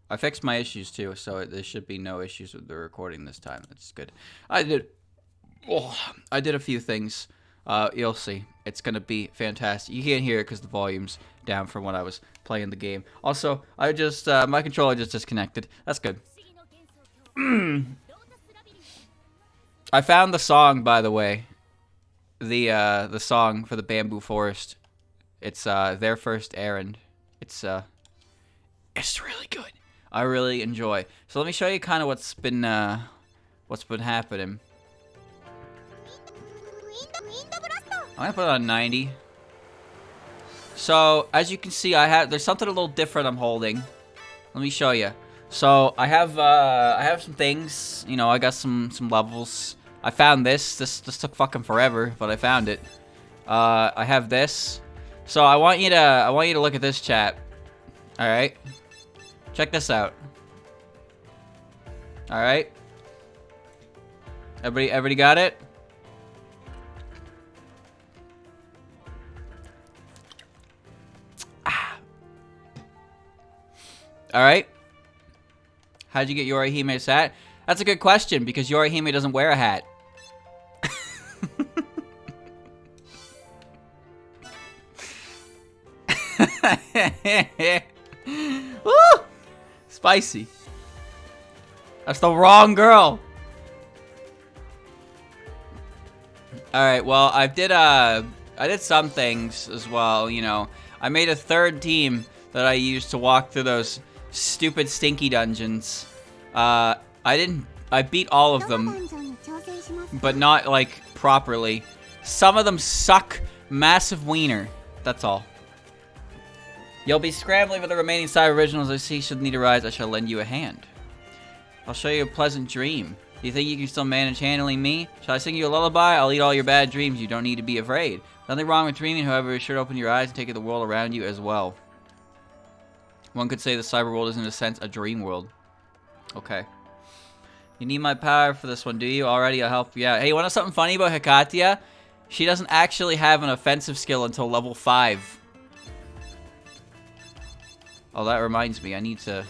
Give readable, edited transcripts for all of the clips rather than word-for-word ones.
I fixed my issues too, so there should be no issues with the recording this time. That's good. I did a few things. You'll see. It's gonna be fantastic. You can't hear it because the volume's down from when I was playing the game. Also, I just my controller just disconnected. That's good. I found the song, by the way. The song for the Bamboo Forest. It's their first errand. It's really good. I really enjoy. So let me show you kind of what's been happening. I'm gonna put it on 90. So as you can see, there's something a little different I'm holding. Let me show you. So I have some things. You know, I got some levels. I found this. This took fucking forever, but I found it. I have this. So I want you to look at this, chat. All right. Check this out. All right. Everybody got it? All right. How'd you get Yorihime's hat? That's a good question because Yorihime doesn't wear a hat. Woo! Spicy. That's the wrong girl. All right. Well, I did some things as well. You know, I made a third team that I used to walk through those stupid stinky dungeons. I beat all of them, but not like properly. Some of them suck massive wiener. That's all. You'll be scrambling for the remaining side originals I see should need arise. I shall lend you a hand. I'll show you a pleasant dream. Do you think you can still manage handling me? Shall I sing you a lullaby? I'll eat all your bad dreams. You don't need to be afraid. Nothing wrong with dreaming, however, you should open your eyes and take in the world around you as well. One could say the cyber world is in a sense a dream world. Okay. You need my power for this one, do you? Already, I'll help you out. Hey, you want to know something funny about Hikatia? She doesn't actually have an offensive skill until level 5. Oh, that reminds me. I need to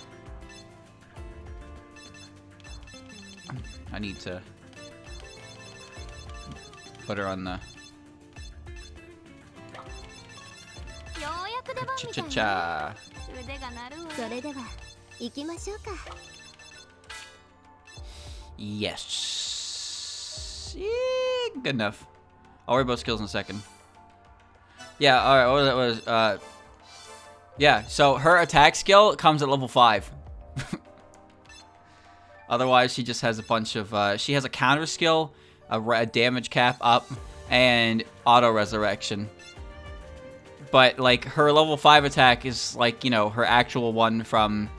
put her on the cha-cha-cha. Yes. Yeah, good enough. I'll worry about skills in a second. Yeah, alright, what was that? Yeah, so her attack skill comes at level 5. Otherwise, she just has a bunch of, she has a counter skill, a damage cap up, and auto resurrection. But, like, her level 5 attack is, like, you know, her actual one from...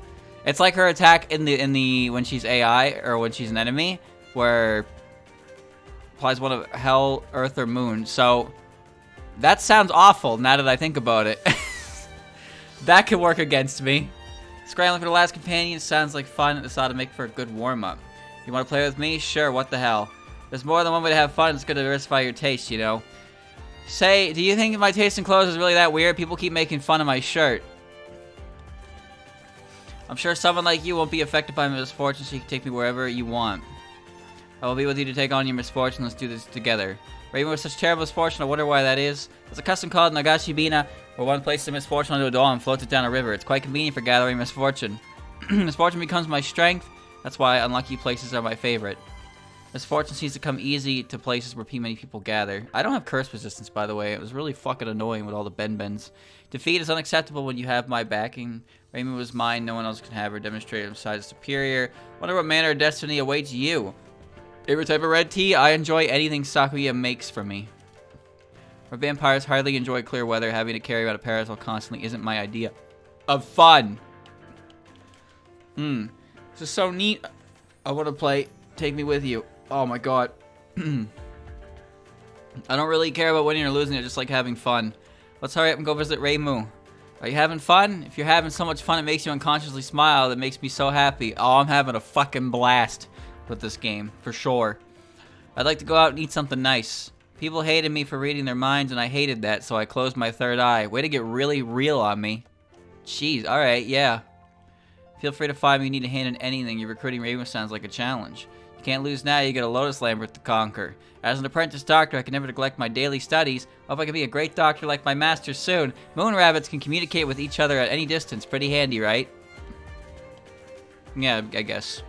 It's like her attack in the when she's AI, or when she's an enemy, where... applies one of Hell, Earth, or Moon. So, that sounds awful, now that I think about it. That could work against me. Scrambling for the last companion sounds like fun. This ought to make for a good warm-up. You want to play with me? Sure, what the hell. There's more than one way to have fun. It's good to diversify your taste, you know. Say, do you think my taste in clothes is really that weird? People keep making fun of my shirt. I'm sure someone like you won't be affected by my misfortune, so you can take me wherever you want. I will be with you to take on your misfortune. Let's do this together. Raven with such terrible misfortune, I wonder why that is. There's a custom called Nagashibina, where one places a misfortune onto a doll and floats it down a river. It's quite convenient for gathering misfortune. Misfortune becomes my strength. That's why unlucky places are my favorite. Misfortune seems to come easy to places where many people gather. I don't have curse resistance, by the way. It was really fucking annoying with all the Ben-Bens. Defeat is unacceptable when you have my backing. Raymond was mine. No one else can have her. Demonstrated besides superior. Wonder what manner of destiny awaits you. Favorite type of red tea? I enjoy anything Sakuya makes for me. For vampires hardly enjoy clear weather. Having to carry around a parasol constantly isn't my idea of fun. This is so neat. I want to play Take Me With You. Oh my god. I don't really care about winning or losing. I just like having fun. Let's hurry up and go visit Reimu. Are you having fun? If you're having so much fun it makes you unconsciously smile, that makes me so happy. Oh, I'm having a fucking blast with this game, for sure. I'd like to go out and eat something nice. People hated me for reading their minds, and I hated that, so I closed my third eye. Way to get really real on me. Jeez, alright, yeah. Feel free to find me. You need a hand in anything. Your recruiting Raven sounds like a challenge. You can't lose now. You get a Lotus Labyrinth to conquer. As an apprentice doctor, I can never neglect my daily studies. Hope I can be a great doctor like my master soon. Moon rabbits can communicate with each other at any distance. Pretty handy, right? Yeah, I guess.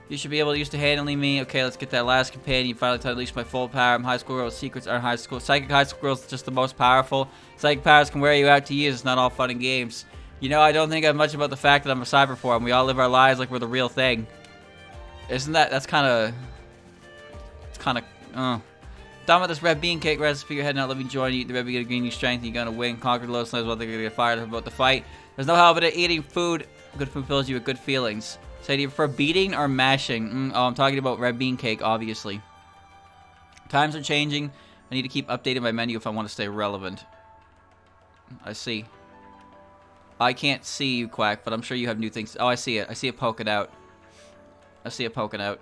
You should be able to use to handling me. Okay, let's get that last companion. Finally, time to unleash my full power. I'm high school girl with secrets. Our high school psychic high school girl is just the most powerful. Psychic powers can wear you out to use. It's not all fun and games. You know, I don't think I'm much about the fact that I'm a cyber form. We all live our lives like we're the real thing. Isn't that? That's kind of. It's kind of. Done with this red bean cake recipe. You're heading out. Let me join you. Eat the red bean, get gain you strength. You're gonna win. Conquer the Lotus Lands while they're gonna get fired up about the fight. There's no help in it. Eating food. Good food fills you with good feelings. So do you prefer beating or mashing? Oh, I'm talking about red bean cake, obviously. Times are changing. I need to keep updating my menu if I want to stay relevant. I see. I can't see you, Quack, but I'm sure you have new things. Oh, I see it. I see it poking out. I see it poking out.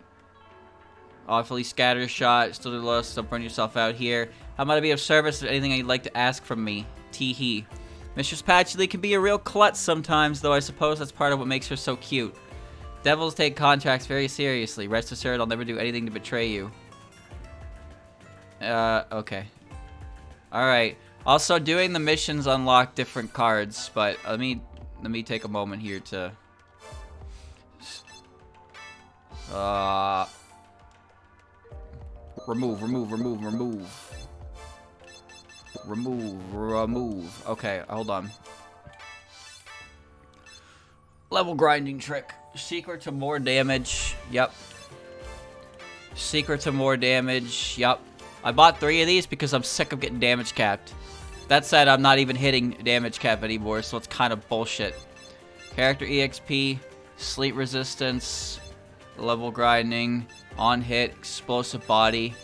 Awfully scatter shot. Still do lost. Don't burn yourself out here. How might I be of service? Is there anything you'd like to ask from me? Tee-hee. Mistress Patchley can be a real klutz sometimes, though I suppose that's part of what makes her so cute. Devils take contracts very seriously. Rest assured, I'll never do anything to betray you. Okay. Alright. Also, doing the missions unlock different cards, but let me take a moment here to... Remove. Okay, hold on. Level grinding trick. Secret to more damage. Yep. Secret to more damage. Yep. I bought 3 of these because I'm sick of getting damage capped. That said, I'm not even hitting damage cap anymore, so it's kind of bullshit. Character EXP, sleep resistance, level grinding, on hit, explosive body,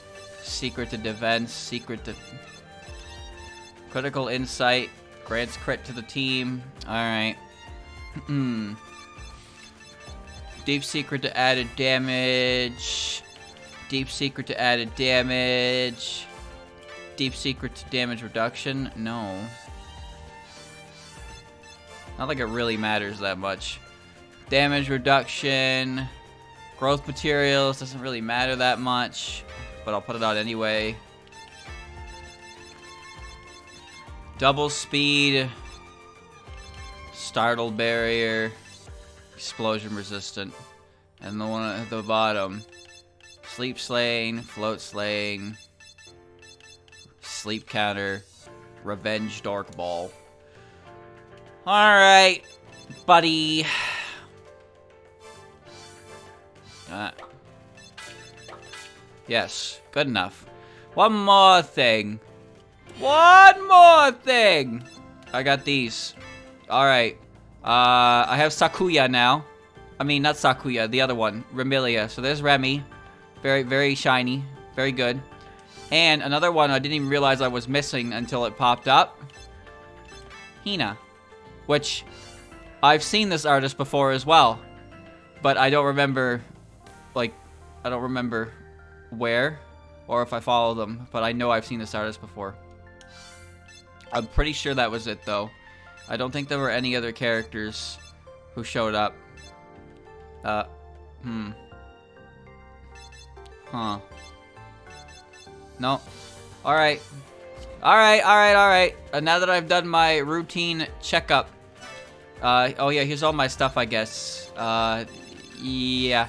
secret to defense, secret to critical insight, grants crit to the team. Alright. Deep secret to added damage. Deep secret to added damage. Deep secret to damage reduction. No. Not like it really matters that much. Damage reduction. Growth materials doesn't really matter that much, but I'll put it on anyway. Double speed. Startle barrier. Explosion resistant. And the one at the bottom. Sleep slaying. Float slaying. Sleep counter. Revenge dark ball. Alright, buddy. Yes, good enough. One more thing. One more thing. I got these. Alright. I have Sakuya now. I mean, not Sakuya, the other one. Remilia. So there's Remy. Very, very shiny. Very good. And another one I didn't even realize I was missing until it popped up. Hina. Which, I've seen this artist before as well. But I don't remember, like, I don't remember where or if I follow them. But I know I've seen this artist before. I'm pretty sure that was it, though. I don't think there were any other characters who showed up. Huh. No. Alright. Alright. Now that I've done my routine checkup. Oh yeah, here's all my stuff, I guess. Yeah.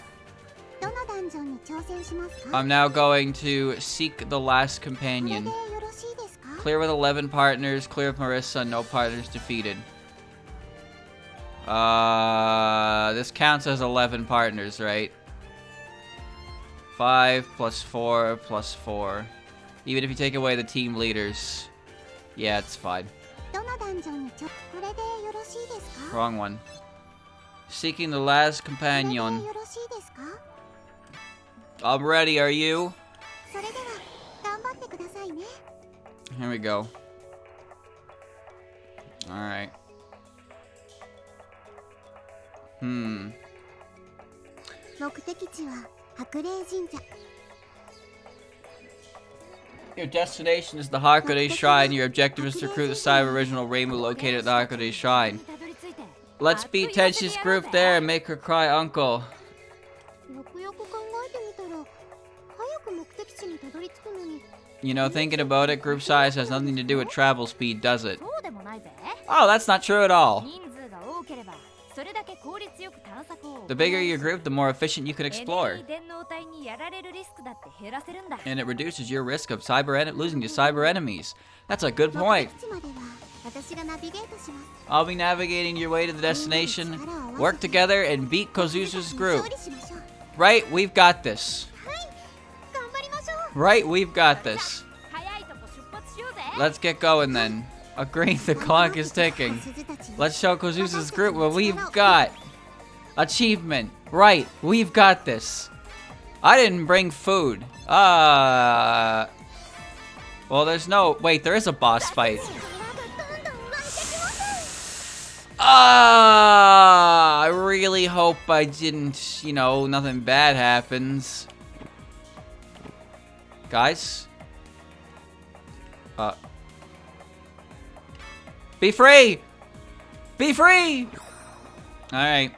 I'm now going to seek the last companion. Clear with 11 partners, clear with Marissa, no partners defeated. This counts as 11 partners, right? 5 plus 4 plus 4. Even if you take away the team leaders. Yeah, it's fine. Wrong one. Seeking the last companion. I'm ready, are you? Here we go. Alright. Your destination is the Hakone Shrine. Your objective is to recruit the side of original Reimu located at the Hakone Shrine. Let's beat Tenshi's group there and make her cry uncle. You know, thinking about it, group size has nothing to do with travel speed, does it? Oh, that's not true at all. The bigger your group, the more efficient you can explore. And it reduces your risk of losing to cyber enemies. That's a good point. I'll be navigating your way to the destination. Work together and beat Kozuzu's group. Right, we've got this. Right, we've got this. Let's get going then. Agree, the clock is ticking. Let's show Kozuzu's group what we've got. Achievement. Right, we've got this. I didn't bring food. Well, there's no... Wait, there is a boss fight. I really hope I didn't, you know, nothing bad happens. Guys? Be free! Be free! Alright.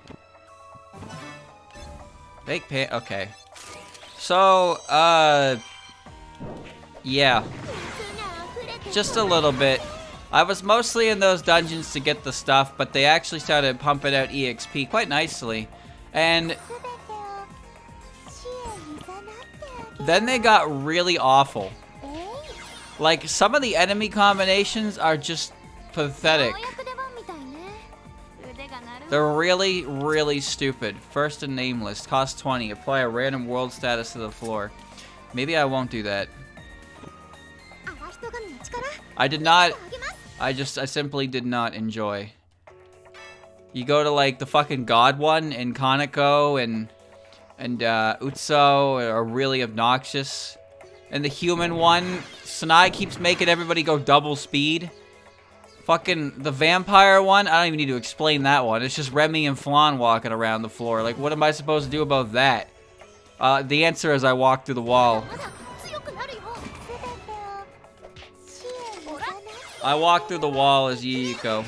Fake pan. Okay. So, yeah. Just a little bit. I was mostly in those dungeons to get the stuff, but they actually started pumping out EXP quite nicely. And then they got really awful. Like, some of the enemy combinations are just pathetic. They're really, really stupid. First and nameless. Cost 20. Apply a random world status to the floor. Maybe I won't do that. I did not... I simply did not enjoy. You go to, like, the fucking god one, and Kaneko and Utsu are really obnoxious. And the human one, Sanae keeps making everybody go double speed. Fucking the vampire one, I don't even need to explain that one. It's just Remy and Flan walking around the floor. Like, what am I supposed to do about that? The answer is I walk through the wall. I walk through the wall as Yiko.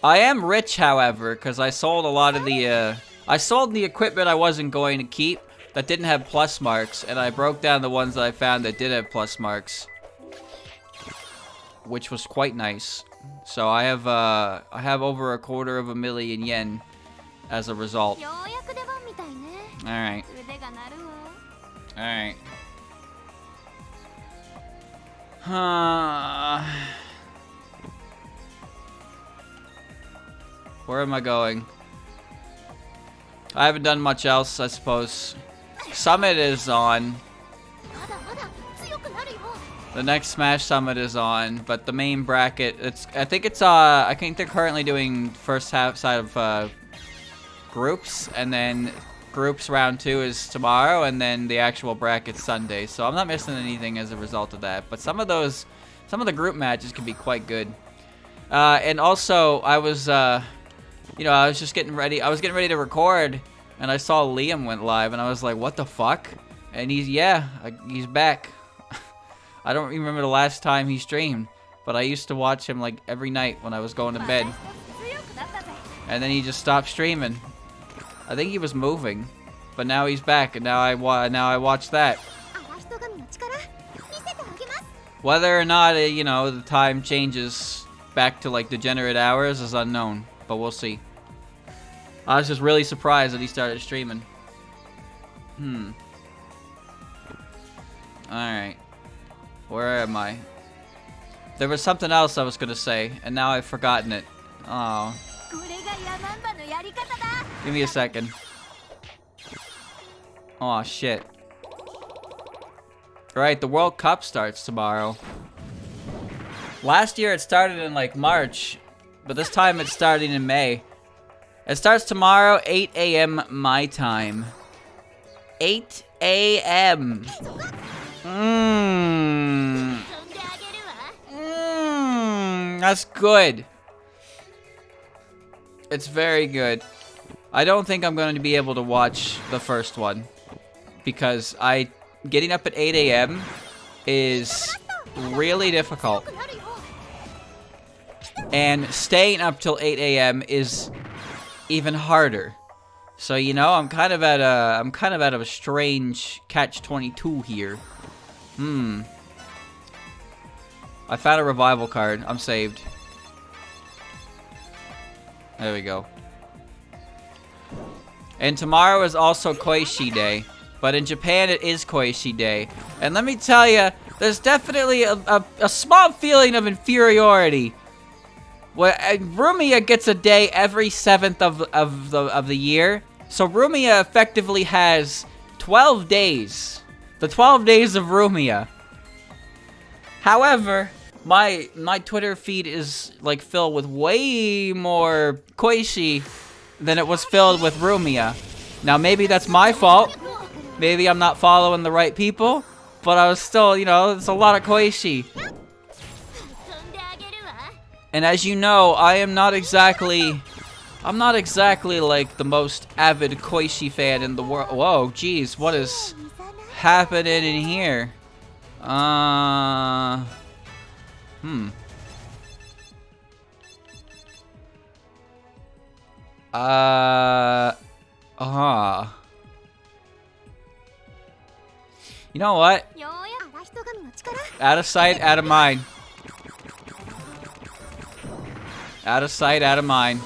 I am rich, however, because I sold a lot of the, I sold the equipment I wasn't going to keep that didn't have plus marks, and I broke down the ones that I found that did have plus marks. Which was quite nice. So I have over 250,000 yen as a result. Alright. Alright. Where am I going? I haven't done much else, I suppose. Summit is on. The next Smash Summit is on, but the main bracket, I think they're currently doing first half side of groups, and then groups round 2 is tomorrow, and then the actual bracket's Sunday. So I'm not missing anything as a result of that. But some of the group matches can be quite good. And also, I was, you know, I was just getting ready. I was getting ready to record, and I saw Liam went live, and I was like, what the fuck? And he's back. I don't remember the last time he streamed, but I used to watch him like every night when I was going to bed. And then he just stopped streaming. I think he was moving, but now he's back, and now I watch that. Whether or not, you know, the time changes back to like degenerate hours is unknown, but we'll see. I was just really surprised that he started streaming. Alright. Where am I? There was something else I was gonna say, and now I've forgotten it. Oh. Give me a second. Oh shit. Alright, the World Cup starts tomorrow. Last year it started in like March, but this time it's starting in May. It starts tomorrow, 8 a.m. my time. 8 a.m. That's good. It's very good. I don't think I'm going to be able to watch the first one, because getting up at 8 a.m. is really difficult. and staying up till 8 a.m. is even harder. So, you know, I'm kind of at a strange catch-22 here. I found a revival card. I'm saved. There we go. And tomorrow is also Koishi Day. But in Japan, it is Koishi Day. And let me tell you, there's definitely a small feeling of inferiority. Rumiya gets a day every 7th of the year. So Rumiya effectively has 12 days. The 12 days of Rumiya. However, my Twitter feed is like filled with way more Koishi than it was filled with Rumiya. Now maybe that's my fault. Maybe I'm not following the right people. But I was still, you know, it's a lot of Koishi. And as you know, I'm not exactly like the most avid Koishi fan in the world. Whoa, geez, what is happening in here? You know what? Out of sight, out of mind. Out of sight, out of mind.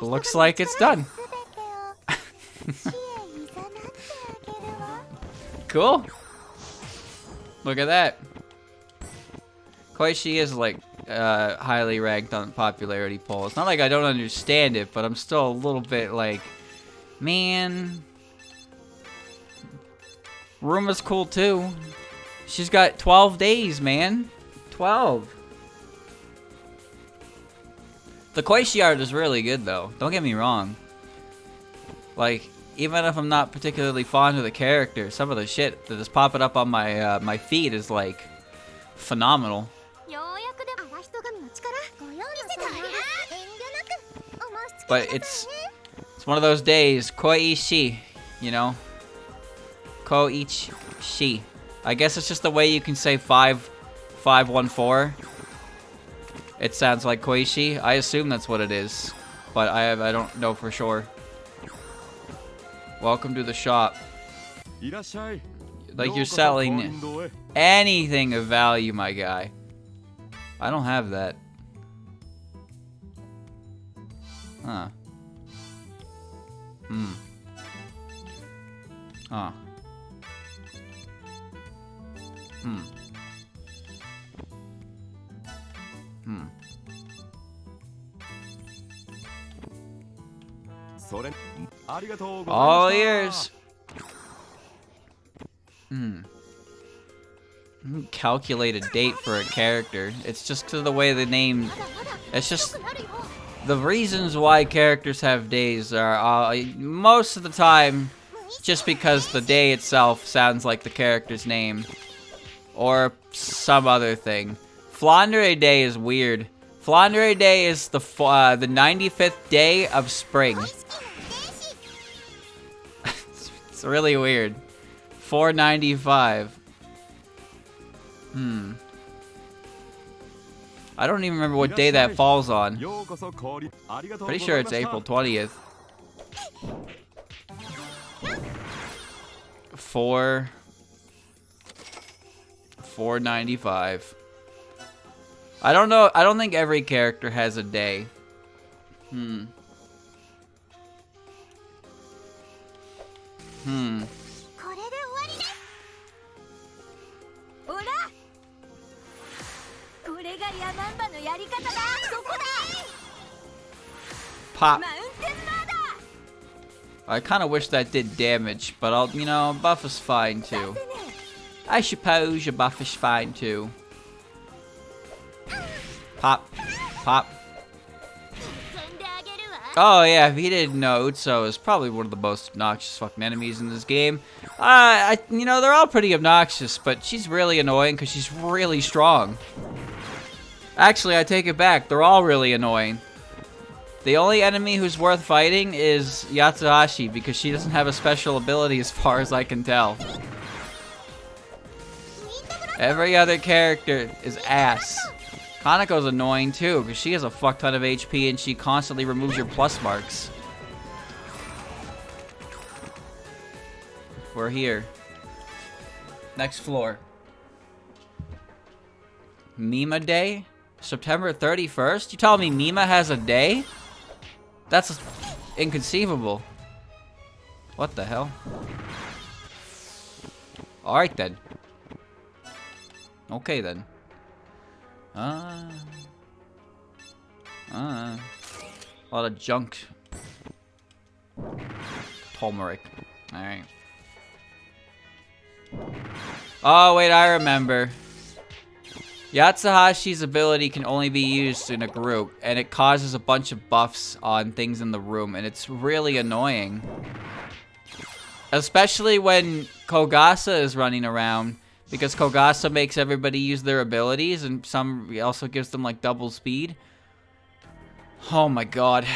Looks like it's done. Cool. Look at that. Koishi is like highly ranked on the popularity poll. It's not like I don't understand it, but I'm still a little bit like, man. Ruma's cool too. She's got 12 days, man. 12. The Koishi art is really good though. Don't get me wrong. Like, even if I'm not particularly fond of the character, some of the shit that is popping up on my my feed is like phenomenal. But it's one of those days, Koishi, you know? Koichi. I guess it's just the way you can say 514. It sounds like Koishi. I assume that's what it is, but I don't know for sure. Welcome to the shop. Like you're selling anything of value, my guy. I don't have that. Huh. Huh. All ears. Calculate a date for a character. It's just to the way the name. It's just the reasons why characters have days are most of the time just because the day itself sounds like the character's name or some other thing. Flandre Day is weird. Flandre Day is the 95th day of spring. It's really weird. 495. I don't even remember what day that falls on. Pretty sure it's April 20th. 495. I don't know. I don't think every character has a day. Pop. I kind of wish that did damage, but you know, buff is fine too. I suppose your buff is fine too. Pop. Pop. Oh yeah, if you didn't know, Utso is probably one of the most obnoxious fucking enemies in this game. You know, they're all pretty obnoxious, but she's really annoying because she's really strong. Actually, I take it back. They're all really annoying. The only enemy who's worth fighting is Yatsuhashi because she doesn't have a special ability as far as I can tell. Every other character is ass. Hanako's annoying too, because she has a fuck ton of HP and she constantly removes your plus marks. We're here. Next floor. Mima Day? September 31st? You telling me Mima has a day? That's inconceivable. What the hell? Alright then. Okay then. A lot of junk. Turmeric. Alright. Oh, wait, I remember. Yatsuhashi's ability can only be used in a group, and it causes a bunch of buffs on things in the room, and it's really annoying. Especially when Kogasa is running around, because Kogasa makes everybody use their abilities, and some also gives them like double speed. Oh my god.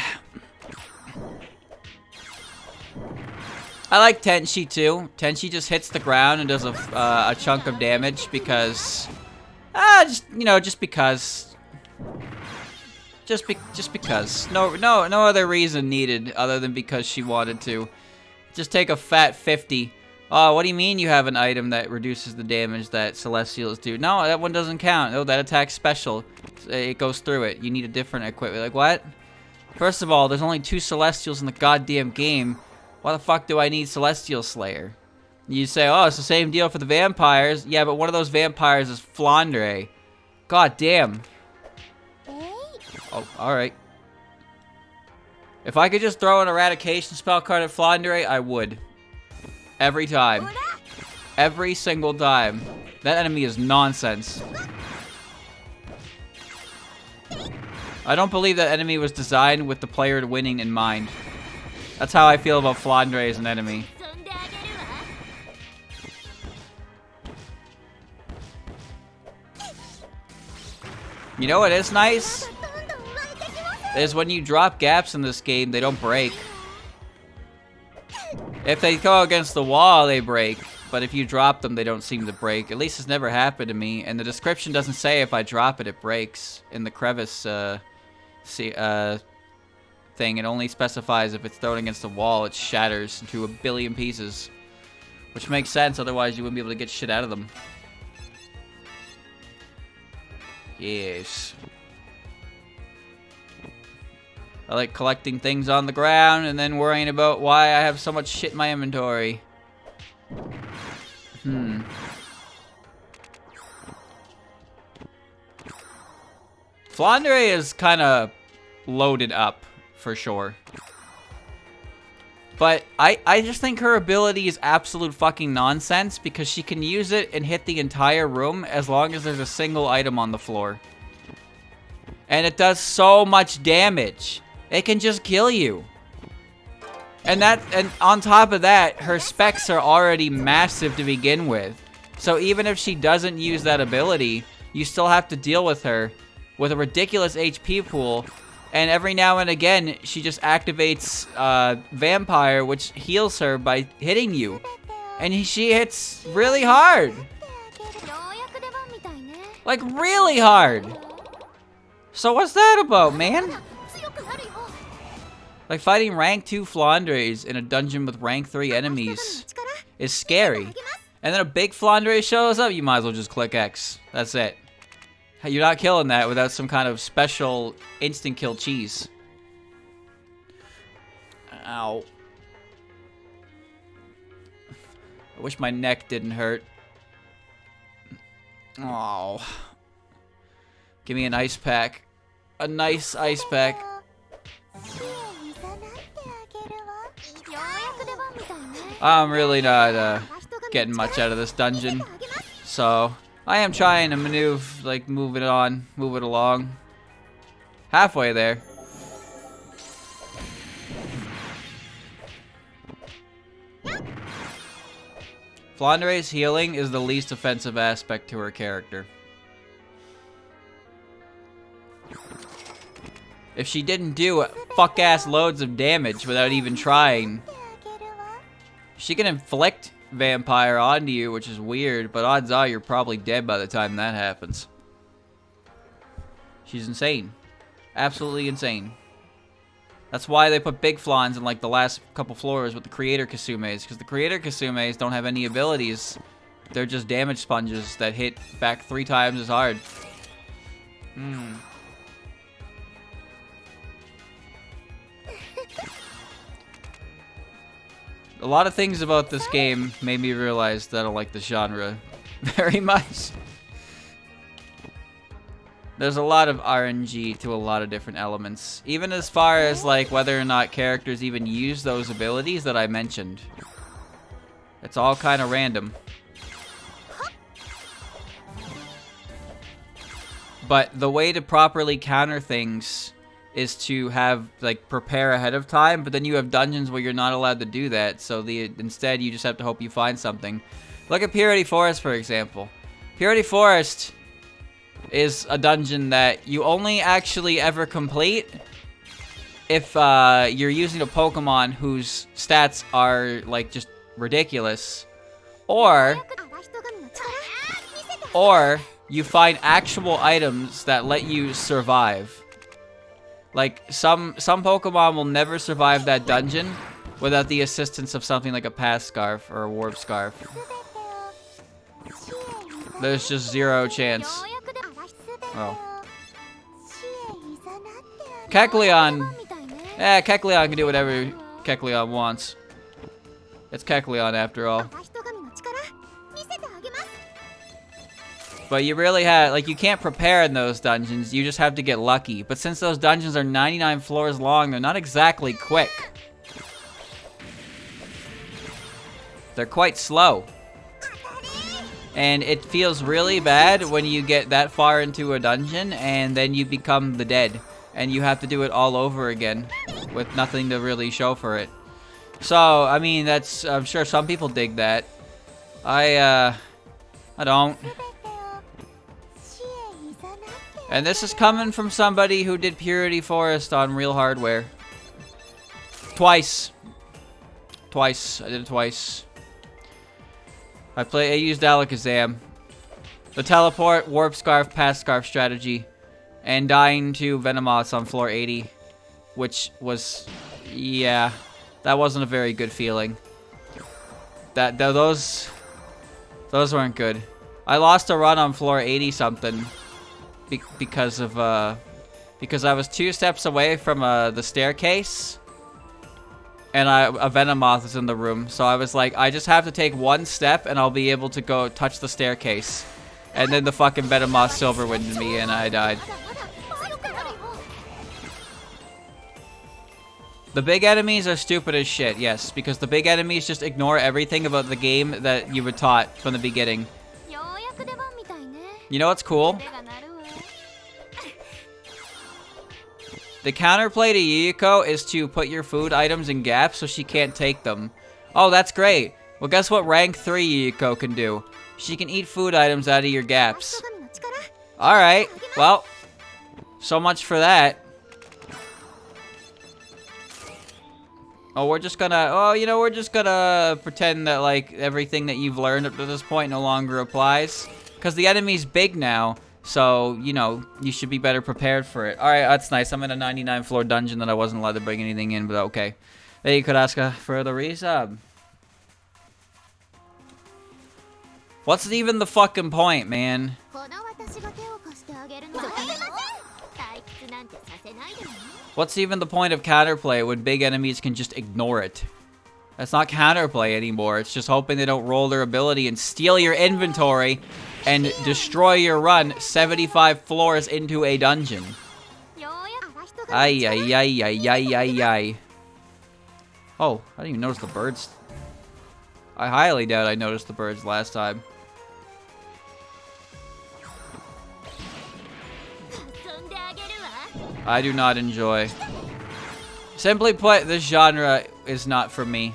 I like Tenshi too. Tenshi just hits the ground and does a chunk of damage because, just because. Just because. No other reason needed other than because she wanted to. Just take a fat 50. Oh, what do you mean you have an item that reduces the damage that Celestials do? No, that one doesn't count. No, that attack's special. It goes through it. You need a different equipment. Like, what? First of all, there's only 2 Celestials in the goddamn game. Why the fuck do I need Celestial Slayer? You say, oh, it's the same deal for the vampires. Yeah, but one of those vampires is Flandre. God damn. Oh, alright. If I could just throw an eradication spell card at Flandre, I would. Every time. Every single time. That enemy is nonsense. I don't believe that enemy was designed with the player winning in mind. That's how I feel about Flandre as an enemy. You know what is nice? Is when you drop gaps in this game, they don't break. If they go against the wall, they break. But if you drop them, they don't seem to break. At least it's never happened to me. And the description doesn't say if I drop it, it breaks. In the crevice thing, it only specifies if it's thrown against the wall, it shatters into a billion pieces. Which makes sense, otherwise you wouldn't be able to get shit out of them. Yes. I like collecting things on the ground and then worrying about why I have so much shit in my inventory. Flandre is kind of loaded up, for sure. But I just think her ability is absolute fucking nonsense because she can use it and hit the entire room as long as there's a single item on the floor. And it does so much damage. It can just kill you. And on top of that, her specs are already massive to begin with. So even if she doesn't use that ability, you still have to deal with her with a ridiculous HP pool. And every now and again, she just activates Vampire, which heals her by hitting you. And she hits really hard. Like, really hard. So what's that about, man? Like, fighting rank 2 Flandres in a dungeon with rank 3 enemies is scary. And then a big Flandre shows up, you might as well just click X. That's it. You're not killing that without some kind of special instant kill cheese. Ow. I wish my neck didn't hurt. Oh. Give me an ice pack. A nice ice pack. I'm really not getting much out of this dungeon. So I am trying to move it along. Halfway there. Flandre's healing is the least offensive aspect to her character. If she didn't do fuck-ass loads of damage without even trying, she can inflict vampire onto you, which is weird, but odds are you're probably dead by the time that happens. She's insane. Absolutely insane. That's why they put big flans in like the last couple floors with the creator Kasumes, because the creator Kasumes don't have any abilities. They're just damage sponges that hit back 3 times as hard. A lot of things about this game made me realize that I don't like the genre very much. There's a lot of RNG to a lot of different elements. Even as far as like whether or not characters even use those abilities that I mentioned. It's all kind of random. But the way to properly counter things is to have, like, prepare ahead of time, but then you have dungeons where you're not allowed to do that, so instead you just have to hope you find something. Look at Purity Forest, for example. Purity Forest is a dungeon that you only actually ever complete if you're using a Pokemon whose stats are, like, just ridiculous. Or you find actual items that let you survive. Like, some Pokemon will never survive that dungeon without the assistance of something like a Pass Scarf or a Warp Scarf. There's just 0 chance. Oh. Kecleon. Yeah, Kecleon can do whatever Kecleon wants. It's Kecleon after all. But you really have, like, you can't prepare in those dungeons, you just have to get lucky. But since those dungeons are 99 floors long, they're not exactly quick. They're quite slow. And it feels really bad when you get that far into a dungeon and then you become the dead. And you have to do it all over again with nothing to really show for it. So, I mean, I'm sure some people dig that. I don't. And this is coming from somebody who did Purity Forest on real hardware. Twice. I did it twice. I used Alakazam. The teleport, Warp Scarf, Pass Scarf strategy. And dying to Venomoths on floor 80. Which was... yeah. That wasn't a very good feeling. Those weren't good. I lost a run on floor 80 something. Because I was 2 steps away from the staircase, and a Venomoth was in the room. So I was like, I just have to take 1 step, and I'll be able to go touch the staircase. And then the fucking Venomoth silver winded me, and I died. The big enemies are stupid as shit, yes, because the big enemies just ignore everything about the game that you were taught from the beginning. You know what's cool? The counterplay to Yuyuko is to put your food items in gaps so she can't take them. Oh, that's great. Well, guess what rank 3 Yuyuko can do? She can eat food items out of your gaps. Alright, well, so much for that. Oh, we're just gonna pretend that, like, everything that you've learned up to this point no longer applies. Because the enemy's big now. So, you know, you should be better prepared for it. Alright, that's nice. I'm in a 99 floor dungeon that I wasn't allowed to bring anything in, but okay. Then you could ask for the resub. What's even the fucking point, man? What's even the point of counterplay when big enemies can just ignore it? That's not counterplay anymore. It's just hoping they don't roll their ability and steal your inventory and destroy your run 75 floors into a dungeon. Ay, ay, ay, ay, ay, ay, ay. Oh, I didn't even notice the birds. I highly doubt I noticed the birds last time. I do not enjoy. Simply put, this genre is not for me.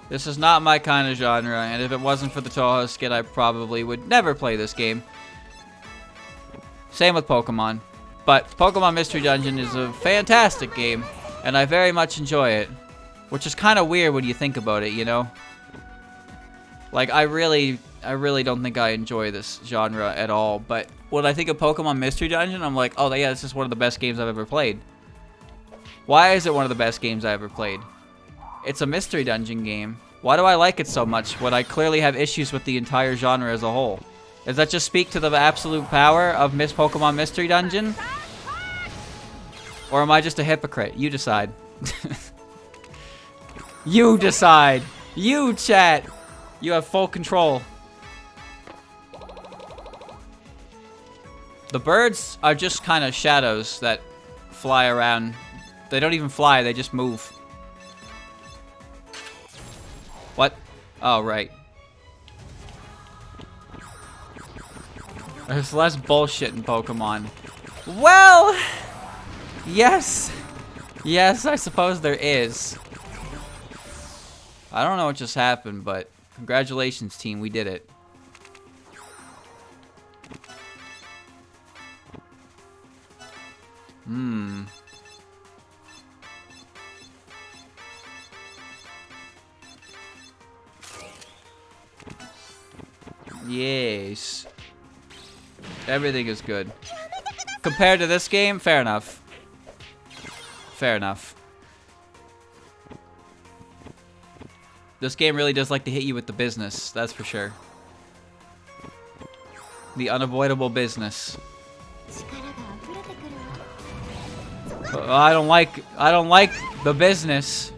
This is not my kind of genre, and if it wasn't for the Touhou skit, I probably would never play this game. Same with Pokemon. But Pokemon Mystery Dungeon is a fantastic game, and I very much enjoy it. Which is kind of weird when you think about it, you know? Like, I really don't think I enjoy this genre at all. But when I think of Pokemon Mystery Dungeon, I'm like, oh yeah, this is one of the best games I've ever played. Why is it one of the best games I ever played? It's a Mystery Dungeon game. Why do I like it so much when I clearly have issues with the entire genre as a whole? Does that just speak to the absolute power of Pokemon Mystery Dungeon? Or am I just a hypocrite? You decide. You decide. You, chat. You have full control. The birds are just kind of shadows that fly around. They don't even fly, they just move. What? Oh, right. There's less bullshit in Pokemon. Well, yes. Yes, I suppose there is. I don't know what just happened, but congratulations, team. We did it. Yes. Everything is good. Compared to this game, fair enough. Fair enough. This game really does like to hit you with the business, that's for sure. The unavoidable business. I don't like the business.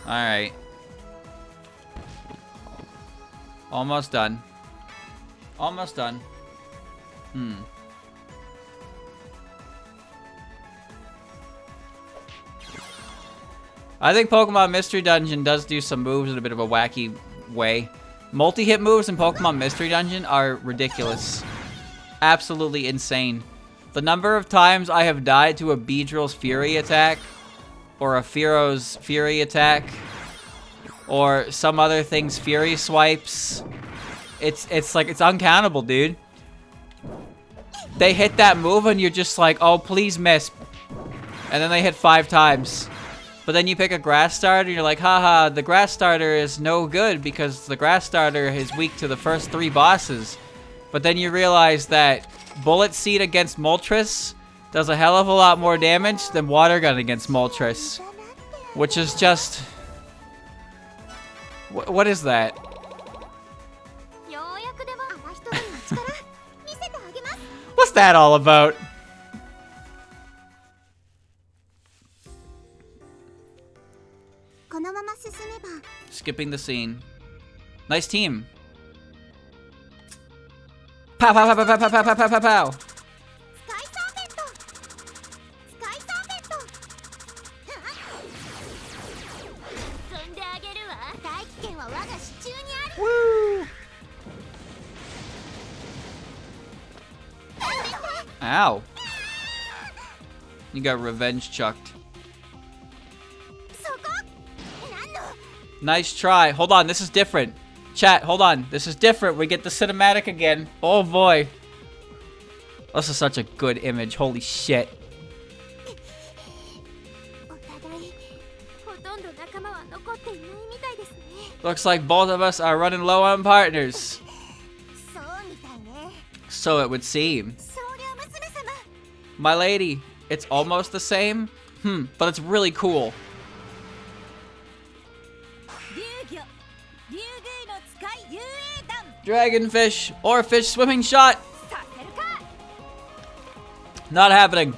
Alright. Almost done. Almost done. I think Pokemon Mystery Dungeon does do some moves in a bit of a wacky way. Multi-hit moves in Pokemon Mystery Dungeon are ridiculous. Absolutely insane. The number of times I have died to a Beedrill's Fury attack, or a Fearo's Fury attack, or some other thing's Fury swipes, it's like, it's uncountable, dude. They hit that move and you're just like, oh, please miss. And then they hit 5 times. But then you pick a grass starter and you're like, haha, the grass starter is no good because the grass starter is weak to the first 3 bosses. But then you realize that Bullet Seed against Moltres does a hell of a lot more damage than Water Gun against Moltres. Which is just... What is that? What's that all about? Skipping the scene. Nice team. Pow pow pow pow pow pow pow pow pow pow. Woo! Ow. You got revenge chucked. Nice try. Hold on, this is different. Chat, hold on. This is different. We get the cinematic again. Oh boy. This is such a good image. Holy shit. Looks like both of us are running low on partners. So it would seem. My lady, it's almost the same. But it's really cool. Dragonfish or fish swimming shot. Not happening.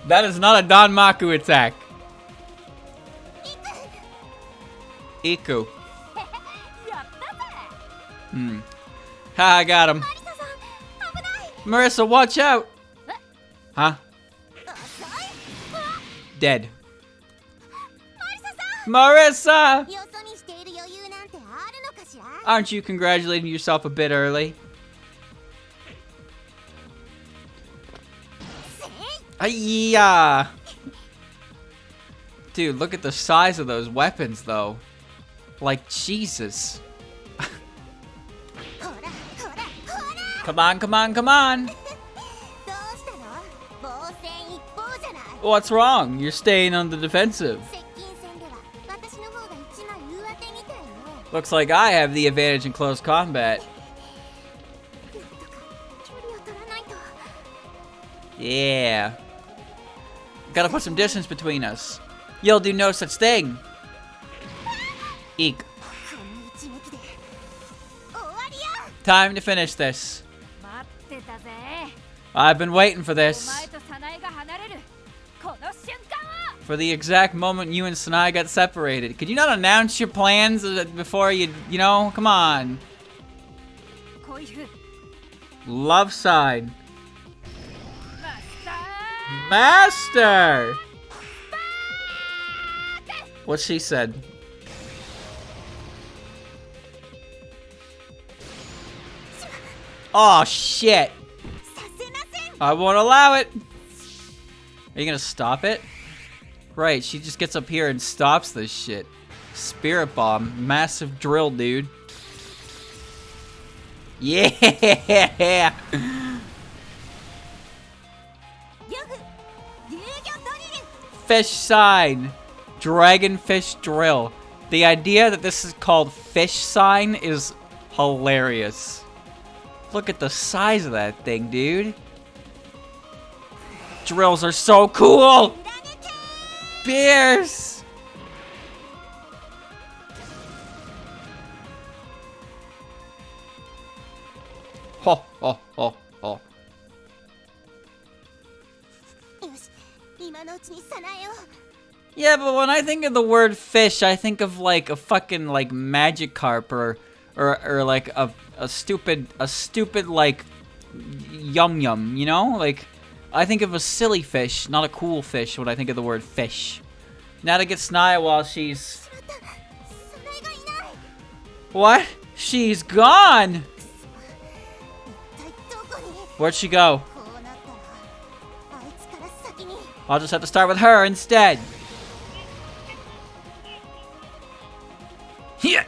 That is not a Danmaku attack. Iku. Ha, I got him. Marissa, watch out. Huh? Dead. Marissa! Aren't you congratulating yourself a bit early? Ayya! Dude, look at the size of those weapons, though. Like, Jesus. Come on, come on, come on. What's wrong? You're staying on the defensive. Looks like I have the advantage in close combat. Yeah. Gotta put some distance between us. You'll do no such thing. Eek. Time to finish this. I've been waiting for this. For the exact moment you and Sanae got separated. Could you not announce your plans before you know? Come on. Love sign. Master! What she said. Oh shit! I won't allow it! Are you gonna stop it? Right, she just gets up here and stops this shit. Spirit bomb. Massive drill, dude. Yeah! Fish sign. Dragonfish drill. The idea that this is called fish sign is hilarious. Look at the size of that thing, dude. Drills are so cool! Beers! Ho, ho, ho, ho. Yeah, but when I think of the word fish, I think of like a fucking like magic carp or like a stupid like yum yum, you know? Like I think of a silly fish, not a cool fish when I think of the word fish. Now to get Sanae while she's... What? She's gone! Where'd she go? I'll just have to start with her instead. Here!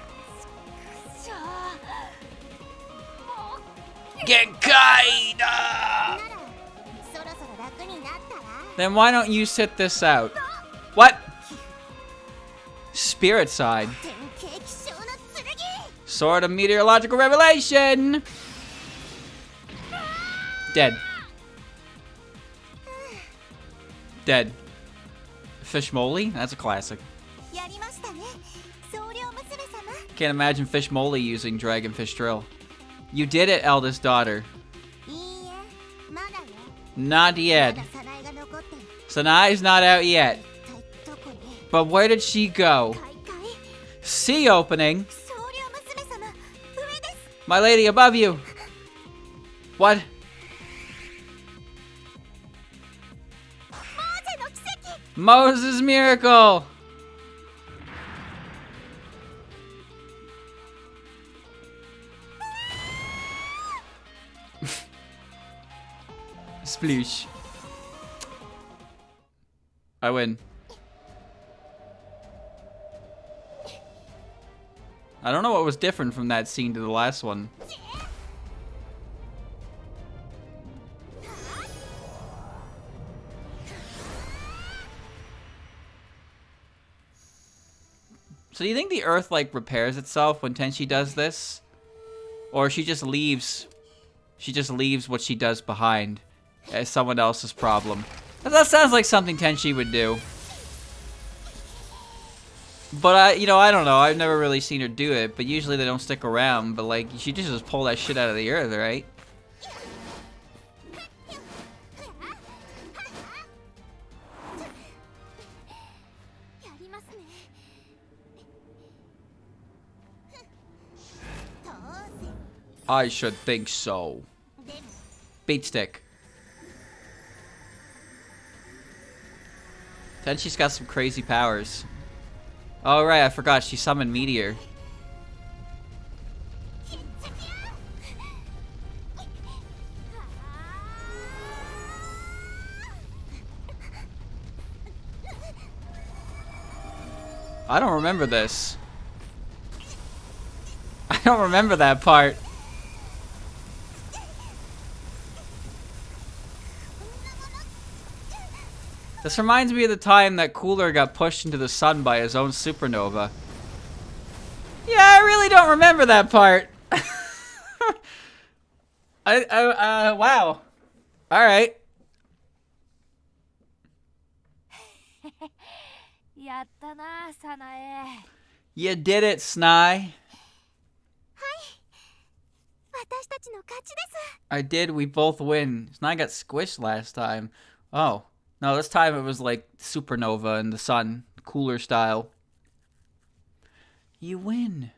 Genkai! Then why don't you sit this out? What? Spirit side. Sword of meteorological revelation. Dead. Dead. Fish moly? That's a classic. Can't imagine Fish moly using Dragonfish drill. You did it, eldest daughter. Not yet. Sanae's not out yet. But where did she go? Sea opening? My lady above you. What? Moses' miracle. Sploosh. I win. I don't know what was different from that scene to the last one. So do you think the Earth, like, repairs itself when Tenchi does this? Or she just leaves what she does behind as someone else's problem? That sounds like something Tenchi would do. But I don't know. I've never really seen her do it, but usually they don't stick around. But like, she just pull that shit out of the earth, right? I should think so. Beat stick. Tenchi's got some crazy powers. Oh right, I forgot she summoned Meteor. I don't remember this. I don't remember that part. This reminds me of the time that Cooler got pushed into the sun by his own supernova. Yeah, I really don't remember that part. Wow. Alright. You did it, Sanae. I did, we both win. Sanae got squished last time. Oh. No, this time it was like supernova in the sun. Cooler style. You win.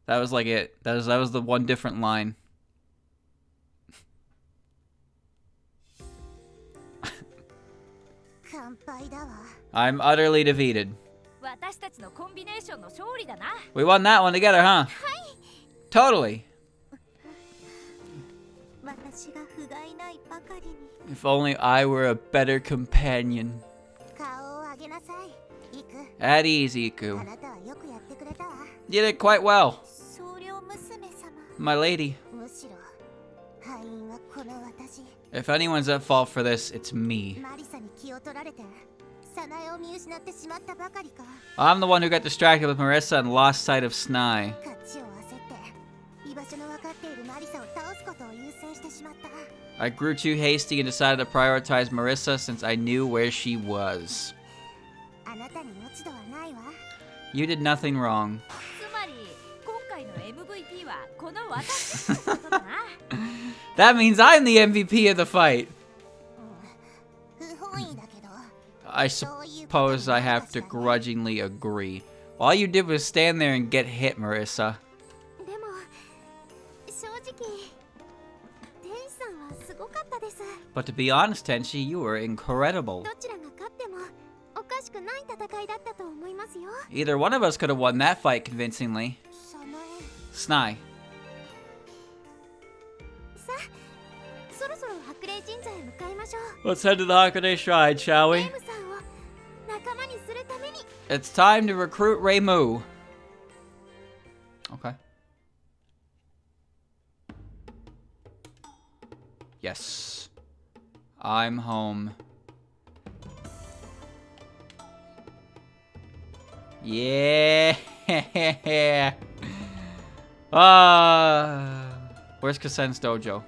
That was like it. That was the one different line. I'm utterly defeated. We won that one together, huh? Totally. If only I were a better companion. At ease, Iku. You did quite well. My lady. If anyone's at fault for this, it's me. I'm the one who got distracted with Marissa and lost sight of Sanae. I grew too hasty and decided to prioritize Marissa since I knew where she was. You did nothing wrong. That means I'm the MVP of the fight. I suppose I have to grudgingly agree. All you did was stand there and get hit, Marissa. But to be honest, Tenshi, you were incredible. Either one of us could have won that fight convincingly. Sanae. Let's head to the Hakone Shrine, shall we? It's time to recruit Reimu. Okay. Yes. I'm home. Yeah. Where's Kasen's dojo?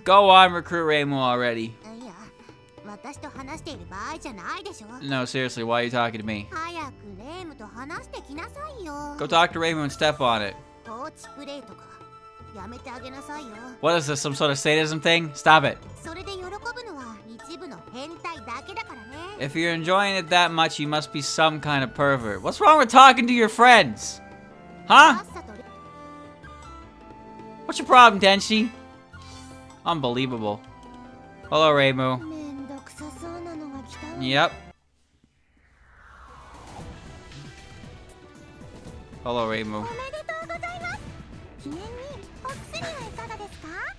Go on, recruit Reimu already. No, seriously, why are you talking to me? Go talk to Reimu and step on it. What is this, some sort of sadism thing? Stop it. If you're enjoying it that much, you must be some kind of pervert. What's wrong with talking to your friends? Huh? What's your problem, Tenshi? Unbelievable. Hello, Reimu. Yep. Hello, Reimu.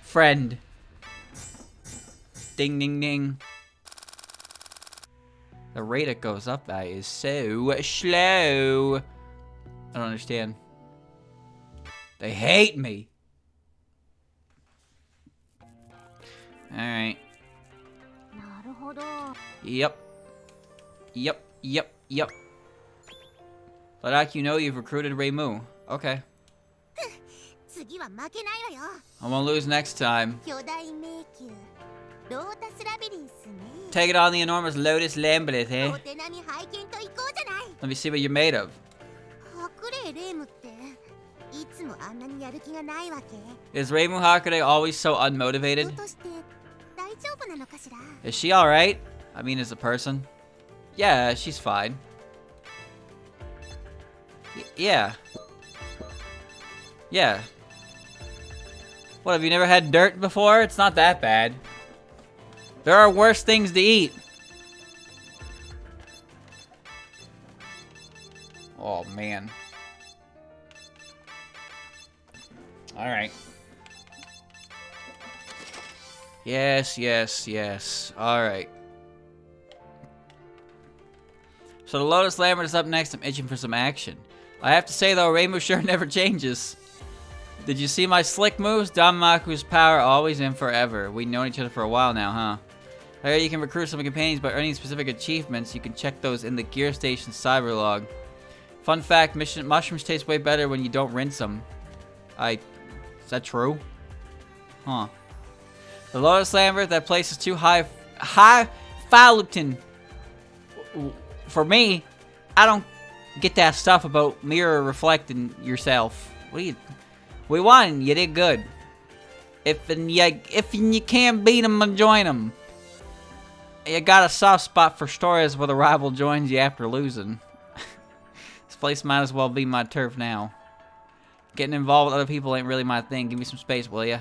Friend. Ding, ding, ding. The rate it goes up at is so slow. I don't understand. They hate me. Alright. Yep. Yep, yep, yep. But you know you've recruited Reimu. Okay. I won't lose next time. Take it on the enormous Lotus Labyrinth, eh? Let me see what you're made of. Is Reimu Hakone always so unmotivated? Is she alright? I mean, as a person? Yeah, she's fine. Yeah. Yeah. What, have you never had dirt before? It's not that bad. There are worse things to eat. Oh, man. Alright. Yes, yes, yes. Alright. So the Lotus Labyrinth is up next. I'm itching for some action. I have to say though, Rainbow sure never changes. Did you see my slick moves? Danmaku's power always and forever. We've known each other for a while now, huh? I heard you can recruit some companions by earning specific achievements. You can check those in the Gear Station Cyberlog. Fun fact, mushrooms taste way better when you don't rinse them. Is that true? Huh. The Lotus Labyrinth, that place is too highfalutin. For me, I don't get that stuff about mirror reflecting yourself. We won. You did good. If you can't beat them, join them. You got a soft spot for stories where the rival joins you after losing. This place might as well be my turf now. Getting involved with other people ain't really my thing. Give me some space, will ya?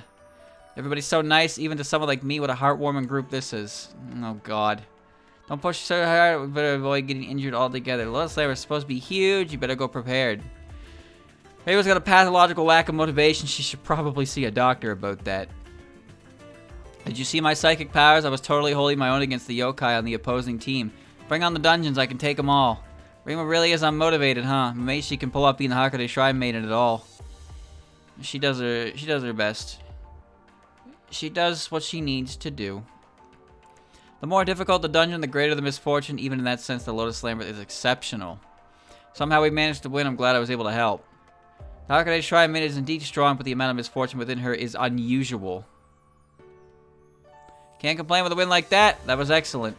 Everybody's so nice, even to someone like me. What a heartwarming group this is. Oh, God. Don't push so hard. We better avoid getting injured altogether. Lotus Labyrinth is supposed to be huge. You better go prepared. Rainbow's got a pathological lack of motivation. She should probably see a doctor about that. Did you see my psychic powers? I was totally holding my own against the yokai on the opposing team. Bring on the dungeons. I can take them all. Rainbow really is unmotivated, huh? Maybe she can pull up being the Hakone Shrine Maiden at all. She does her best. She does what she needs to do. The more difficult the dungeon, the greater the misfortune. Even in that sense, the Lotus Labyrinth is exceptional. Somehow we managed to win. I'm glad I was able to help. The Hakone Shrine Maiden is indeed strong, but the amount of misfortune within her is unusual. Can't complain with a win like that. That was excellent.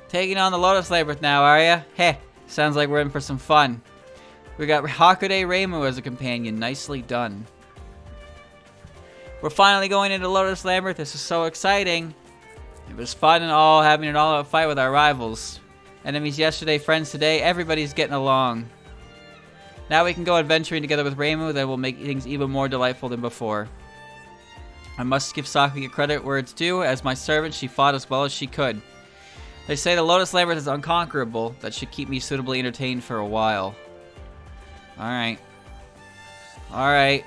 Taking on the Lotus Labyrinth now, are ya? Heh, sounds like we're in for some fun. We got Hakone Reimu as a companion. Nicely done. We're finally going into Lotus Labyrinth. This is so exciting. It was fun and all, having an all-out fight with our rivals. Enemies yesterday, friends today. Everybody's getting along. Now we can go adventuring together with Reimu. That will make things even more delightful than before. I must give Saki credit where it's due. As my servant, she fought as well as she could. They say the Lotus Labyrinth is unconquerable. That should keep me suitably entertained for a while. Alright. Alright.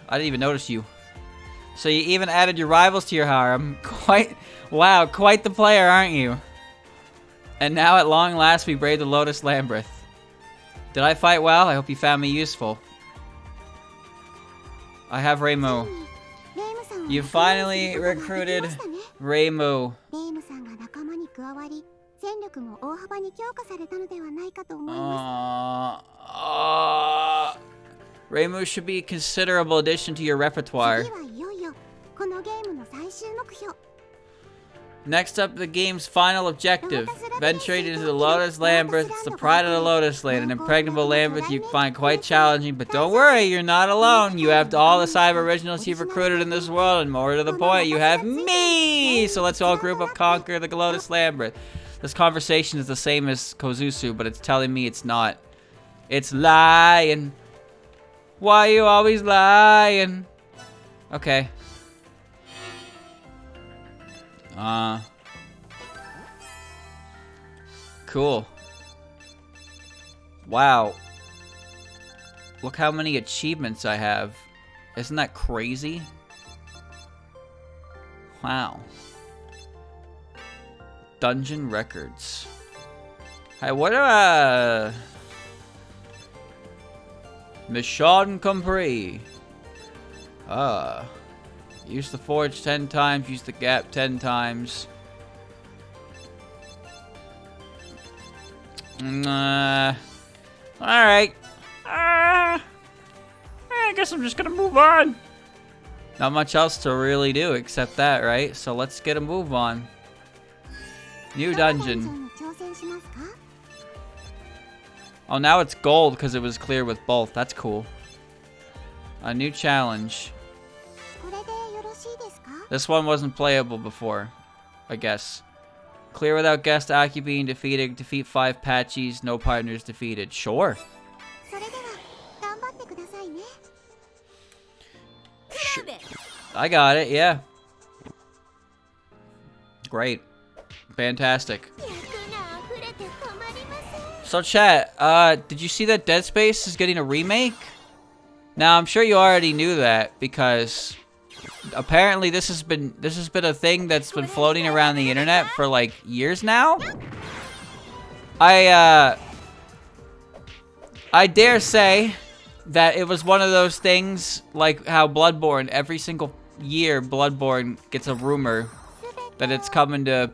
I didn't even notice you. So you even added your rivals to your harem. Wow, quite the player, aren't you? And now at long last we brave the Lotus Labyrinth. Did I fight well? I hope you found me useful. I have Reimu. You finally recruited Reimu. Reimu should be a considerable addition to your repertoire. Next up, the game's final objective. Venturing into the Lotus Labyrinth. It's the pride of the Lotus Land. An impregnable labyrinth you find quite challenging, but don't worry, you're not alone. You have all the cyber originals you've recruited in this world, and more to the point, you have me! So let's all group up, conquer the Lotus Labyrinth. This conversation is the same as Kozuzu, but it's telling me it's not. It's lying. Why you always lying? Okay. Cool. Wow. Look how many achievements I have. Isn't that crazy? Wow. Dungeon records. Hey, what Mission Compris. Use the forge 10 times, use the gap 10 times. Alright. I guess I'm just gonna move on. Not much else to really do except that, right? So let's get a move on. New dungeon. Oh, now it's gold because it was clear with both. That's cool. A new challenge. This one wasn't playable before, I guess. Clear without guest Aki being defeated. Defeat 5 Patchies. No partners defeated. Sure. I got it, yeah. Great. Fantastic. So chat, did you see that Dead Space is getting a remake? Now, I'm sure you already knew that because apparently this has been a thing that's been floating around the internet for like years now. I dare say that it was one of those things like how Bloodborne, every single year Bloodborne gets a rumor that it's coming to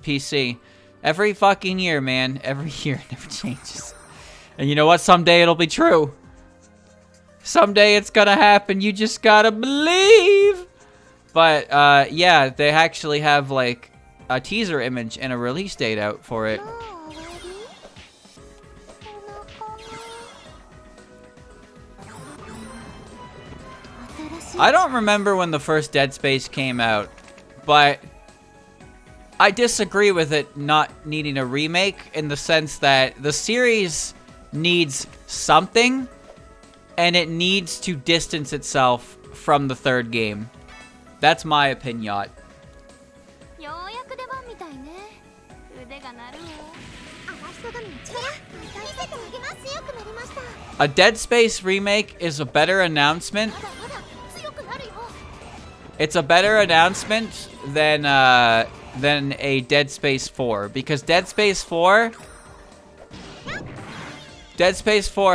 PC. Every fucking year, man. Every year, it never changes. And you know what? Someday it'll be true. Someday it's gonna happen. You just gotta believe. But yeah, they actually have like a teaser image and a release date out for it. I don't remember when the first Dead Space came out, but I disagree with it not needing a remake in the sense that the series needs something, and it needs to distance itself from the third game. That's my opinion. A Dead Space remake is a better announcement. It's a better announcement than a Dead Space 4, because Dead Space 4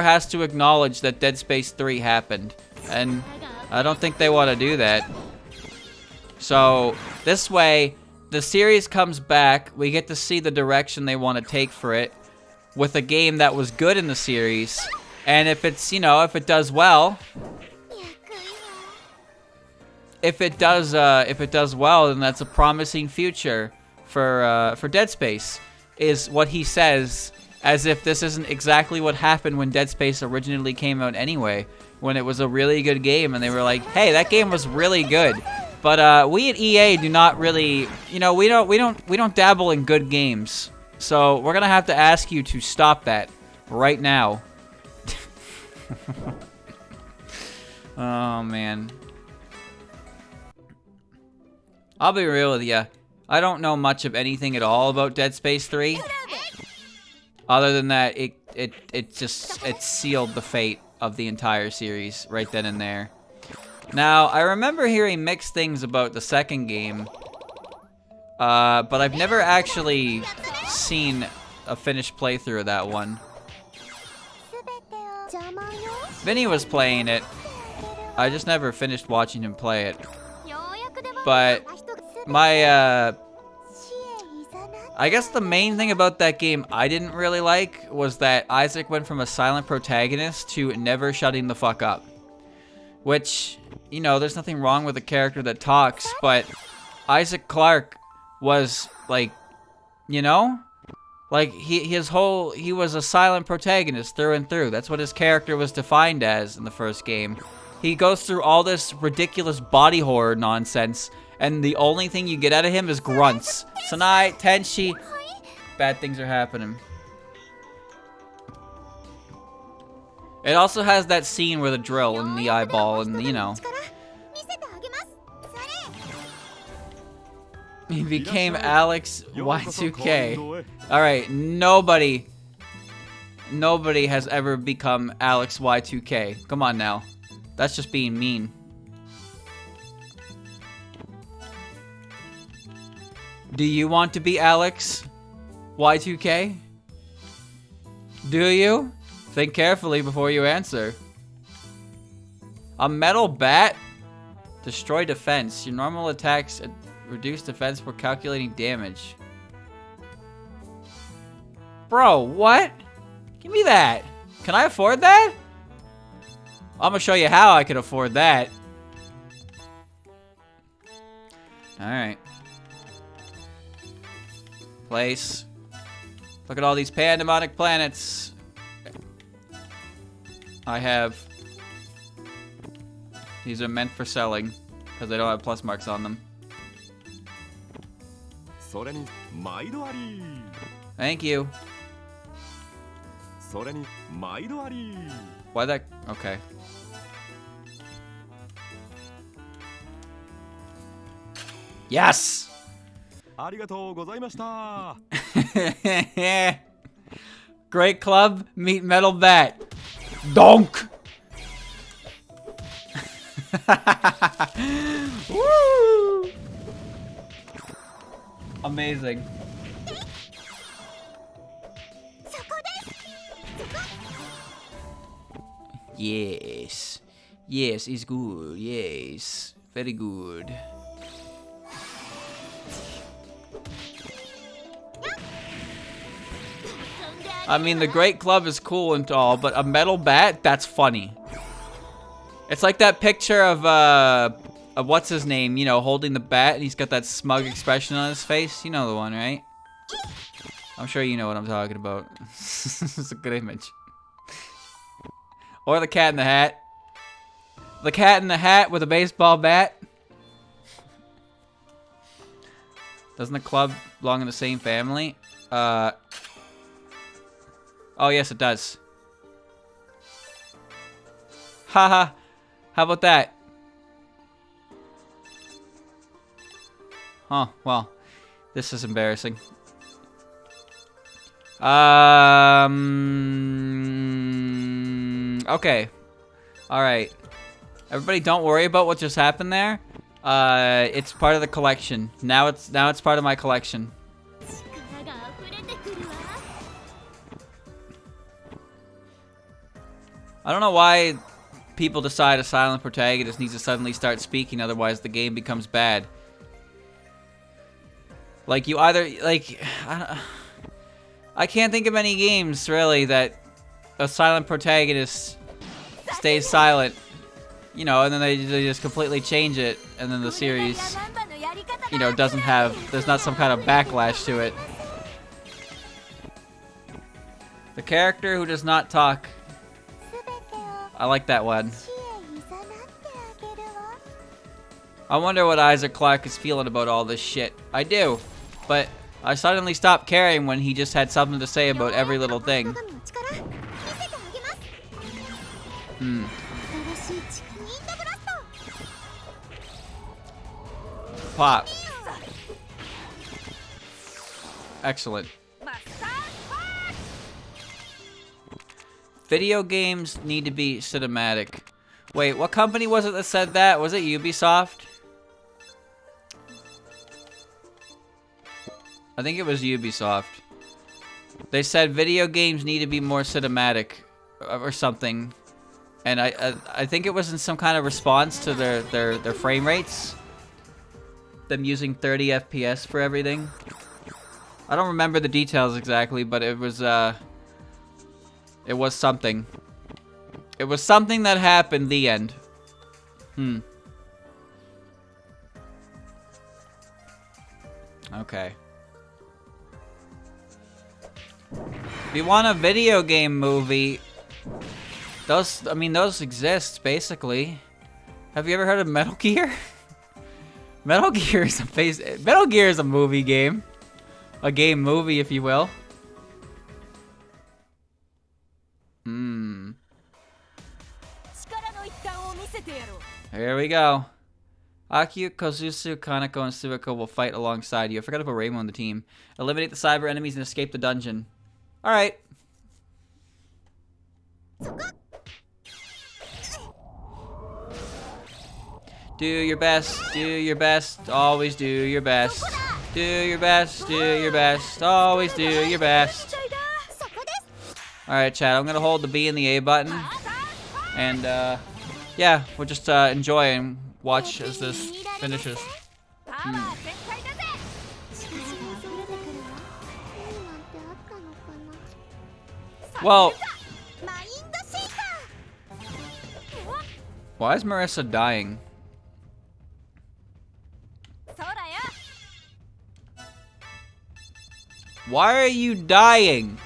has to acknowledge that Dead Space 3 happened, and I don't think they want to do that. So this way, the series comes back, we get to see the direction they want to take for it with a game that was good in the series, and if it's, you know, if it does well, if it does well, then that's a promising future for Dead Space, is what he says, as if this isn't exactly what happened when Dead Space originally came out anyway, when it was a really good game, and they were like, hey, that game was really good. But we at EA do not really, you know, we don't dabble in good games. So we're gonna have to ask you to stop that right now. Oh man. I'll be real with you. I don't know much of anything at all about Dead Space 3. Other than that, it sealed the fate of the entire series right then and there. Now, I remember hearing mixed things about the second game, but I've never actually seen a finished playthrough of that one. Vinny was playing it. I just never finished watching him play it. But my, I guess the main thing about that game I didn't really like was that Isaac went from a silent protagonist to never shutting the fuck up. Which, you know, there's nothing wrong with a character that talks, but Isaac Clarke was, like, you know? Like, he was a silent protagonist through and through. That's what his character was defined as in the first game. He goes through all this ridiculous body horror nonsense, and the only thing you get out of him is grunts. Sanae, Tenshi, bad things are happening. It also has that scene where the drill in the eyeball and, you know. He became Alex Y2K. Alright, nobody has ever become Alex Y2K. Come on now. That's just being mean. Do you want to be Alex Y2K? Do you? Think carefully before you answer. A metal bat? Destroy defense. Your normal attacks reduce defense for calculating damage. Bro, what? Give me that. Can I afford that? I'm gonna show you how I can afford that. Alright. Place. Look at all these pandemonic planets. I have. These are meant for selling, because they don't have plus marks on them. Thank you. Why that? Okay. Yes! Great club, meet metal bat. Donk! Woo! Amazing. Yes. Yes, it's good. Yes. Very good. I mean, the Great Club is cool and all, but a metal bat? That's funny. It's like that picture of what's his name, you know, holding the bat, and he's got that smug expression on his face. You know the one, right? I'm sure you know what I'm talking about. It's a good image. Or the Cat in the Hat. The Cat in the Hat with a baseball bat. Doesn't the club belong in the same family? Oh, yes, it does. Haha. How about that? Huh, well, this is embarrassing. Okay. Alright. Everybody don't worry about what just happened there. It's part of the collection. Now it's part of my collection. I don't know why people decide a silent protagonist needs to suddenly start speaking, otherwise the game becomes bad. Like, you either, like, I can't think of any games, really, that a silent protagonist stays silent, you know, and then they just completely change it, and then the series, you know, doesn't have, there's not some kind of backlash to it. The character who does not talk. I like that one. I wonder what Isaac Clarke is feeling about all this shit. I do, but I suddenly stopped caring when he just had something to say about every little thing. Pop. Excellent. Video games need to be cinematic. Wait, what company was it that said that? Was it Ubisoft? I think it was Ubisoft. They said video games need to be more cinematic or something. And I think it was in some kind of response to their frame rates. Them using 30 FPS for everything. I don't remember the details exactly, but it was something. It was something that happened, the end. Okay. If you want a video game movie, those exist, basically. Have you ever heard of Metal Gear? Metal Gear is a movie game. A game movie, if you will. Here we go. Akio, Kozuzu, Kaneko, and Suiko will fight alongside you. I forgot to put Rainbow on the team. Eliminate the cyber enemies and escape the dungeon. Alright. Do your best, do your best, always do your best. Do your best, do your best, always do your best. Alright, chat, I'm gonna hold the B and the A button. And, yeah, we'll just enjoy and watch as this finishes. Well, why is Marissa dying? Why are you dying?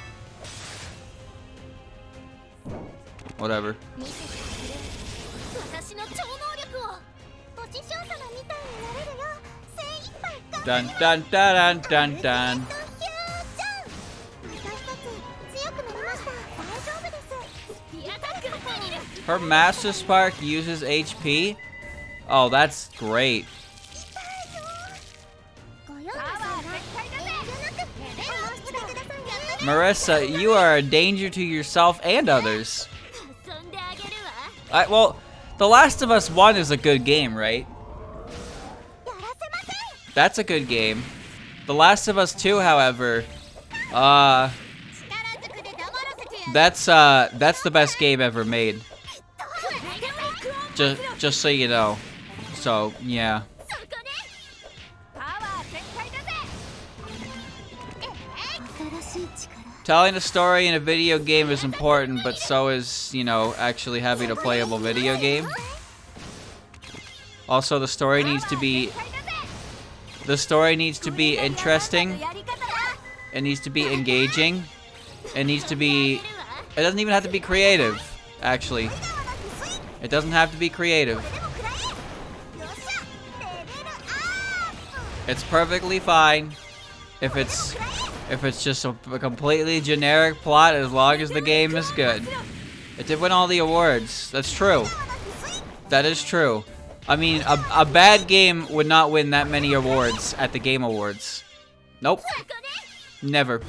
Whatever. Dun dun dun dun dun dun. Her Master Spark uses HP? Oh, that's great. Marissa, you are a danger to yourself and others. Well, The Last of Us 1 is a good game, right? That's a good game. The Last of Us 2, however, that's the best game ever made. Just so you know. So, yeah. Telling a story in a video game is important, but so is, you know, actually having a playable video game. Also, the story needs to be interesting. It needs to be engaging. It needs to be... It doesn't even have to be creative, actually. It doesn't have to be creative. It's perfectly fine if it's just a completely generic plot, as long as the game is good. It did win all the awards. That's true. That is true. I mean, a bad game would not win that many awards at the Game Awards. Nope. Never.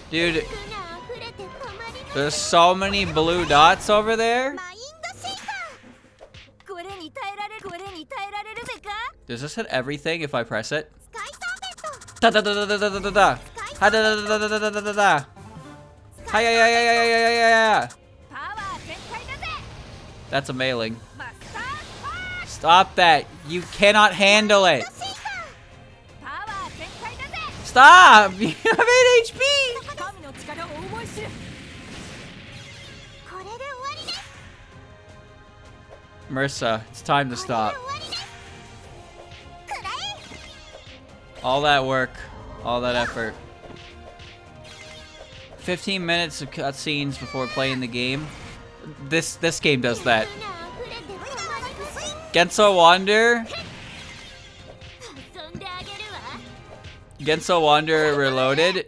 Dude, there's so many blue dots over there. Does this hit everything if I press it? Da da da da da da da da. Ha da da da da da da da da. Hi ya ya ya ya ya ya ya. That's a mailing. Stop that. You cannot handle it. Stop! You have 8 HP! Marissa, it's time to stop. All that work, all that effort. 15 minutes of cutscenes before playing the game. This game does that. Genso Wander. Genso Wander Reloaded.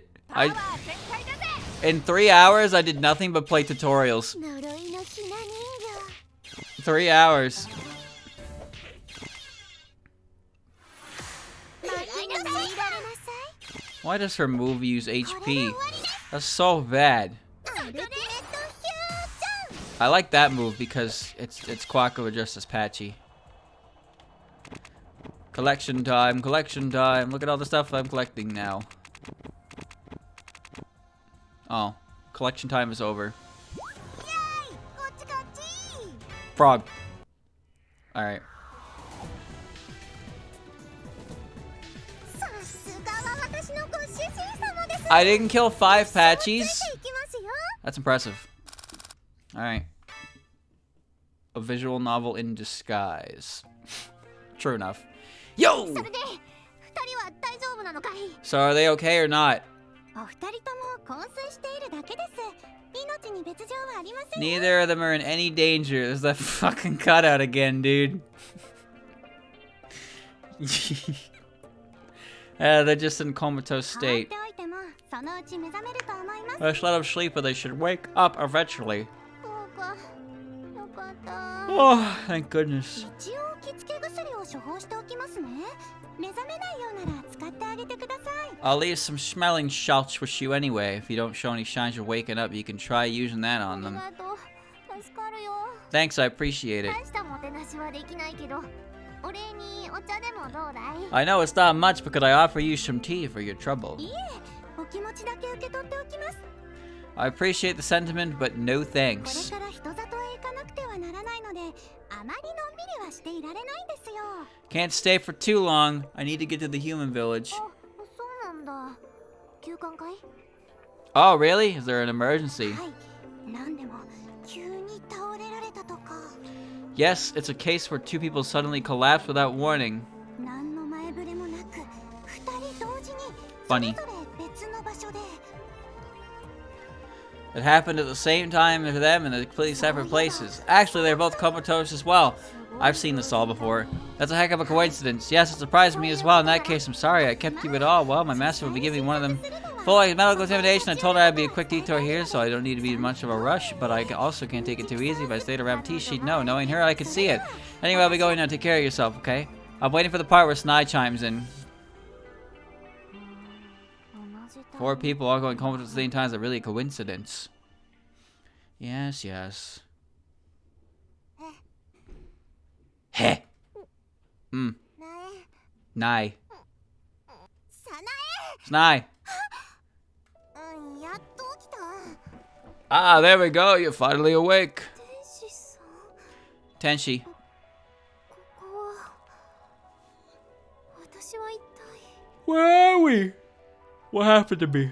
In 3 hours, I did nothing but play tutorials. 3 hours. Why does her move use HP? That's so bad. I like that move because it's Quackova just as patchy. Collection time, collection time. Look at all the stuff I'm collecting now. Oh, collection time is over. Frog. Alright. I didn't kill 5 patchies. That's impressive. Alright. A visual novel in disguise. True enough. Yo! So are they okay or not? Neither of them are in any danger. There's that fucking cutout again, dude. They're just in comatose state. I should let them sleep, but they should wake up eventually. Oh, thank goodness. I'll leave some smelling salts with you anyway. If you don't show any signs of waking up, you can try using that on them. Thanks, I appreciate it. I know it's not much, but could I offer you some tea for your trouble? I appreciate the sentiment, but no thanks. Can't stay for too long. I need to get to the human village. Oh, really? Is there an emergency? Yes, it's a case where 2 people suddenly collapse without warning. Funny. It happened at the same time for them in completely separate places. Actually, they're both comatose as well. I've seen this all before. That's a heck of a coincidence. Yes, it surprised me as well. In that case, I'm sorry I kept you at all. Well, my master will be giving one of them full medical examination. I told her I'd be a quick detour here, so I don't need to be much of a rush. But I also can't take it too easy. If I stayed around tea, she'd know. Knowing her, I could see it. Anyway, I'll be going now. Take care of yourself, okay? I'm waiting for the part where Sanae chimes in. 4 people all going comatose at the same time is a really coincidence. Yes, yes. Heh. Nai. Sanae. Ah, there we go. You're finally awake. Tenshi. Where are we? What happened to me?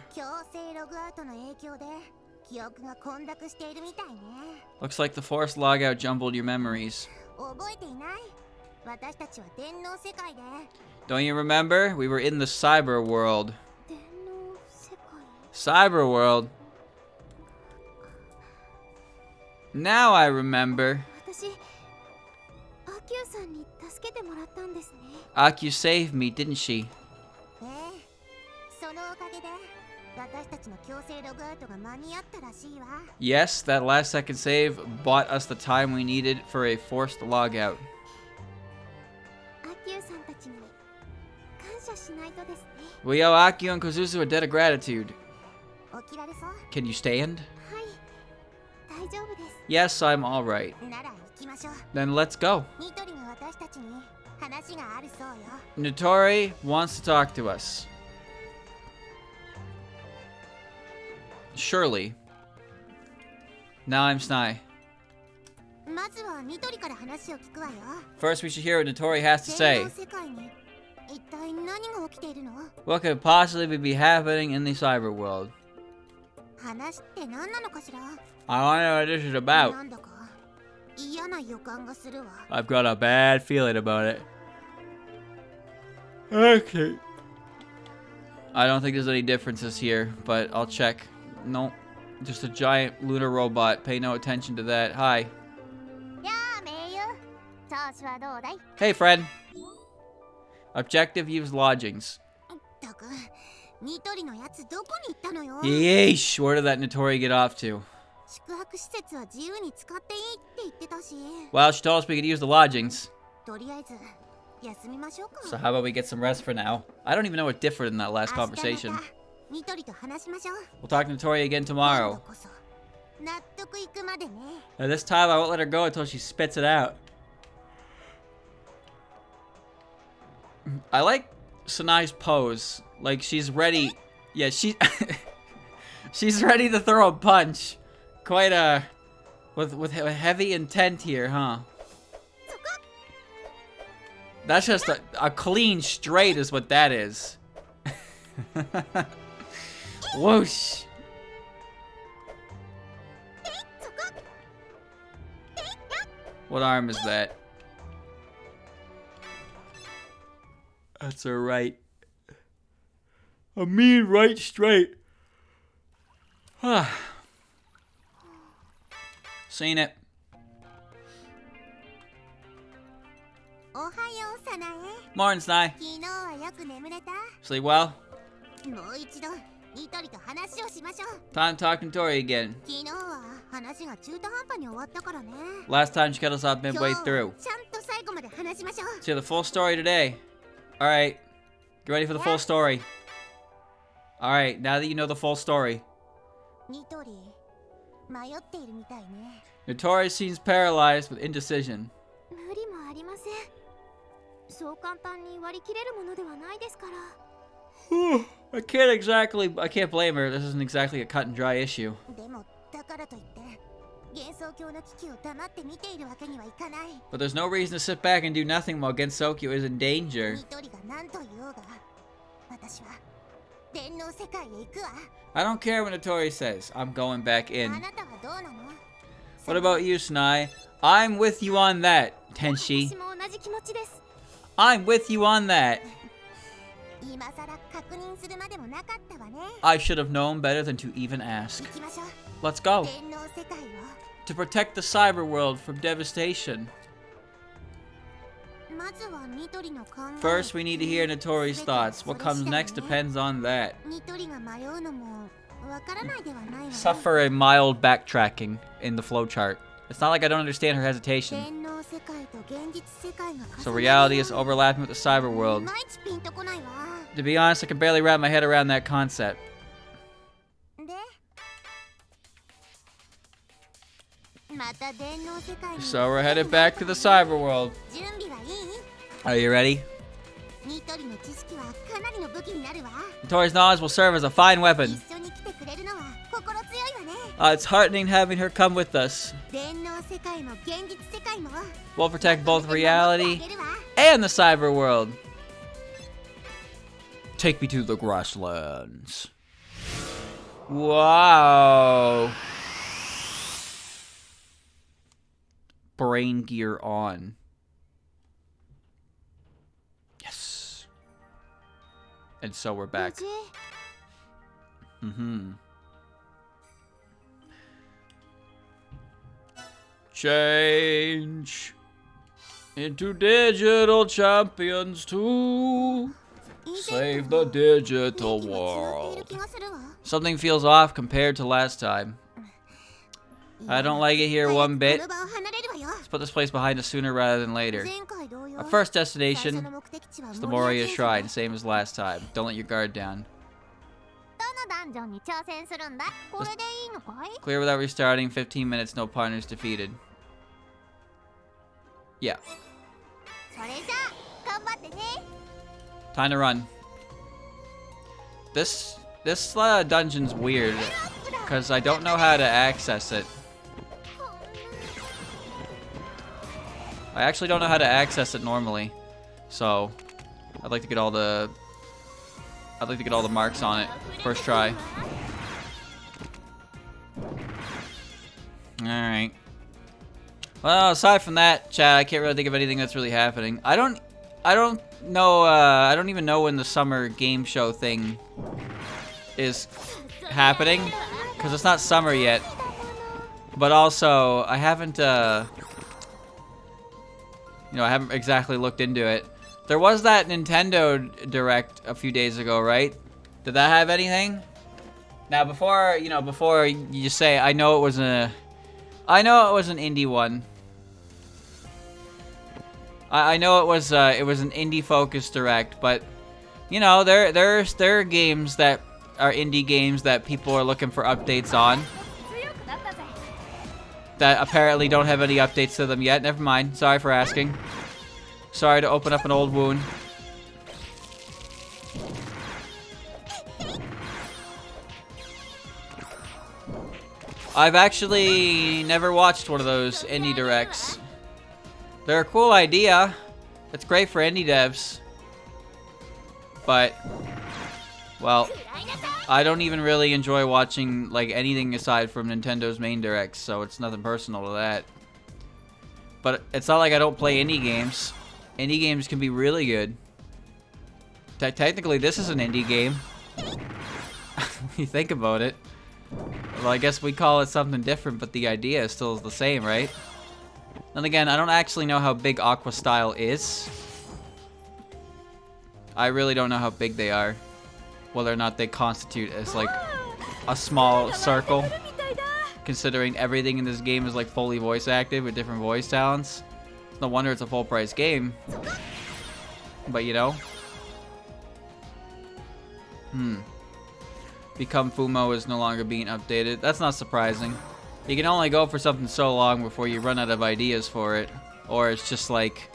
Looks like the forced logout jumbled your memories. Don't you remember? We were in the cyber world. Cyber world? Now I remember. Akio saved me, didn't she? Yes, that last second save bought us the time we needed for a forced logout. We owe Akio and Kozuzu a debt of gratitude. Can you stand? Yes, I'm alright. Then let's go. Nitori wants to talk to us. Surely. Now I'm Sanae. First, we should hear what Nitori has to say. What could possibly be happening in the cyber world? I want to know what this is about. I've got a bad feeling about it. Okay. I don't think there's any differences here, but I'll check. Nope. Just a giant lunar robot. Pay no attention to that. Hi. Hey, friend. Objective, use lodgings. Yeesh, where did that Nitori get off to? Well, she told us we could use the lodgings. So how about we get some rest for now? I don't even know what differed in that last conversation. We'll talk to Nitori again tomorrow. And this time I won't let her go until she spits it out. I like Sanae's pose. Like she's ready. Yeah, she's ready to throw a punch. Quite with a heavy intent here, huh? That's just a clean straight is what that is. Whoosh. What arm is that? That's a right. A mean right straight. Seen it. Morning, Sanae. Sleep well? Time to talk to Nitori again. Last time she cut us off midway through. Let's hear the full story today. Alright. Get ready for the full story. Alright, now that you know the full story. Nitori seems paralyzed with indecision. I can't blame her. This isn't exactly a cut and dry issue. But there's no reason to sit back and do nothing while Genso is in danger. I don't care what Nitori says. I'm going back in. What about you, Sanae? I'm with you on that, Tenshi. I'm with you on that. I should have known better than to even ask. Let's go. To protect the cyber world from devastation. First, we need to hear Nitori's thoughts. What comes next depends on that. Suffer a mild backtracking in the flowchart. It's not like I don't understand her hesitation. So reality is overlapping with the cyber world. To be honest, I can barely wrap my head around that concept. So we're headed back to the cyber world. Are you ready? Tori's knowledge will serve as a fine weapon. It's heartening having her come with us. We'll protect both reality and the cyber world. Take me to the grasslands. Wow. Brain gear on. Yes. And so we're back. Change into digital champions to save the digital world. Something feels off compared to last time. I don't like it here one bit. Let's put this place behind us sooner rather than later. Our first destination is the Moria Shrine, same as last time. Don't let your guard down. Clear without restarting, 15 minutes, no partners defeated. Yeah. Time to run. This dungeon's weird, because I don't know how to access it. I actually don't know how to access it normally, so I'd like to get all the marks on it first try. All right. Well, aside from that, chat, I can't really think of anything that's really happening. I don't know. I don't even know when the summer game show thing is happening, because it's not summer yet. But also, I haven't, I haven't exactly looked into it. There was that Nintendo Direct a few days ago, right? Did that have anything? Now, before you say, I know it was an indie one. I know it was an indie-focused Direct, but there are games that are indie games that people are looking for updates on that apparently don't have any updates to them yet. Never mind. Sorry for asking. Sorry to open up an old wound. I've actually never watched one of those indie directs. They're a cool idea. It's great for indie devs. But, well, I don't even really enjoy watching like anything aside from Nintendo's main directs, so it's nothing personal to that. But it's not like I don't play indie games. Indie games can be really good. Technically, this is an indie game. You think about it. Well, I guess we call it something different, but the idea is still the same, right? And again, I don't actually know how big Aqua Style is. I really don't know how big they are. Whether or not they constitute as like a small circle. Considering everything in this game is like fully voice acted with different voice talents. No wonder it's a full price game. But Become Fumo is no longer being updated. That's not surprising. You can only go for something so long before you run out of ideas for it. Or it's just like,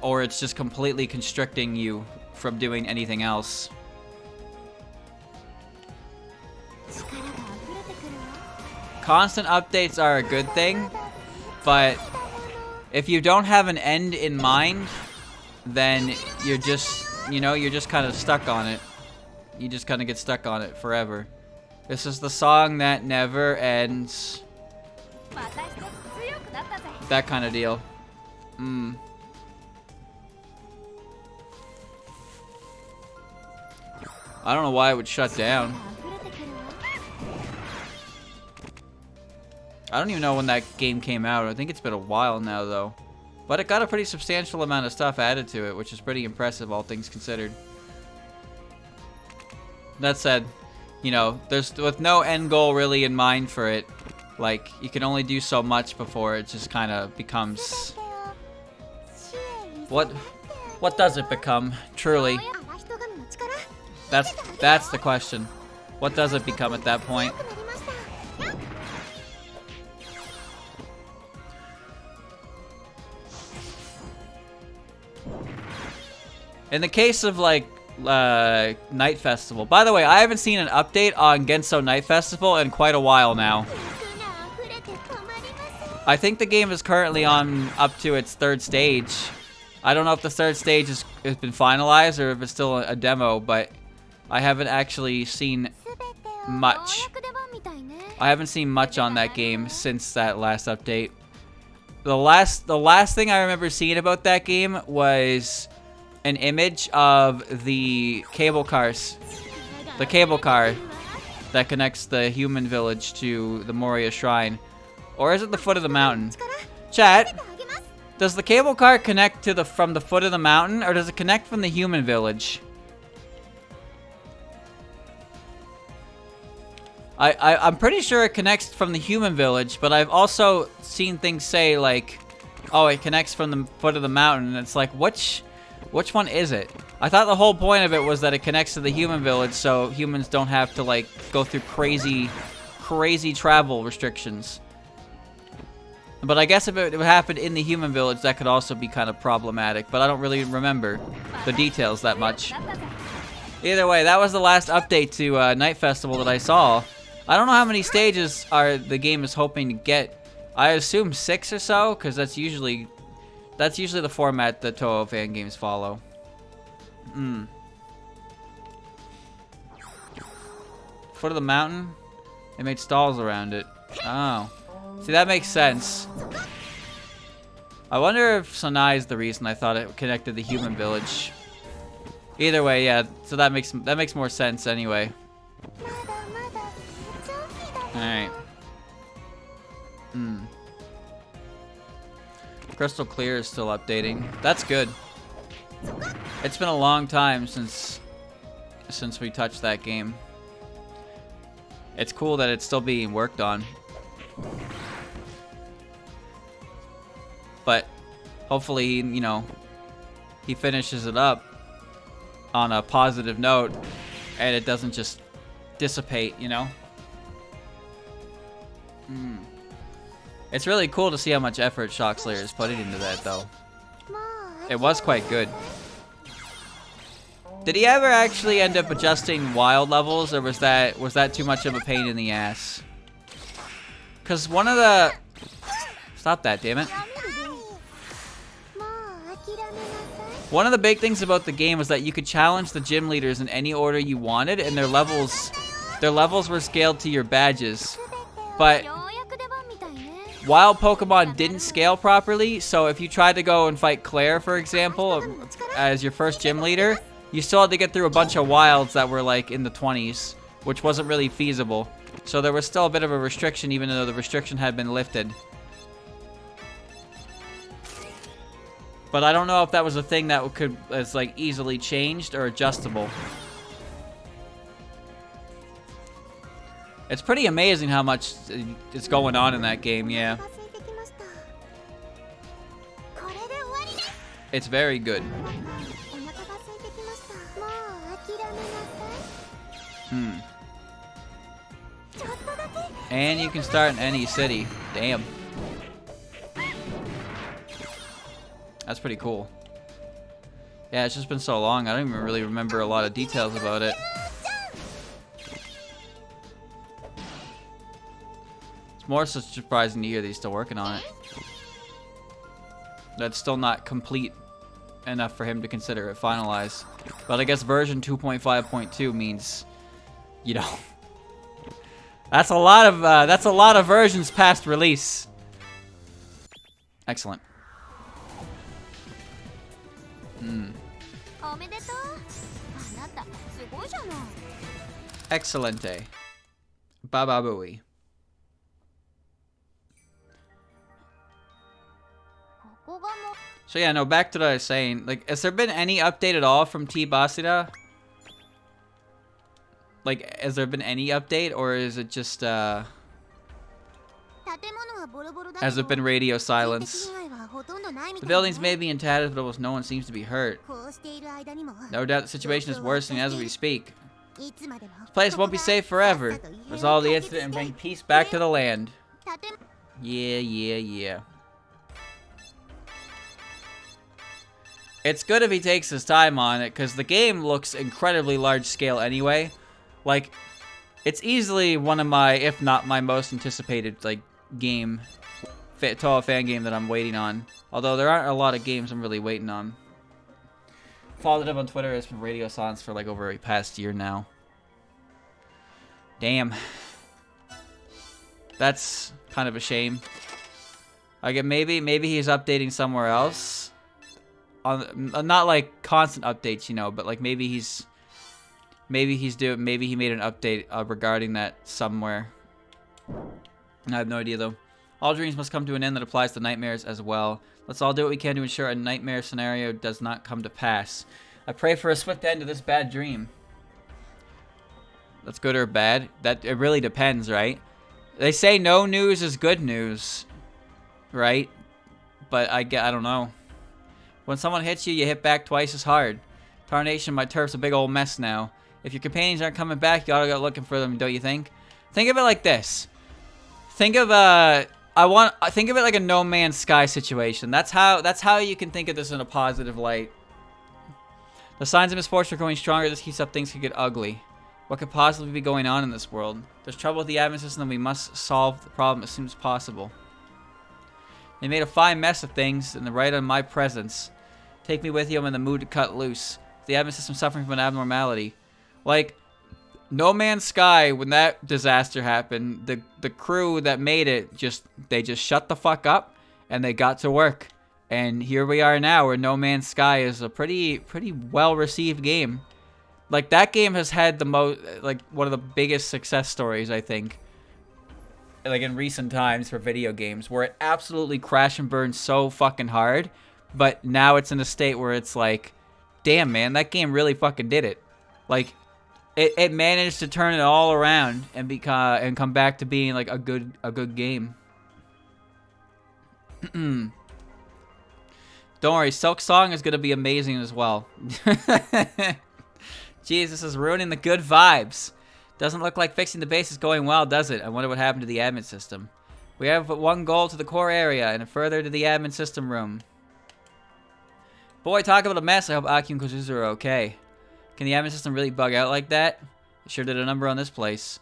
or it's just completely constricting you from doing anything else. Constant updates are a good thing, but if you don't have an end in mind, then you're just, you're just kind of stuck on it. You just kind of get stuck on it forever. This is the song that never ends. That kind of deal. I don't know why it would shut down. I don't even know when that game came out. I think it's been a while now, though. But it got a pretty substantial amount of stuff added to it, which is pretty impressive, all things considered. That said, there's with no end goal really in mind for it. Like, you can only do so much before it just kind of becomes... What does it become, truly? That's the question. What does it become at that point? In the case of like Night Festival. By the way, I haven't seen an update on Genso Night Festival in quite a while now. I think the game is currently on up to its 3rd stage. I don't know if the 3rd stage has been finalized or if it's still a demo, but I haven't actually seen much. I haven't seen much on that game since that last update. The last thing I remember seeing about that game was an image of the cable cars. The cable car that connects the human village to the Moria Shrine. Or is it the foot of the mountain? Chat, does the cable car connect to from the foot of the mountain, or does it connect from the human village? I'm pretty sure it connects from the human village, but I've also seen things say like, oh, it connects from the foot of the mountain, and it's like, which one is it? I thought the whole point of it was that it connects to the human village so humans don't have to like go through crazy travel restrictions. But I guess if it happened in the human village, that could also be kind of problematic, but I don't really remember the details that much. Either way, that was the last update to Night Festival that I saw. I don't know how many stages the game is hoping to get. I assume 6 or so, because that's usually the format that Touhou fan games follow. Foot of the mountain? They made stalls around it. Oh. See, that makes sense. I wonder if Sanae is the reason I thought it connected the human village. Either way, yeah, so that makes more sense anyway. Alright. Crystal Clear is still updating. That's good. It's been a long time since we touched that game. It's cool that it's still being worked on. But hopefully, you know, he finishes it up on a positive note and it doesn't just dissipate, you know? It's really cool to see how much effort Shockslayer is putting into that, though. It was quite good. Did he ever actually end up adjusting wild levels, or was that too much of a pain in the ass? Because one of the... Stop that, damn it. One of the big things about the game was that you could challenge the gym leaders in any order you wanted, and their levels were scaled to your badges. But wild Pokemon didn't scale properly, so if you tried to go and fight Claire, for example, as your first gym leader, you still had to get through a bunch of wilds that were like in the 20s, which wasn't really feasible. So there was still a bit of a restriction, even though the restriction had been lifted. But I don't know if that was a thing that was like easily changed or adjustable. It's pretty amazing how much is going on in that game, yeah. It's very good. And you can start in any city. Damn. That's pretty cool. Yeah, it's just been so long, I don't even really remember a lot of details about it. It's more so surprising to hear that he's still working on it. That's still not complete enough for him to consider it finalized. But I guess version 2.5.2 means, you know, that's a lot of versions past release. Excellent. Excelente. Baba Booey. So yeah, no, back to what I was saying. Like, has there been any update at all from T. Basira? Like, has there been any update, or is it just, has it been radio silence? The buildings may be in tatters, but almost no one seems to be hurt. No doubt the situation is worsening as we speak. This place won't be safe forever. Resolve the incident and bring peace back to the land. Yeah. It's good if he takes his time on it, because the game looks incredibly large scale anyway. Like, it's easily one of my, if not my most anticipated, like, game, Touhou fan game that I'm waiting on. Although there aren't a lot of games I'm really waiting on. Followed up on Twitter. It's been radio silence for like over a past year now. Damn. That's kind of a shame. I get maybe he's updating somewhere else. On not like constant updates, you know, but like maybe he made an update regarding that somewhere. I have no idea though. All dreams must come to an end. That applies to nightmares as well. Let's all do what we can to ensure a nightmare scenario does not come to pass. I pray for a swift end to this bad dream. That's good or bad? That it really depends, right? They say no news is good news, right? But I don't know. When someone hits you, you hit back twice as hard. Tarnation, my turf's a big old mess now. If your companions aren't coming back, you ought to go looking for them, don't you think? Think of it like this. Think of think of it like a No Man's Sky situation. That's how you can think of this in a positive light. The signs of misfortune are growing stronger. This keeps up, things could get ugly. What could possibly be going on in this world? There's trouble with the admin system, and we must solve the problem as soon as possible. They made a fine mess of things, and they're right on my presence. Take me with you. I'm in the mood to cut loose. The admin system's suffering from an abnormality. Like, No Man's Sky, when that disaster happened, the crew that made it they just shut the fuck up and they got to work. And here we are now, where No Man's Sky is a pretty well received game. Like, that game has had the most, like, one of the biggest success stories, I think, like in recent times for video games, where it absolutely crash and burn so fucking hard, but now it's in a state where it's like, damn man, that game really fucking did it. Like, it managed to turn it all around and come back to being like a good game. Don't worry, Silk Song is gonna be amazing as well. Jeez, this is ruining the good vibes. Doesn't look like fixing the base is going well, does it? I wonder what happened to the admin system. We have but one goal to the core area and further to the admin system room. Boy, talk about a mess. I hope Aki and Kozuzu are okay. Can the admin system really bug out like that? It sure did a number on this place.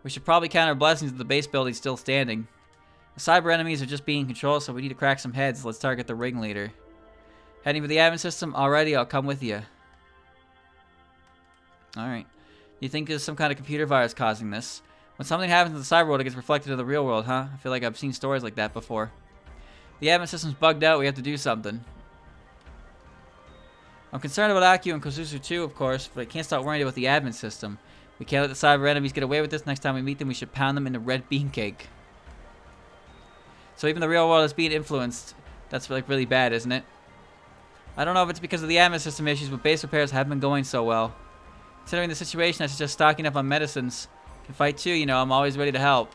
We should probably count our blessings that the base building's still standing. The cyber enemies are just being controlled, so we need to crack some heads. Let's target the ringleader. Heading for the admin system? Alrighty, I'll come with you. Alright. You think there's some kind of computer virus causing this? When something happens in the cyber world, it gets reflected in the real world, huh? I feel like I've seen stories like that before. The admin system's bugged out. We have to do something. I'm concerned about Akio and Kozuzu too, of course, but I can't stop worrying about the admin system. We can't let the cyber enemies get away with this. Next time we meet them, we should pound them into red bean cake. So even the real world is being influenced. That's like really bad, isn't it? I don't know if it's because of the admin system issues, but base repairs haven't been going so well. Considering the situation, I suggest stocking up on medicines. Can fight too, you know, I'm always ready to help.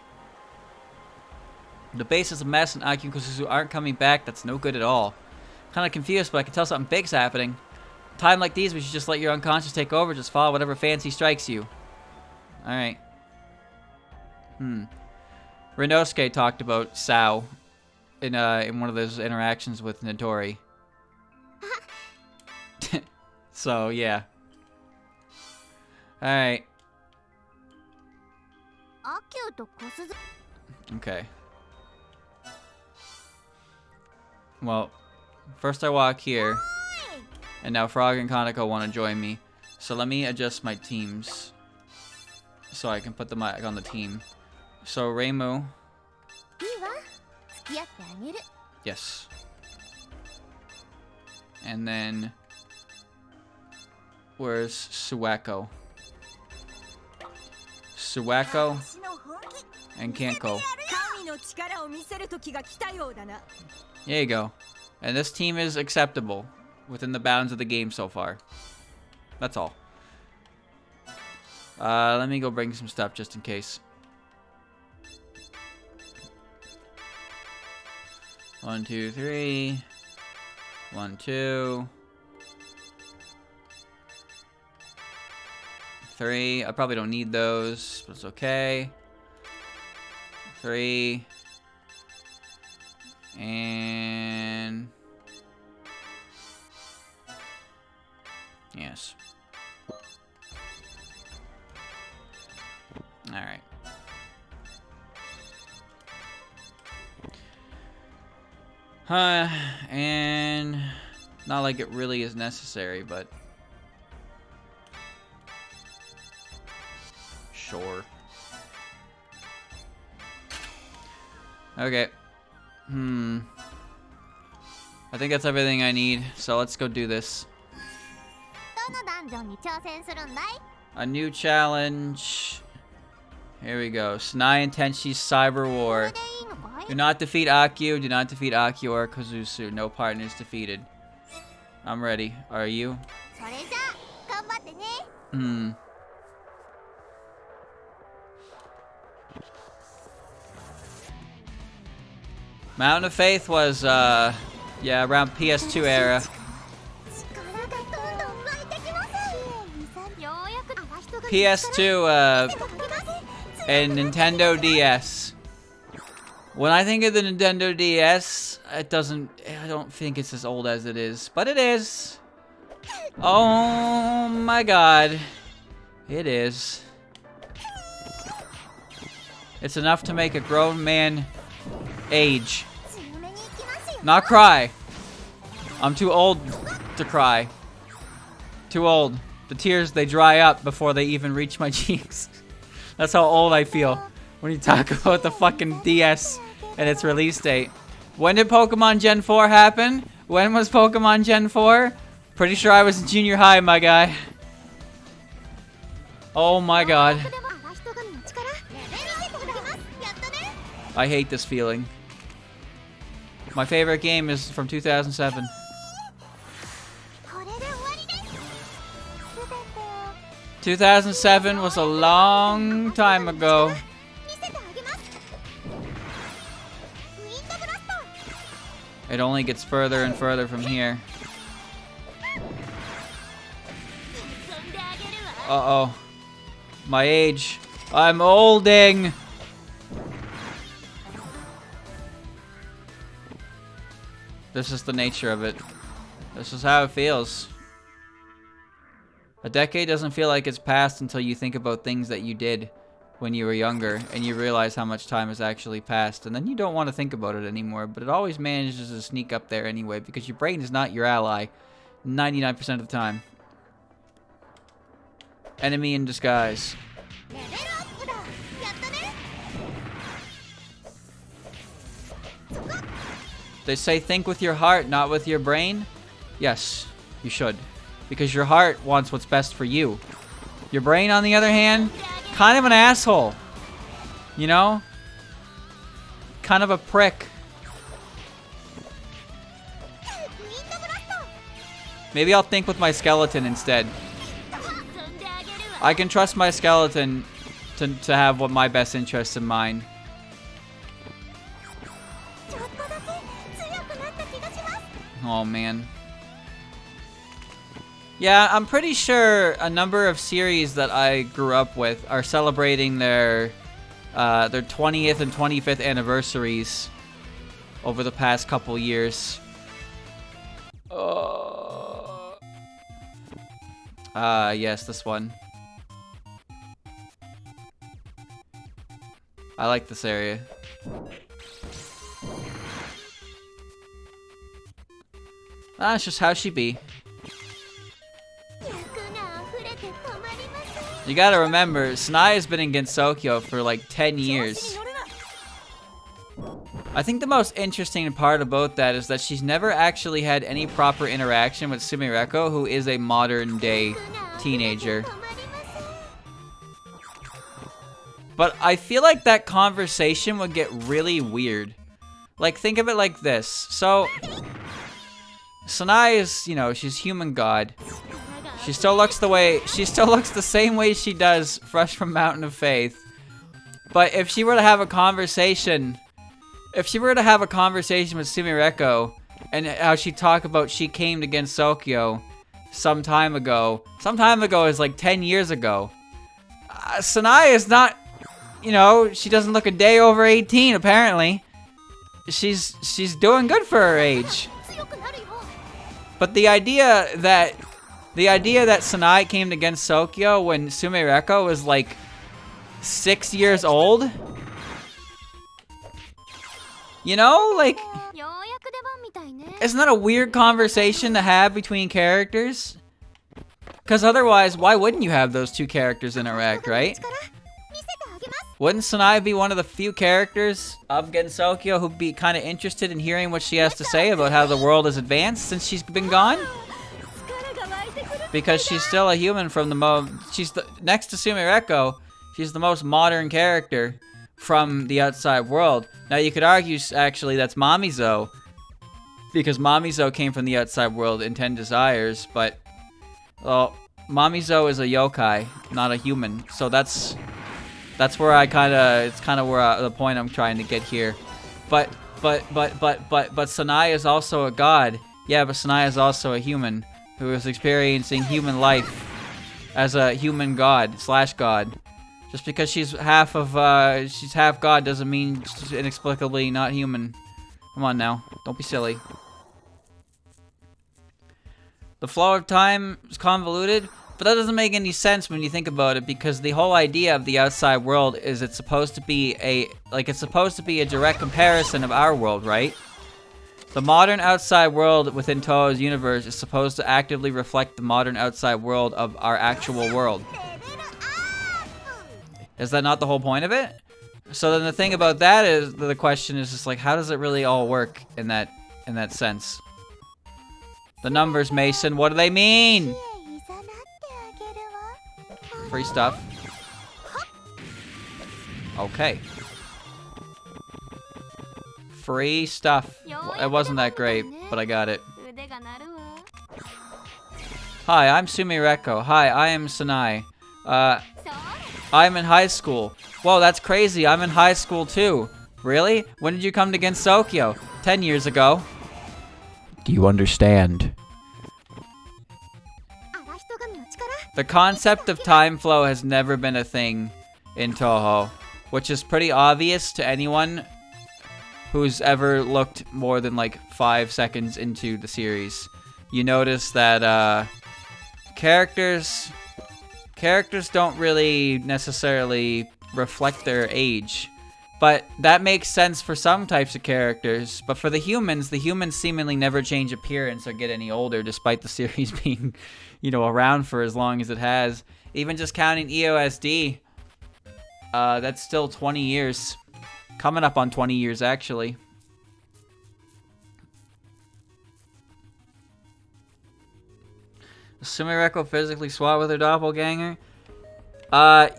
The base is a mess and Akio and Kozuzu aren't coming back. That's no good at all. Kinda confused, but I can tell something big's happening. Time like these, we should just let your unconscious take over. Just follow whatever fancy strikes you. Alright. Renosuke talked about Sao in one of those interactions with Notori. So, yeah. Alright. Okay. Well, first I walk here. And now Frog and Kaneko want to join me. So let me adjust my teams. So I can put them on the team. So Reimu. Yes. And then where's Suwako? Suwako and Kanko. There you go. And this team is acceptable within the bounds of the game so far. That's all. Let me go bring some stuff just in case. 1, 2, 3. 1, 2. 3. I probably don't need those, but it's okay. 3. And Yes. Alright. And not like it really is necessary, but sure. Okay. I think that's everything I need, so let's go do this. A new challenge. Here we go. Sanae and Tenshi's Cyber War. Do not defeat Akio. Do not defeat Akio or Kozuzu. No partners defeated. I'm ready. Are you? Mountain of Faith was, yeah, around PS2 era. PS2, and Nintendo DS. When I think of the Nintendo DS, I don't think it's as old as it is, but it is. Oh my god. It is. It's enough to make a grown man age. Not cry. I'm too old to cry. Too old. The tears, they dry up before they even reach my cheeks. That's how old I feel when you talk about the fucking DS and its release date. When did Pokemon Gen 4 happen? When was Pokemon Gen 4? Pretty sure I was in junior high, my guy. Oh my god. I hate this feeling. My favorite game is from 2007. 2007 was a long time ago. It only gets further and further from here. Uh-oh. My age. I'm olding. This is the nature of it. This is how it feels. A decade doesn't feel like it's passed until you think about things that you did when you were younger and you realize how much time has actually passed, and then you don't want to think about it anymore, but it always manages to sneak up there anyway because your brain is not your ally 99% of the time. Enemy in disguise. They say think with your heart, not with your brain. Yes, you should. Because your heart wants what's best for you. Your brain, on the other hand, kind of an asshole. You know? Kind of a prick. Maybe I'll think with my skeleton instead. I can trust my skeleton to have what my best interests in mind. Oh, man. Yeah, I'm pretty sure a number of series that I grew up with are celebrating their 20th and 25th anniversaries over the past couple years. Yes, this one. I like this area. That's just how she be. You gotta remember, Sanae has been in Genso for like 10 years. I think the most interesting part about that is that she's never actually had any proper interaction with Sumireko, who is a modern day teenager. But I feel like that conversation would get really weird. Like, think of it like this. So, Sanae is, you know, she's human god. She still looks the same way she does fresh from Mountain of Faith. But if she were to have a conversation, with Sumireko and how she talked about she came to Genso some time ago is like 10 years ago. Sanae is not, you know, she doesn't look a day over 18 apparently. She's doing good for her age. But the idea that The idea that Sanae came to Gensokyo when Sumireko was like 6 years old? You know, like, isn't that a weird conversation to have between characters? Because otherwise, why wouldn't you have those two characters interact, right? Wouldn't Sanae be one of the few characters of Gensokyo who'd be kind of interested in hearing what she has to say about how the world has advanced since she's been gone? Because she's still a human from the next to Sumireko, she's the most modern character from the outside world. Now you could argue actually that's Mamizo, because Mamizo came from the outside world in 10 Desires, but well, Mamizo is a yokai, not a human. So that's where it's kind of where the point I'm trying to get here. But Sanae is also a god. Yeah, but Sanae is also a human who is experiencing human life as a human god / god. Just because she's half god doesn't mean she's inexplicably not human. Come on now, don't be silly. The flow of time is convoluted, but that doesn't make any sense when you think about it, because the whole idea of the outside world is it's supposed to be a direct comparison of our world, right? The modern outside world within Touhou's universe is supposed to actively reflect the modern outside world of our actual world. Is that not the whole point of it? So then the thing about that is, the question is just like, how does it really all work in that sense? The numbers, Mason, what do they mean? Free stuff. Okay. Free stuff. It wasn't that great, but I got it. Hi, I'm Sumireko. Hi, I am Sanae. I'm in high school. Whoa, that's crazy. I'm in high school too. Really? When did you come to Gensokyo? 10 years ago. Do you understand? The concept of time flow has never been a thing in Touhou, which is pretty obvious to anyone who's ever looked more than like 5 seconds into the series. You notice that characters don't really necessarily reflect their age. But that makes sense for some types of characters. But for the humans seemingly never change appearance or get any older, despite the series being, you know, around for as long as it has. Even just counting EOSD, that's still 20 years. Coming up on 20 years, actually. Does Sumireko physically swap with her doppelganger?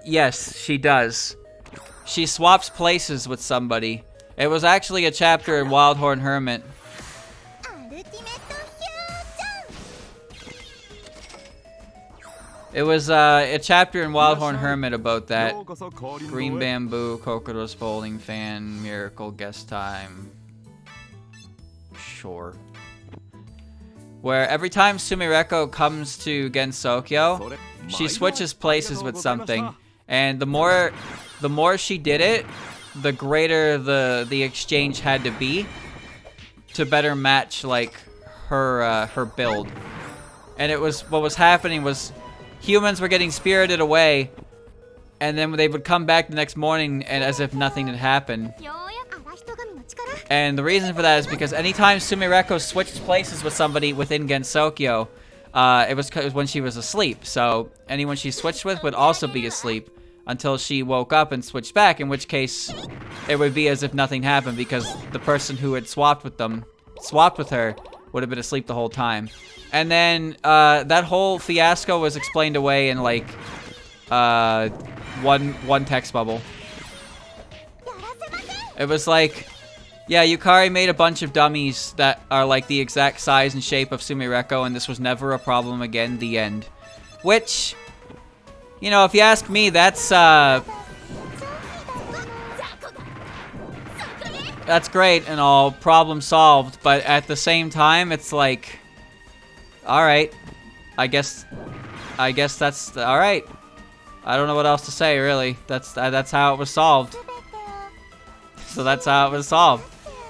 Yes, she does. She swaps places with somebody. It was actually a chapter in Wildhorn Hermit. It was a chapter in Wildhorn Hermit about that. Green bamboo, Kokodo's folding fan, miracle guest time. Sure. Where every time Sumireko comes to Gensokyo, she switches places with something, and the more she did it, the greater the exchange had to be to better match like her build. And it was what was happening was humans were getting spirited away, and then they would come back the next morning and as if nothing had happened. And the reason for that is because anytime Sumireko switched places with somebody within Gensokyo, it was when she was asleep. So anyone she switched with would also be asleep until she woke up and switched back, in which case it would be as if nothing happened because the person who had swapped with her, would have been asleep the whole time. And then that whole fiasco was explained away in like one text bubble. It was like, yeah, Yukari made a bunch of dummies that are like the exact size and shape of Sumireko, and this was never a problem again, the end. Which, you know, if you ask me, that's great and all, problem solved, but at the same time, it's like, alright, I guess that's, alright. I don't know what else to say, really. That's how it was solved. So that's how it was solved.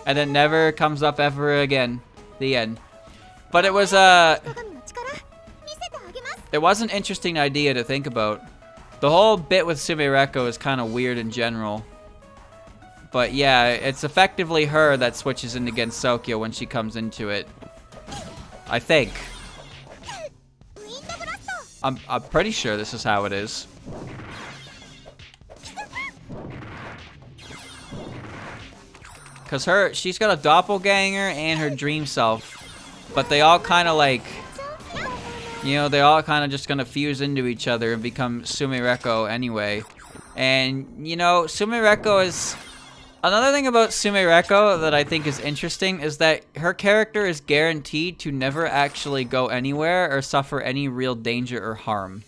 And it never comes up ever again. The end. But it was, It was an interesting idea to think about. The whole bit with Sumireko is kind of weird in general. But yeah, it's effectively her that switches into Gensokyo when she comes into it. I think. I'm pretty sure this is how it is. Cause she's got a doppelganger and her dream self. But they all kind of like, you know, they all kind of just gonna fuse into each other and become Sumireko anyway. And, you know, Sumireko is... Another thing about Sumireko that I think is interesting is that her character is guaranteed to never actually go anywhere or suffer any real danger or harm.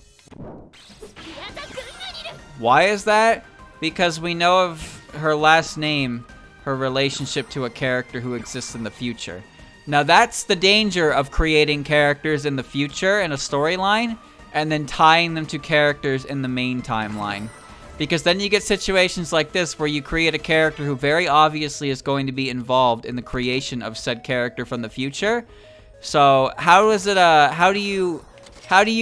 Why is that? Because we know of her last name, her relationship to a character who exists in the future. Now that's the danger of creating characters in the future in a storyline and then tying them to characters in the main timeline. Because then you get situations like this where you create a character who very obviously is going to be involved in the creation of said character from the future. So how is it how do you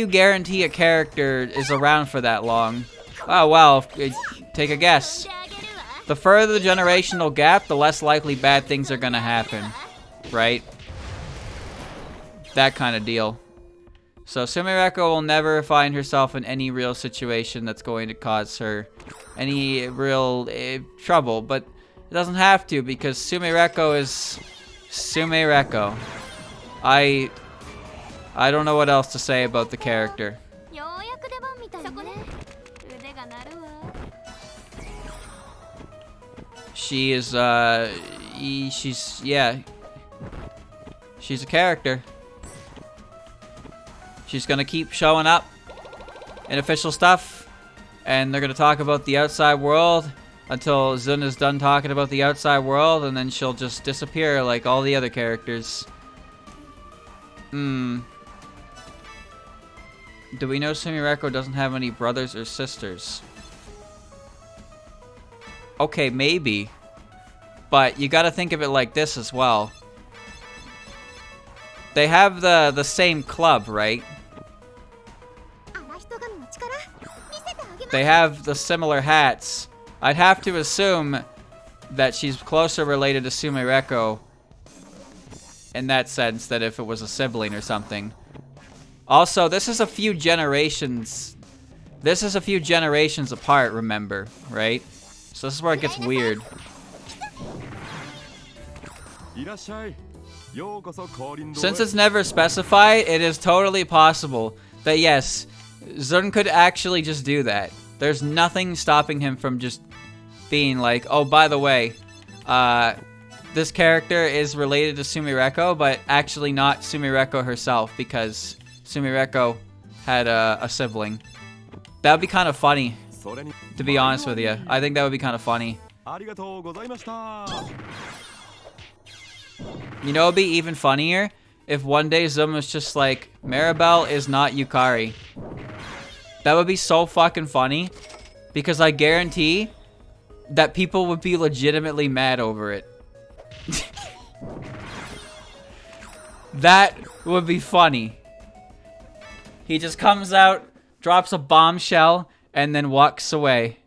guarantee a character is around for that long? Oh well, take a guess. The further the generational gap, the less likely bad things are gonna happen. Right? That kind of deal. So Sumireko will never find herself in any real situation that's going to cause her any real trouble, but it doesn't have to because Sumireko is Sumireko. I don't know what else to say about the character. She is she's a character. She's gonna keep showing up in official stuff, and they're gonna talk about the outside world until Zun is done talking about the outside world, and then she'll just disappear like all the other characters. Do we know Sumireko doesn't have any brothers or sisters? Okay, maybe. But you gotta think of it like this as well. They have the same club, right? They have the similar hats. I'd have to assume that she's closer related to Sumireko in that sense than if it was a sibling or something. Also, this is a few generations. This is a few generations apart, remember, right? So this is where it gets weird. Since it's never specified, it is totally possible that yes, Zun could actually just do that. There's nothing stopping him from just being like, oh, by the way, this character is related to Sumireko, but actually not Sumireko herself because Sumireko had a sibling. That would be kind of funny, to be honest with you. I think that would be kind of funny. You know, it'd be even funnier if one day Zum was just like, Maribel is not Yukari. That would be so fucking funny because I guarantee that people would be legitimately mad over it. That would be funny. He just comes out, drops a bombshell, and then walks away.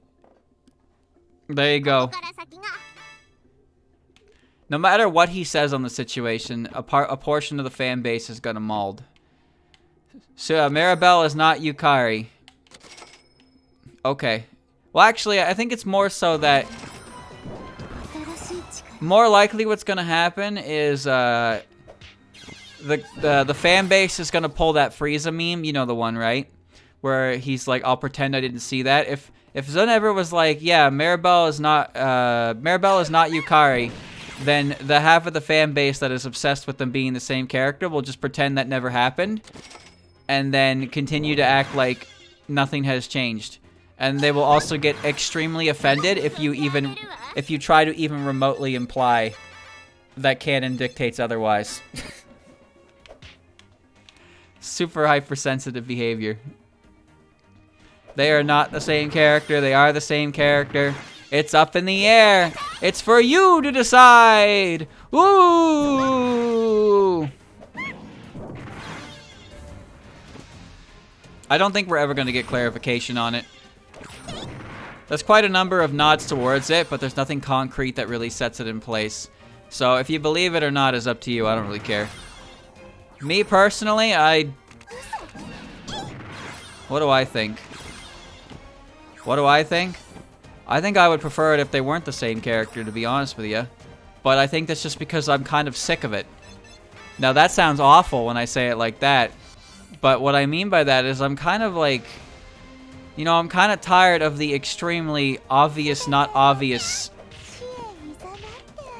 There you go. No matter what he says on the situation, a portion of the fan base is gonna mauled. So Maribel is not Yukari. Okay. Well, actually, I think it's more so that more likely what's gonna happen is the fan base is gonna pull that Frieza meme, you know the one, right? Where he's like, "I'll pretend I didn't see that." If Zun ever was like, "Yeah, Maribel is not Yukari," then the half of the fan base that is obsessed with them being the same character will just pretend that never happened, and then continue to act like nothing has changed. And they will also get extremely offended if you try to even remotely imply that canon dictates otherwise. Super hypersensitive behavior. They are not the same character. They are the same character. It's up in the air. It's for you to decide. Woo! I don't think we're ever going to get clarification on it. There's quite a number of nods towards it, but there's nothing concrete that really sets it in place. So if you believe it or not is up to you. I don't really care. Me personally, what do I think? What do I think? I think I would prefer it if they weren't the same character, to be honest with you. But I think that's just because I'm kind of sick of it. Now that sounds awful when I say it like that. But what I mean by that is I'm kind of like... You know, I'm kind of tired of the extremely obvious, not obvious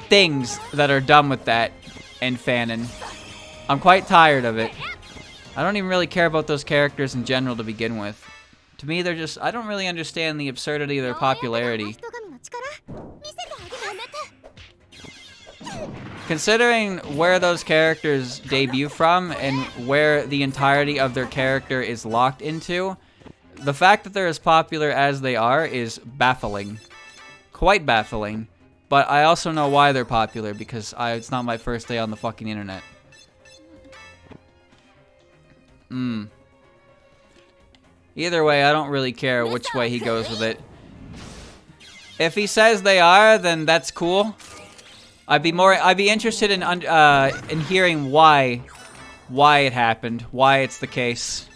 things that are done with that in fanon. I'm quite tired of it. I don't even really care about those characters in general to begin with. To me, they're just... I don't really understand the absurdity of their popularity. Considering where those characters debut from and where the entirety of their character is locked into... The fact that they're as popular as they are is baffling. Quite baffling. But I also know why they're popular, because it's not my first day on the fucking internet. Either way, I don't really care which way he goes with it. If he says they are, then that's cool. I'd be interested in hearing why it happened, why it's the case.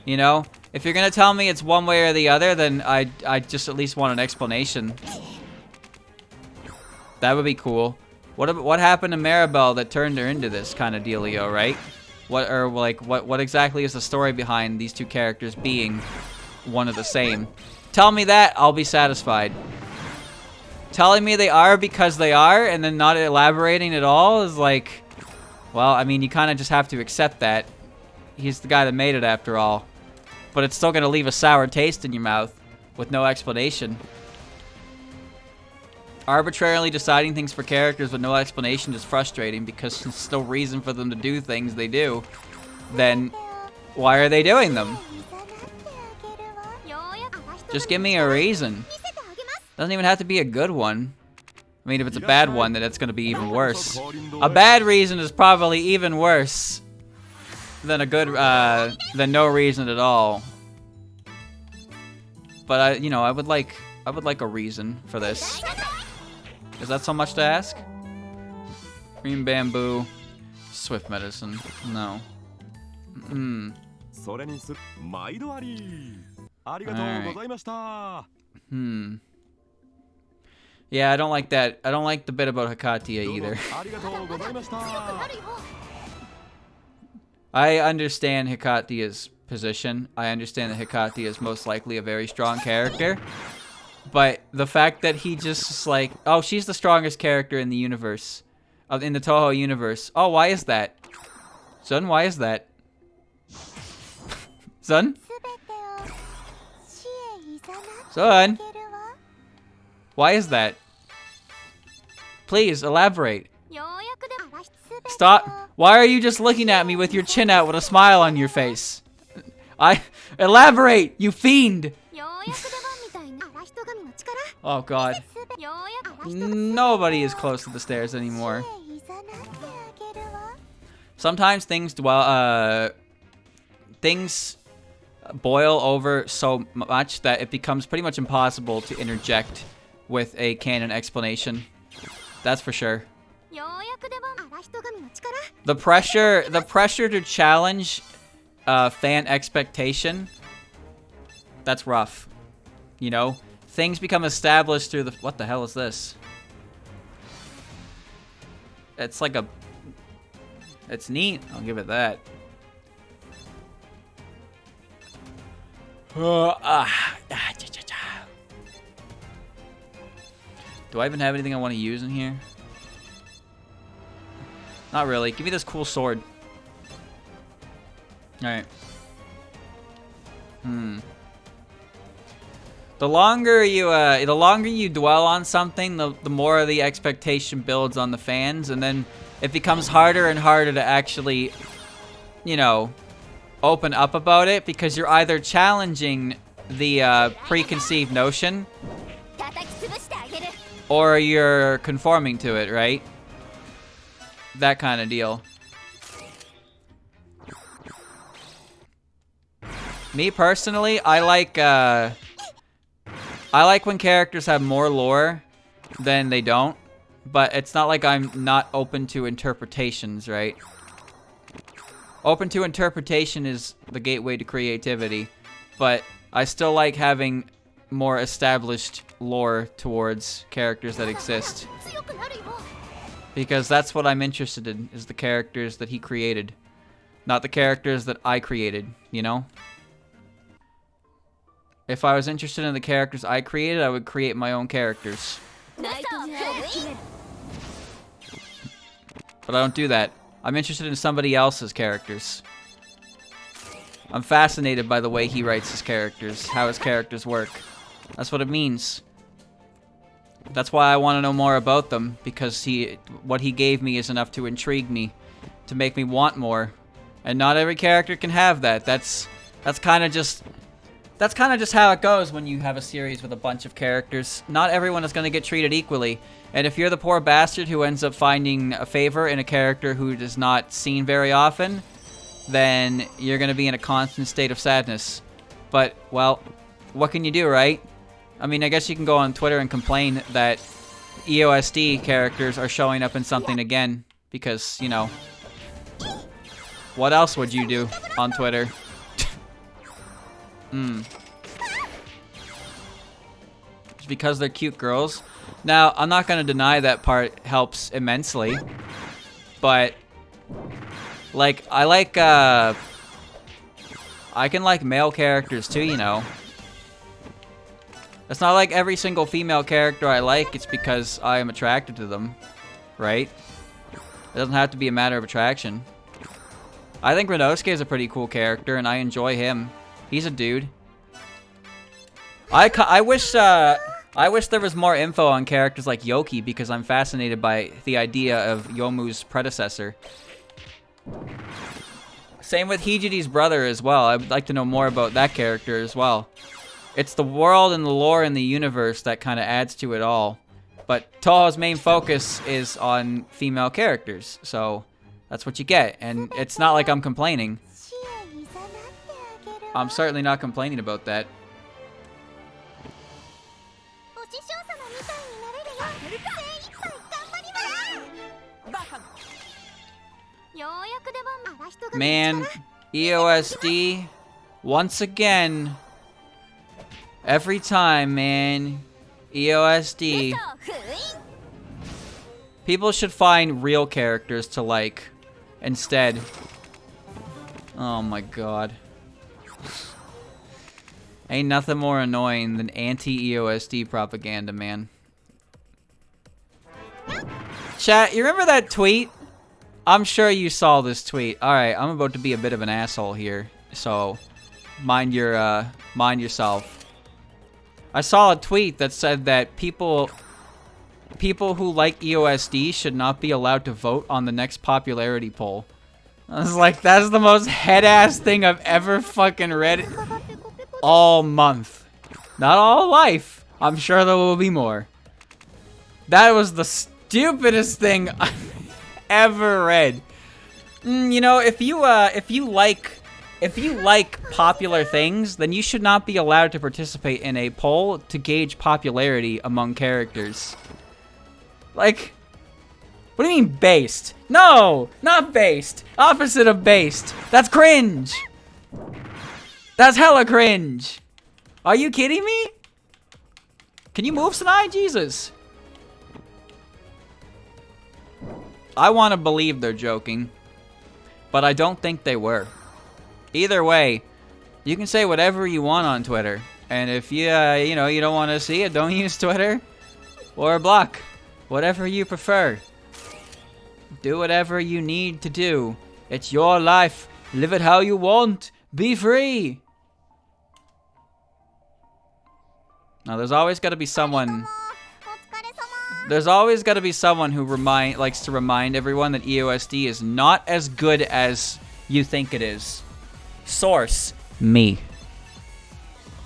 You know? If you're gonna tell me it's one way or the other, then I just at least want an explanation. That would be cool. What happened to Maribel that turned her into this kind of dealio, right? What exactly is the story behind these two characters being one of the same? Tell me that, I'll be satisfied. Telling me they are because they are, and then not elaborating at all is like... Well, I mean, you kind of just have to accept that. He's the guy that made it after all. But it's still going to leave a sour taste in your mouth with no explanation. Arbitrarily deciding things for characters with no explanation is frustrating because there's no reason for them to do things they do. Then why are they doing them? Just give me a reason. Doesn't even have to be a good one. I mean, if it's a bad one, then it's going to be even worse. A bad reason is probably even worse than a good, than no reason at all. But I would like a reason for this. Is that so much to ask? Green bamboo, swift medicine. No. Alright. Yeah, I don't like that. I don't like the bit about Hikatia either. I understand Hikatia's position. I understand that Hikatia is most likely a very strong character. But the fact that he just is like, oh, she's the strongest character in the universe. In the Touhou universe. Oh, why is that? Son, why is that? Son? Son? Why is that? Please, elaborate. Stop. Why are you just looking at me with your chin out with a smile on your face? Elaborate, you fiend! Oh god. Nobody is close to the stairs anymore. Sometimes things boil over so much that it becomes pretty much impossible to interject with a canon explanation. That's for sure. The pressure to challenge fan expectation, that's rough. You know? Things become established through the... What the hell is this? It's like a... It's neat. I'll give it that. Do I even have anything I want to use in here? Not really. Give me this cool sword. Alright. The longer you dwell on something, the more the expectation builds on the fans, and then it becomes harder and harder to actually, you know, open up about it, because you're either challenging the preconceived notion, or you're conforming to it, right? That kind of deal. Me personally, I like when characters have more lore than they don't, but it's not like I'm not open to interpretations, right? Open to interpretation is the gateway to creativity, but I still like having more established lore towards characters that exist. Because that's what I'm interested in, is the characters that he created. Not the characters that I created, you know? If I was interested in the characters I created, I would create my own characters. But I don't do that. I'm interested in somebody else's characters. I'm fascinated by the way he writes his characters, how his characters work. That's what it means. That's why I want to know more about them, because what he gave me is enough to intrigue me, to make me want more. And not every character can have that. That's kind of just how it goes when you have a series with a bunch of characters. Not everyone is going to get treated equally. And if you're the poor bastard who ends up finding a favor in a character who is not seen very often, then you're going to be in a constant state of sadness. But, well, what can you do, right? I mean, I guess you can go on Twitter and complain that EOSD characters are showing up in something again. Because, you know, what else would you do on Twitter? Just because they're cute girls. Now, I'm not going to deny that part helps immensely. But, like, I can like male characters too, you know. It's not like every single female character I like, it's because I am attracted to them. Right? It doesn't have to be a matter of attraction. I think Renosuke is a pretty cool character, and I enjoy him. He's a dude. I wish there was more info on characters like Yoki, because I'm fascinated by the idea of Yomu's predecessor. Same with Hijidi's brother as well. I would like to know more about that character as well. It's the world and the lore and the universe that kind of adds to it all. But Touhou's main focus is on female characters, so that's what you get. And it's not like I'm complaining. I'm certainly not complaining about that. Man, EOSD, once again, every time, man, EOSD. People should find real characters to like instead. Oh my god. Ain't nothing more annoying than anti-EOSD propaganda, man. Chat, you remember that tweet? I'm sure you saw this tweet. Alright, I'm about to be a bit of an asshole here, so mind yourself. I saw a tweet that said that people who like EOSD should not be allowed to vote on the next popularity poll. I was like, that's the most head-ass thing I've ever fucking read all month. Not all life. I'm sure there will be more. That was the stupidest thing I've ever read. You know, if you like popular things, then you should not be allowed to participate in a poll to gauge popularity among characters. Like, what do you mean based? No, not based. Opposite of based. That's cringe. That's hella cringe. Are you kidding me? Can you move, Sanae? Jesus. I want to believe they're joking, but I don't think they were. Either way, you can say whatever you want on Twitter, and if you don't want to see it, don't use Twitter or block. Whatever you prefer. Do whatever you need to do. It's your life. Live it how you want. Be free. Now, there's always got to be someone. There's always got to be someone who likes to remind everyone that EOSD is not as good as you think it is. Source: me.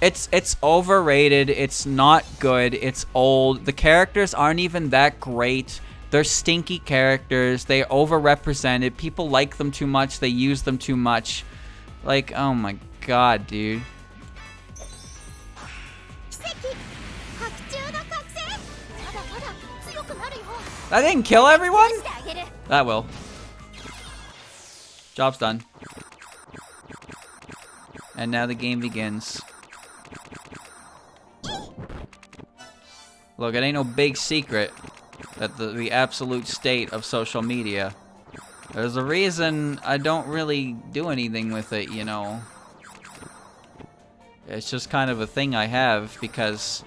It's overrated. It's not good. It's old. The characters aren't even that great. They're stinky characters. They overrepresented. People like them too much. They use them too much. Like, oh my god, dude. That didn't kill everyone? That will. Job's done. And now the game begins. Look, it ain't no big secret that the absolute state of social media. There's a reason I don't really do anything with it, you know. It's just kind of a thing I have because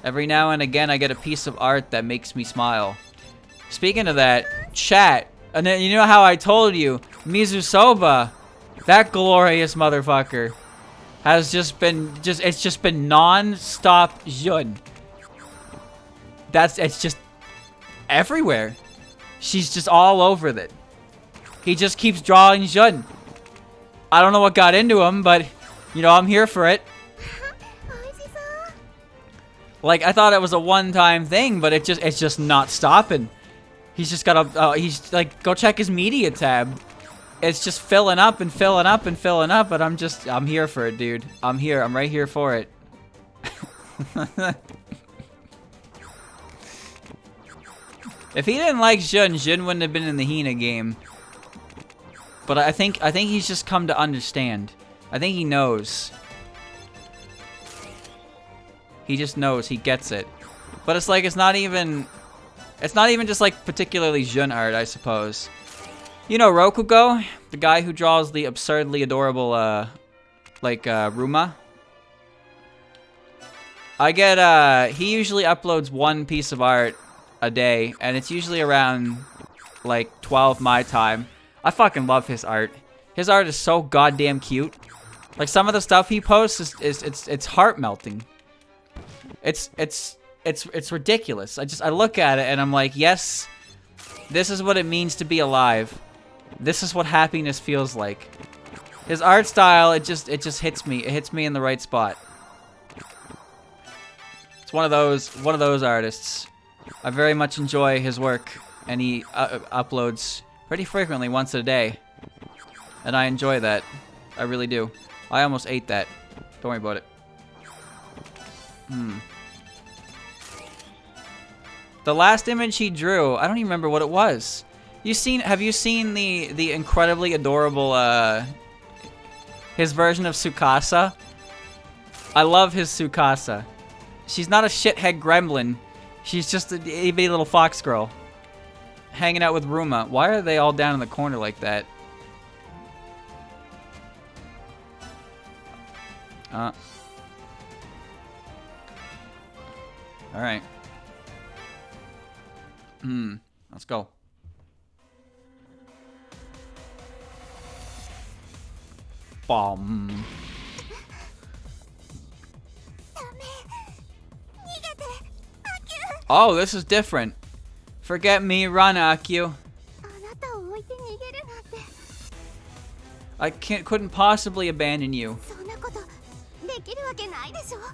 every now and again I get a piece of art that makes me smile. Speaking of that, chat, and then you know how I told you, Mizusoba, that glorious motherfucker, has it's just been non-stop Jun. It's just everywhere. She's just all over it. He just keeps drawing Jun. I don't know what got into him, but you know, I'm here for it. Like, I thought it was a one-time thing, but it's just not stopping. He's just got he's like, go check his media tab. It's just filling up and filling up and filling up, but I'm here for it, dude. I'm here. I'm right here for it. If he didn't like Jun wouldn't have been in the Hina game. But I think he's just come to understand. I think he knows. He just knows. He gets it. But it's like, it's not even just like particularly Jun art, I suppose. You know Rokugo? The guy who draws the absurdly adorable, Ruma? He usually uploads one piece of art a day, and it's usually around, like, 12 my time. I fucking love his art. His art is so goddamn cute. Like, some of the stuff he posts it's heart-melting. It's ridiculous. I look at it and I'm like, yes, this is what it means to be alive. This is what happiness feels like. His art style, it just hits me. It hits me in the right spot. It's one of those artists. I very much enjoy his work, and he uploads pretty frequently, once a day. And I enjoy that. I really do. I almost ate that. Don't worry about it. The last image he drew, I don't even remember what it was. Have you seen the incredibly adorable his version of Tsukasa? I love his Tsukasa. She's not a shithead gremlin. She's just a itty bitty little fox girl. Hanging out with Ruma. Why are they all down in the corner like that? Alright. Let's go. Bomb. Oh, this is different. Forget me, run, Akio. I couldn't possibly abandon you.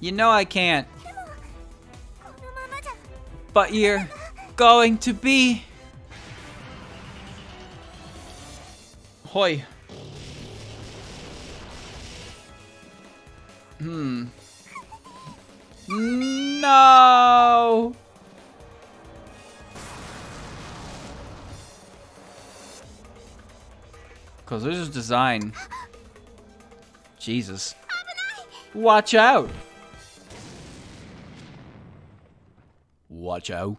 You know I can't. But you're going to be. Hoi. No. Kozuzu's design. Jesus. Watch out. Watch out.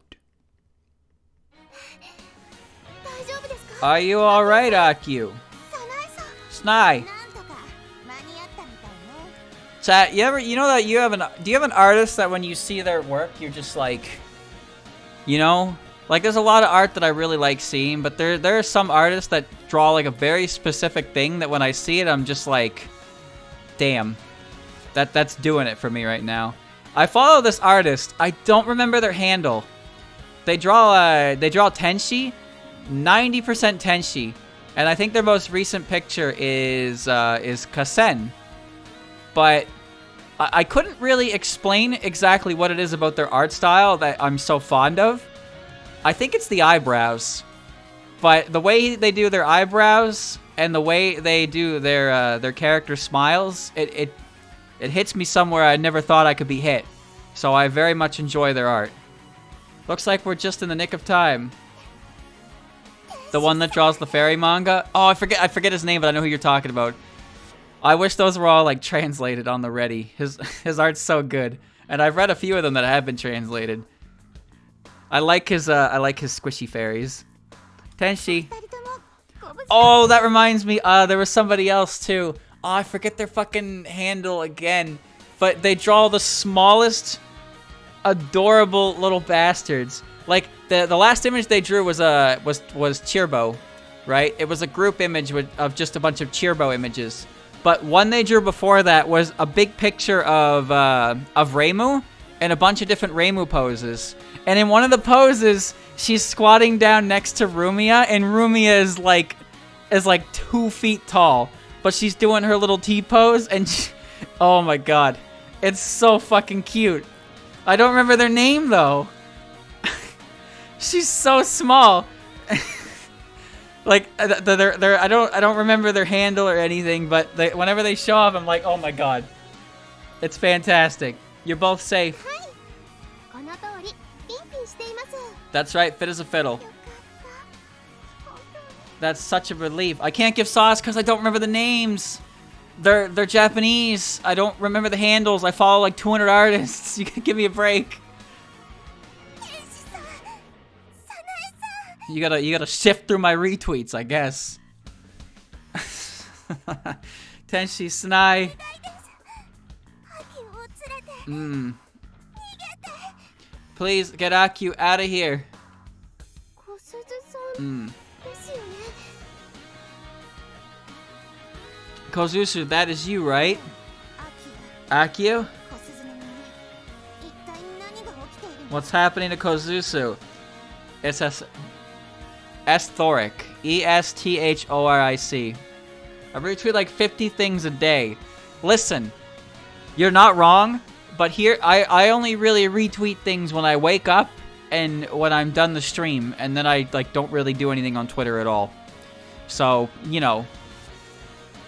Are you alright, Akio? Sanae. Chat, do you have an artist that when you see their work, you're just like, you know? Like, there's a lot of art that I really like seeing, but there are some artists that draw like a very specific thing that when I see it, I'm just like, damn, that's doing it for me right now. I follow this artist. I don't remember their handle. They draw Tenshi, 90% Tenshi, and I think their most recent picture is Kasen. But I couldn't really explain exactly what it is about their art style that I'm so fond of. I think it's the eyebrows. But the way they do their eyebrows, and the way they do their character smiles, it hits me somewhere I never thought I could be hit. So I very much enjoy their art. Looks like we're just in the nick of time. The one that draws the fairy manga? Oh, I forget his name, but I know who you're talking about. I wish those were all like translated on the ready. His art's so good. And I've read a few of them that have been translated. I like his squishy fairies. Tenshi. Oh, that reminds me, there was somebody else too. Oh, I forget their fucking handle again. But they draw the smallest, adorable little bastards. Like the last image they drew was Cheerbo, right? It was a group image of just a bunch of Cheerbo images. But one they drew before that was a big picture of Reimu and a bunch of different Reimu poses. And in one of the poses, she's squatting down next to Rumia, and Rumia is like 2 feet tall. But she's doing her little T-pose, and oh my god. It's so fucking cute. I don't remember their name, though. She's so small. Like, I don't remember their handle or anything, but whenever they show up, I'm like, oh my god. It's fantastic. You're both safe. That's right, fit as a fiddle. That's such a relief. I can't give sauce because I don't remember the names. They're Japanese. I don't remember the handles. I follow like 200 artists. You can give me a break. You gotta sift through my retweets, I guess. Tenshi, Sanae. Please get Aku out of here. Kozuzu, that is you, right? Aku? What's happening to Kozuzu? It's Esthoric. E-S-T-H-O-R-I-C. I retweet like 50 things a day. Listen, you're not wrong, but here, I only really retweet things when I wake up and when I'm done the stream, and then I like don't really do anything on Twitter at all. So, you know.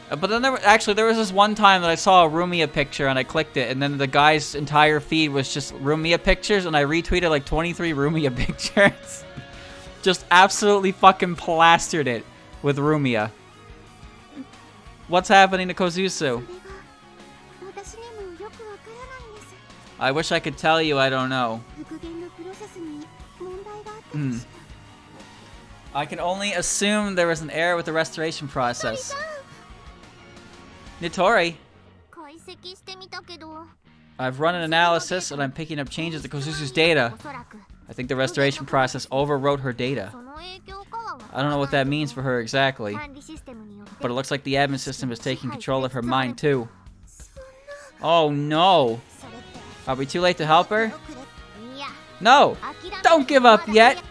But then there was this one time that I saw a Rumia picture and I clicked it, and then the guy's entire feed was just Rumia pictures, and I retweeted like 23 Rumia pictures. Just absolutely fucking plastered it with Rumia. What's happening to Kozuzu? I wish I could tell you, I don't know. I can only assume there was an error with the restoration process. Nitori. I've run an analysis and I'm picking up changes to Kozuzu's data. I think the restoration process overwrote her data. I don't know what that means for her exactly, but it looks like the admin system is taking control of her mind too. Oh no! Are we too late to help her? No! Don't give up yet!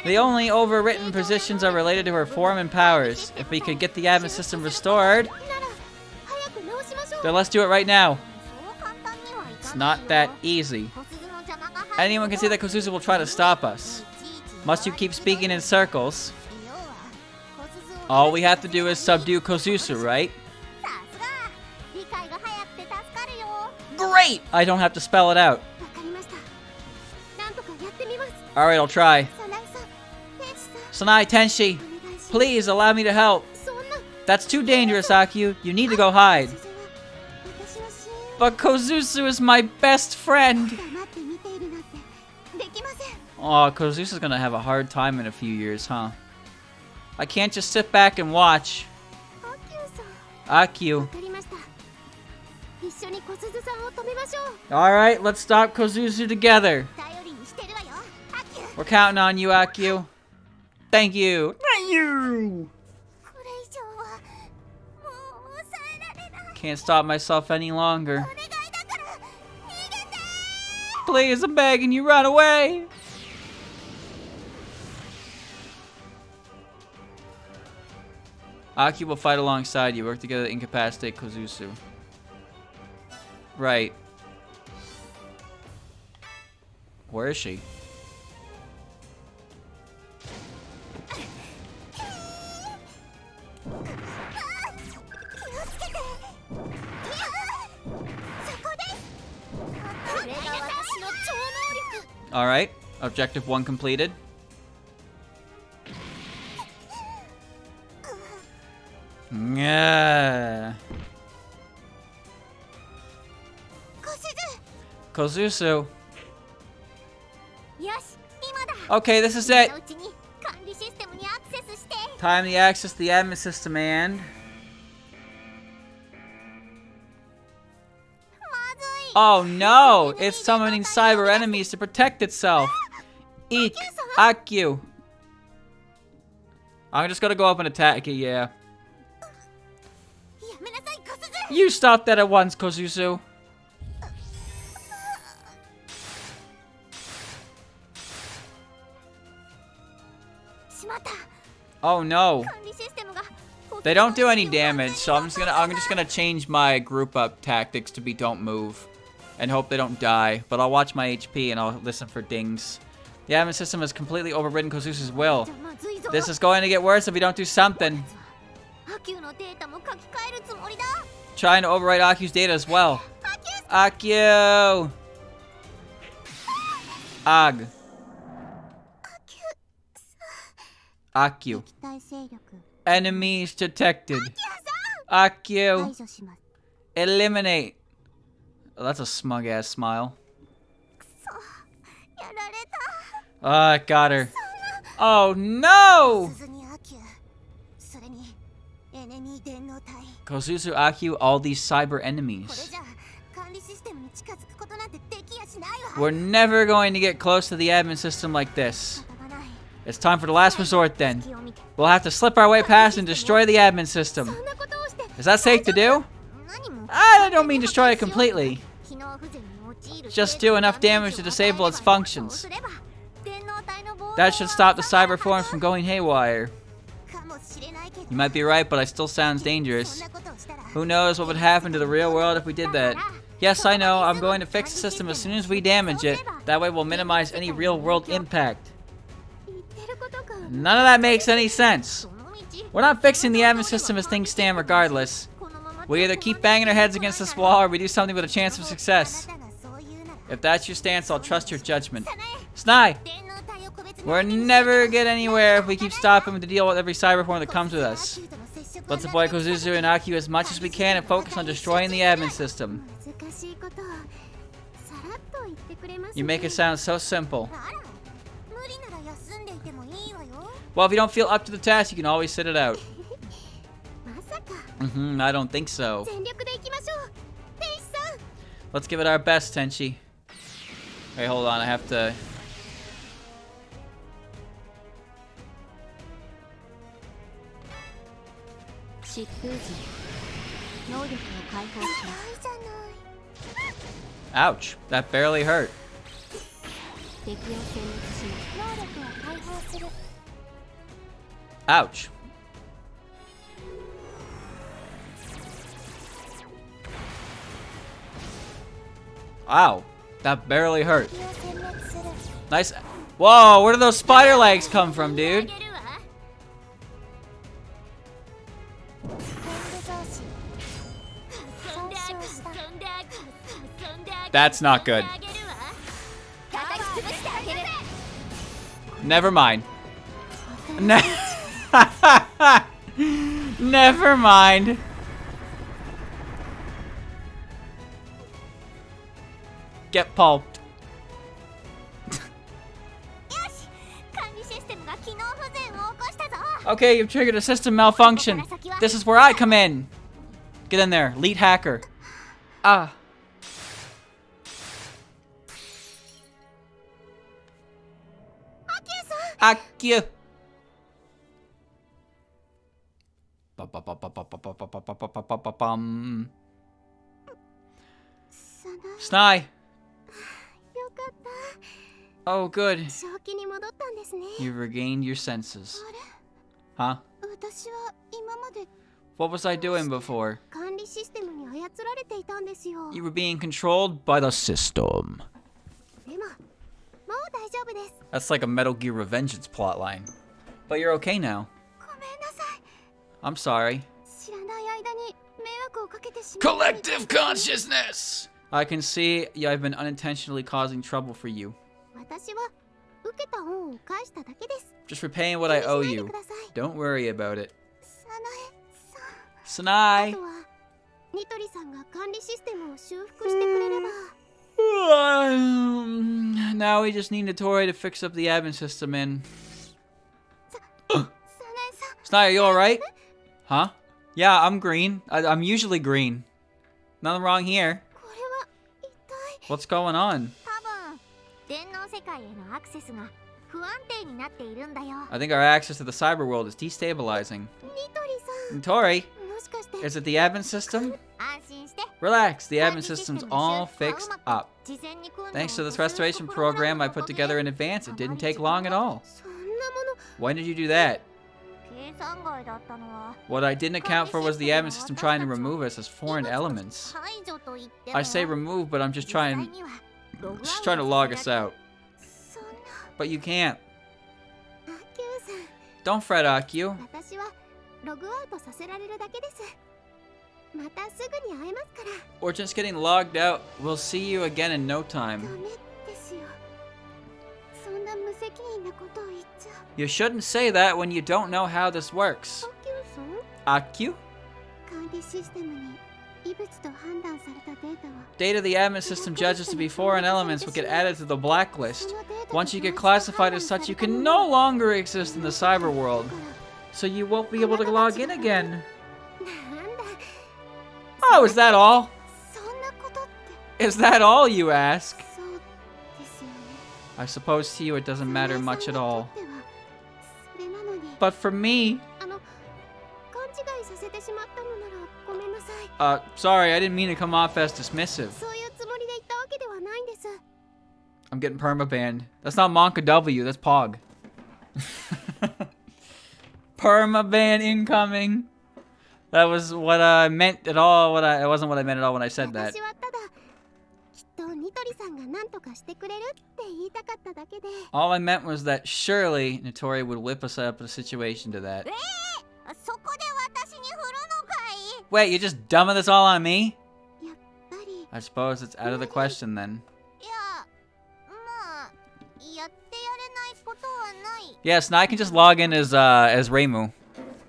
The only overwritten positions are related to her form and powers. If we could get the admin system restored, then let's do it right now. It's not that easy. Anyone can see that Kozuzu will try to stop us. Must you keep speaking in circles? All we have to do is subdue Kozuzu, right? Great! I don't have to spell it out. Alright, I'll try. Sanae, Tenshi, please allow me to help. That's too dangerous, Aku. You need to go hide. But Kozuzu is my best friend. Oh, Kozuzu's gonna have a hard time in a few years, huh? I can't just sit back and watch. Aku. Alright, let's stop Kozuzu together. We're counting on you, Aku. Thank you. Thank you. Can't stop myself any longer. Please, I'm begging you, run away. Aki will fight alongside you. Work together to incapacitate Kozuzu. Right. Where is she? Alright. Objective 1 completed. Yeah. Kozuzu. Okay, this is it. Time to access the admin system and... Oh no! It's summoning cyber enemies to protect itself. Eek. Akyu. I'm just gonna go up and attack it, yeah. You stop that at once, Kozuzu. Oh no. They don't do any damage, so I'm just gonna change my group up tactics to be don't move. And hope they don't die. But I'll watch my HP and I'll listen for dings. The admin system has completely overridden Kozuzu's will. This is going to get worse if we don't do something. Trying to overwrite Akyu's data as well. Akyu! Ag. Akyu. Enemies detected. Akyu. Eliminate. Oh, that's a smug ass smile. Oh, I got her. Oh no! Kozuzu, Akyu, all these cyber enemies. We're never going to get close to the admin system like this. It's time for the last resort then. We'll have to slip our way past and destroy the admin system. Is that safe to do? I don't mean destroy it completely. Just do enough damage to disable its functions. That should stop the cyber forms from going haywire. You might be right, but it still sounds dangerous. Who knows what would happen to the real world if we did that? Yes, I know. I'm going to fix the system as soon as we damage it. That way we'll minimize any real world impact. None of that makes any sense. We're not fixing the admin system as things stand regardless. We either keep banging our heads against this wall or we do something with a chance of success. If that's your stance, I'll trust your judgment. Sanae! We'll never get anywhere if we keep stopping to deal with every cyber form that comes with us. Let's avoid Kozuzu and Akyu as much as we can and focus on destroying the admin system. You make it sound so simple. Well, if you don't feel up to the task, you can always sit it out. I don't think so. Let's give it our best, Tenchi. Wait, hold on, I have to... Ouch, that barely hurt. Ouch. Wow, that barely hurt. Nice. Whoa, where did those spider legs come from, dude? That's not good. Never mind. Never mind. Get pulped. Okay, you've triggered a system malfunction. This is where I come in. Get in there, lead hacker. Ah. Akyu. Sanae. Oh, good. You've regained your senses. Huh? What was I doing before? You were being controlled by the system. That's like a Metal Gear Revengeance plotline. But you're okay now. I'm sorry. Collective consciousness! I can see I've been unintentionally causing trouble for you. Just repaying what I owe you. Don't worry about it. Sanae! Now we just need Notori to fix up the admin system and... Sanae, are you alright? Huh? Yeah, I'm green. I'm usually green. Nothing wrong here. What's going on? I think our access to the cyber world is destabilizing. Notori, is it the admin system? Relax, the admin system's all fixed up. Thanks to this restoration program I put together in advance, it didn't take long at all. Why did you do that? What I didn't account for was the admin system trying to remove us as foreign elements. I say remove, but I'm just trying to log us out. But you can't. Don't fret, Akio. We're just getting logged out. We'll see you again in no time. You shouldn't say that when you don't know how this works. Akio? Data the admin system judges to be foreign elements will get added to the blacklist. Once you get classified as such, you can no longer exist in the cyber world. So you won't be able to log in again. Oh, is that all? Is that all, you ask? I suppose to you it doesn't matter much at all. But for me... sorry, I didn't mean to come off as dismissive. I'm getting perma-banned. That's not Monka W, that's Pog. Perma-ban incoming. That was what I meant at all. It wasn't what I meant at all when I said that. All I meant was that surely Notori would whip us up in a situation to that. Wait, you're just dumbing this all on me? I suppose it's out of the question then. Yes, now I can just log in as Reimu.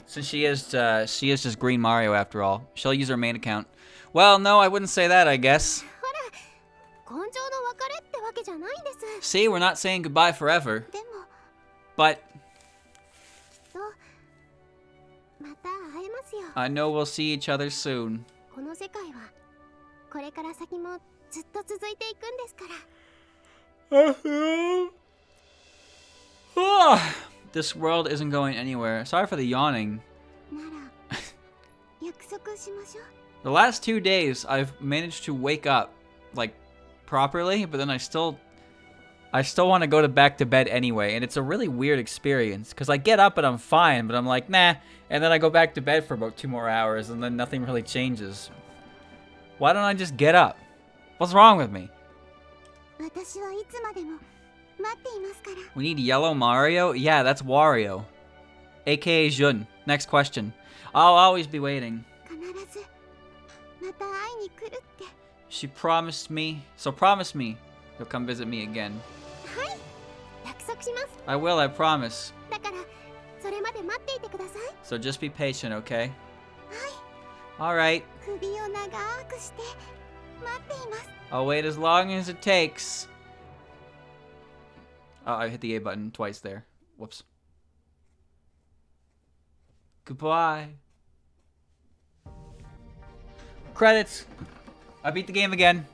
Since she is just Green Mario after all. She'll use her main account. Well, no, I wouldn't say that, I guess. See, we're not saying goodbye forever. But I know we'll see each other soon. This world isn't going anywhere. Sorry for the yawning. The last 2 days, I've managed to wake up, like, properly, but then I still want to go back to bed anyway, and it's a really weird experience, because I get up and I'm fine, but I'm like, nah, and then I go back to bed for about 2 more hours, and then nothing really changes. Why don't I just get up? What's wrong with me? We need Yellow Mario? Yeah, that's Wario. AKA Jun. Next question. I'll always be waiting. She promised me, so promise me you'll come visit me again. I will, I promise. So just be patient, okay? Alright. I'll wait as long as it takes. Oh, I hit the A button twice there. Whoops. Goodbye. Credits. I beat the game again.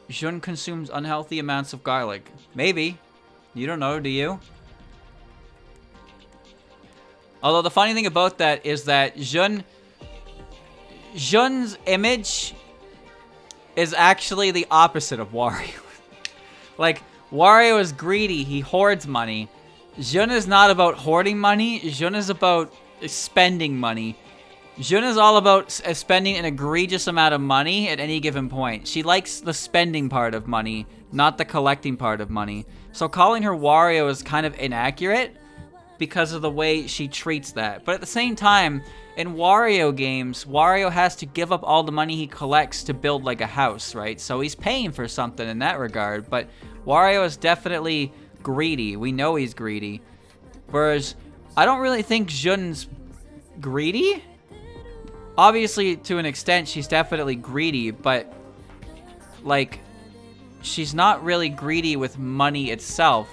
Jun consumes unhealthy amounts of garlic. Maybe. You don't know, do you? Although the funny thing about that is that Jun's image is actually the opposite of Wario. Like, Wario is greedy, he hoards money. Jun is not about hoarding money, Jun is about spending money. Jun is all about spending an egregious amount of money at any given point. She likes the spending part of money, not the collecting part of money. So calling her Wario is kind of inaccurate because of the way she treats that. But at the same time, in Wario games, Wario has to give up all the money he collects to build like a house, right? So he's paying for something in that regard, but Wario is definitely greedy. We know he's greedy. Whereas, I don't really think Jun's greedy. Obviously, to an extent, she's definitely greedy, but like, she's not really greedy with money itself.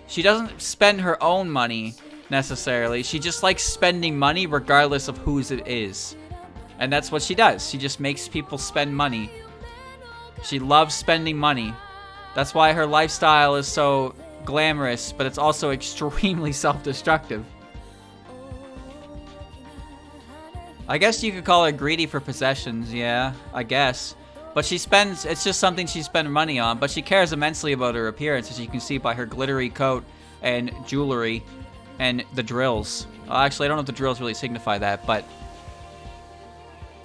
She doesn't spend her own money necessarily. She just likes spending money regardless of whose it is. And that's what she does. She just makes people spend money. She loves spending money. That's why her lifestyle is so glamorous, but it's also extremely self-destructive. I guess you could call her greedy for possessions, yeah, I guess. But she spends, it's just something she spends money on, but she cares immensely about her appearance, as you can see by her glittery coat and jewelry and the drills. Actually, I don't know if the drills really signify that, but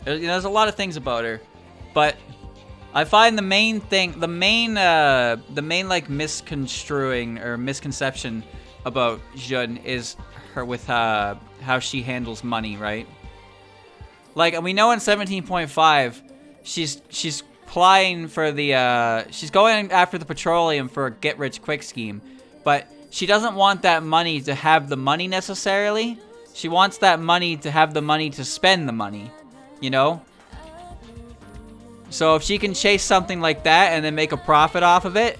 there's a lot of things about her. But I find the main thing, the main like misconstruing or misconception about Jun is her with how she handles money, right? Like, we know in 17.5, she's applying for the she's going after the petroleum for a get-rich-quick scheme, but she doesn't want that money to have the money necessarily. She wants that money to have the money to spend the money, you know? So if she can chase something like that and then make a profit off of it,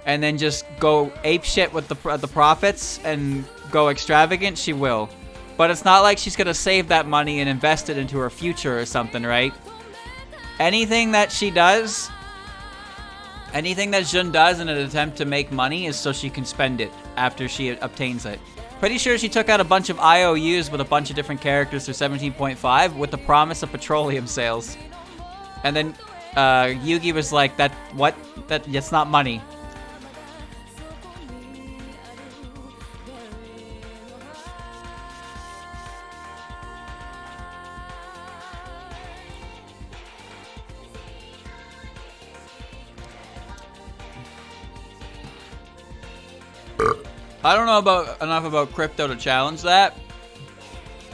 and then just go apeshit with the profits and go extravagant, she will. But it's not like she's gonna save that money and invest it into her future or something, right? Anything that she does, anything that Jun does in an attempt to make money is so she can spend it after she obtains it. Pretty sure she took out a bunch of IOUs with a bunch of different characters through 17.5 with the promise of petroleum sales. And then Yugi was like, that's not money. I don't know enough about crypto to challenge that,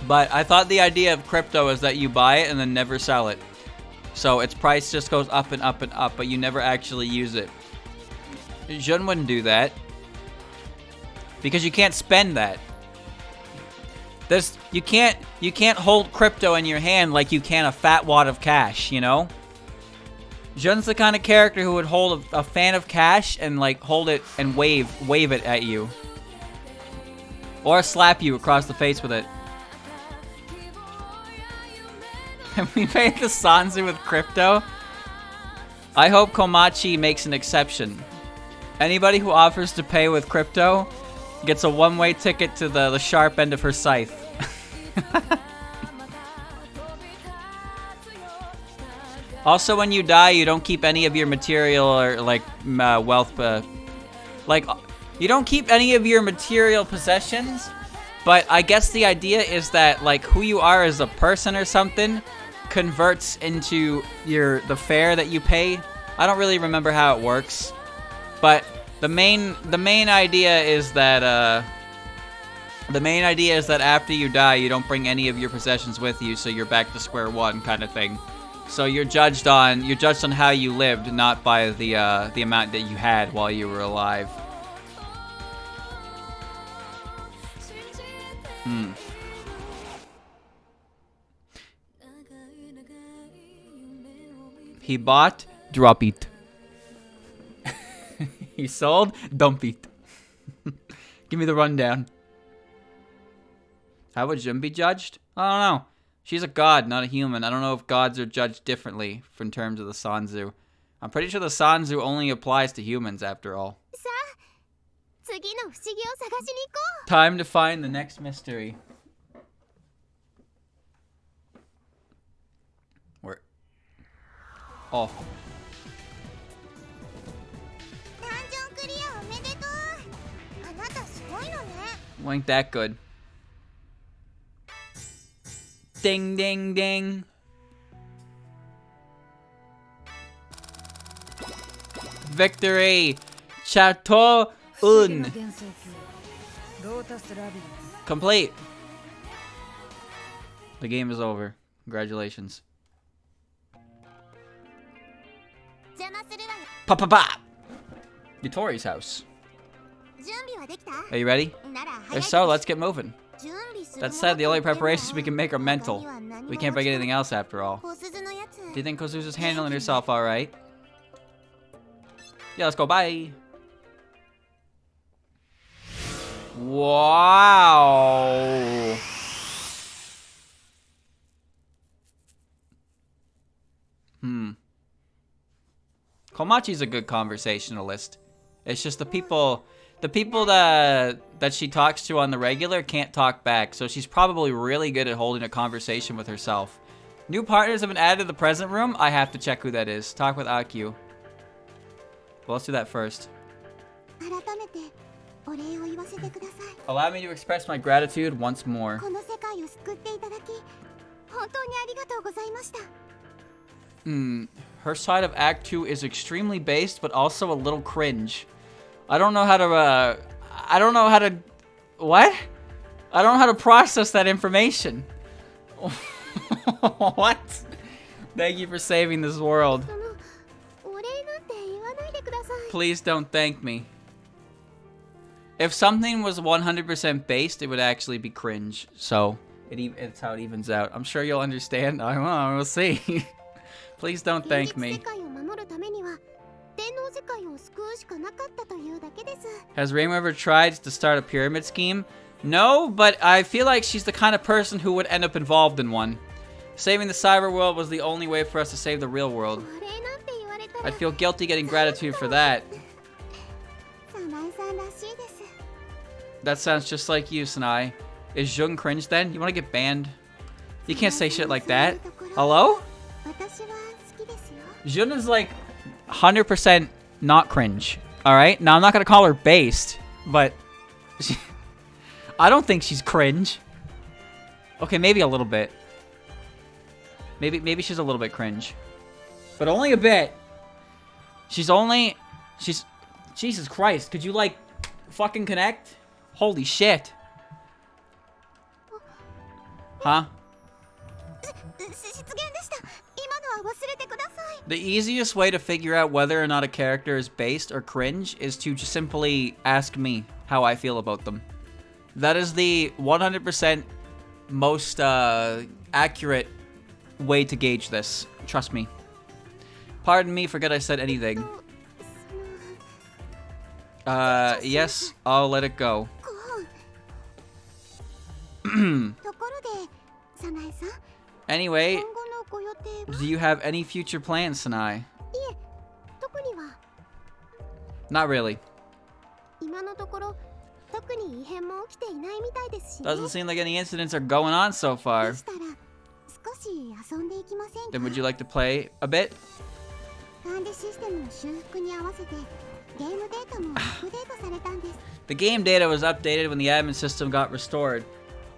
but I thought the idea of crypto is that you buy it and then never sell it. So its price just goes up and up and up, but you never actually use it. Jun wouldn't do that, because you can't spend that. You can't hold crypto in your hand like you can a fat wad of cash, you know? Jun's the kind of character who would hold a fan of cash and like hold it and wave it at you. Or slap you across the face with it. We made the Sanzu with crypto. I hope Komachi makes an exception. Anybody who offers to pay with crypto gets a one-way ticket to the sharp end of her scythe. Also, when you die, you don't keep any of your material or like wealth, like you don't keep any of your material possessions. But I guess the idea is that like who you are as a person or something converts into the fare that you pay. I don't really remember how it works, but the main idea is that after you die, you don't bring any of your possessions with you, so you're back to square one, kind of thing. So you're judged on how you lived, not by the amount that you had while you were alive. He bought, drop it. He sold, dump it. Give me the rundown. How would Jun be judged? I don't know. She's a god, not a human. I don't know if gods are judged differently in terms of the Sanzu. I'm pretty sure the Sanzu only applies to humans, after all. Time to find the next mystery. Where? Oh. Ain't that good. Ding, ding, ding. Victory! Chateau Un. Complete. The game is over. Congratulations. Pa-pa-pa! Yutori's house. Are you ready? If so, let's get moving. That said, the only preparations we can make are mental. We can't break anything else after all. Do you think Kozuzu's handling herself alright? Yeah, let's go. Bye. Wow. Komachi's a good conversationalist. It's just the people that she talks to on the regular can't talk back, so she's probably really good at holding a conversation with herself. New partners have been added to the present room. I have to check who that is. Talk with Akio. Well, let's do that first. Allow me to express my gratitude once more. Her side of Act 2 is extremely based, but also a little cringe. I don't know how to, what? I don't know how to process that information. What? Thank you for saving this world. Please don't thank me. If something was 100% based, it would actually be cringe. So, it's how it evens out. I'm sure you'll understand. I don't know, we'll see. Please don't thank me. Has Reimu ever tried to start a pyramid scheme? No, but I feel like she's the kind of person who would end up involved in one. Saving the cyber world was the only way for us to save the real world. I'd feel guilty getting gratitude for that. That sounds just like you, Sanae. Is Jung cringe then? You want to get banned? You can't say shit like that. Hello? Jun is like 100% not cringe. Alright? Now, I'm not going to call her based, but I don't think she's cringe. Okay, maybe a little bit. Maybe she's a little bit cringe. But only a bit. She's... Jesus Christ, could you, like, fucking connect? Holy shit. Huh? The easiest way to figure out whether or not a character is based or cringe is to just simply ask me how I feel about them. That is the 100% most accurate way to gauge this. Trust me. Pardon me, forget I said anything. Yes, I'll let it go. Anyway, do you have any future plans, Sanae? Not really. Doesn't seem like any incidents are going on so far. Then would you like to play a bit? The game data was updated when the admin system got restored.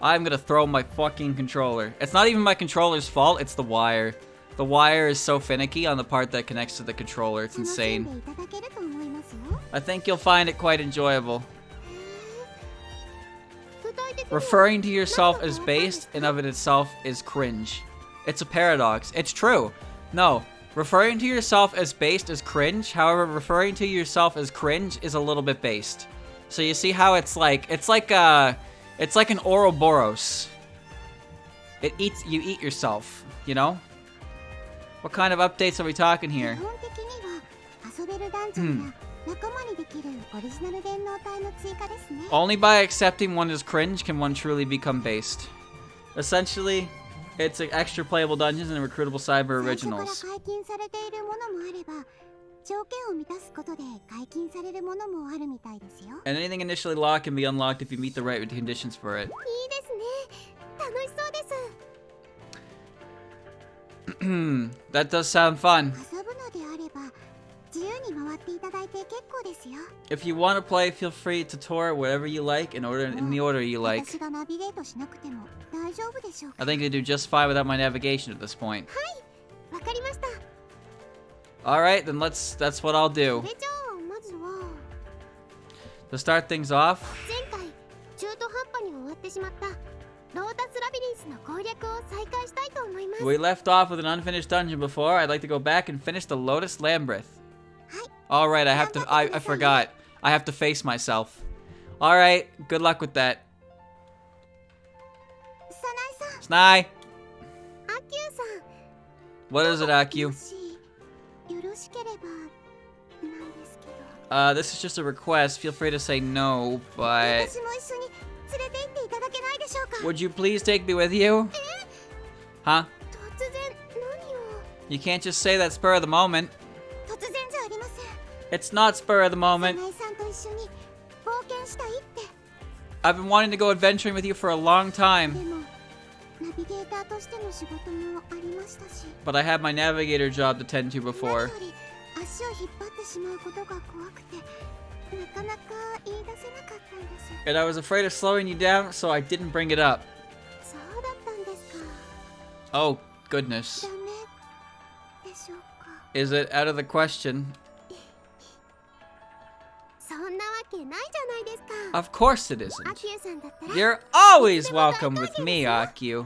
I'm gonna throw my fucking controller. It's not even my controller's fault, it's the wire. The wire is so finicky on the part that connects to the controller, it's insane. I think you'll find it quite enjoyable. Referring to yourself as based in of it itself is cringe. It's a paradox. It's true. No, referring to yourself as based is cringe. However, referring to yourself as cringe is a little bit based. So you see how it's like an Ouroboros. You eat yourself, you know? What kind of updates are we talking here? Only by accepting one as cringe can one truly become based. Essentially, it's extra playable dungeons and recruitable cyber originals. And anything initially locked can be unlocked if you meet the right conditions for it. That does sound fun. If you want to play, feel free to tour whatever you like in the order you like. I think I do just fine without my navigation at this point. Alright, then that's what I'll do. To start things off, We left off with an unfinished dungeon before. I'd like to go back and finish the Lotus Labyrinth. Alright, I forgot. I have to face myself. Alright, good luck with that. Sanae! What is it, Aku? This is just a request. Feel free to say no, but... Would you please take me with you? Huh? You can't just say that spur of the moment. It's not spur of the moment. I've been wanting to go adventuring with you for a long time. But I had my navigator job to tend to before. And I was afraid of slowing you down, so I didn't bring it up. Oh, goodness. Is it out of the question? Of course it isn't. You're always welcome with me, Aku.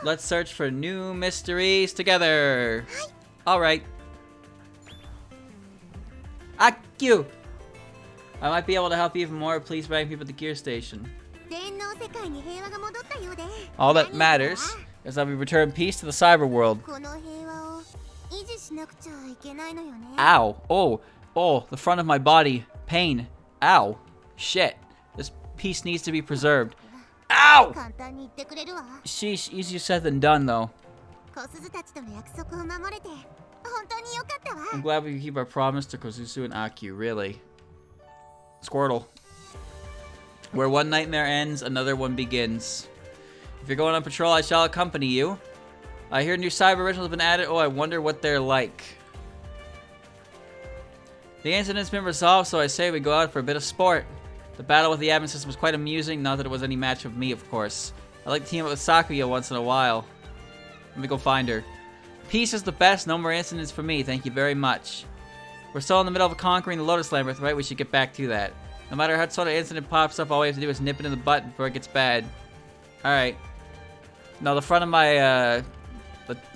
Let's search for new mysteries together. Alright. Aku! I might be able to help you even more. Please bring people to the gear station. All that matters is that we return peace to the cyber world. Ow. Oh, the front of my body. Pain. Ow. Shit. This piece needs to be preserved. Ow! Sheesh, easier said than done, though. I'm glad we can keep our promise to Kozuzu and Aku, really. Squirtle. Where one nightmare ends, another one begins. If you're going on patrol, I shall accompany you. I hear new cyber originals have been added. Oh, I wonder what they're like. The incident's been resolved, so I say we go out for a bit of sport. The battle with the admin system was quite amusing, not that it was any match with me, of course. I like to team up with Sakuya once in a while. Let me go find her. Peace is the best, no more incidents for me, thank you very much. We're still in the middle of conquering the Lotus Labyrinth, right? We should get back to that. No matter what sort of incident pops up, all we have to do is nip it in the butt before it gets bad. Alright. Now the front of my,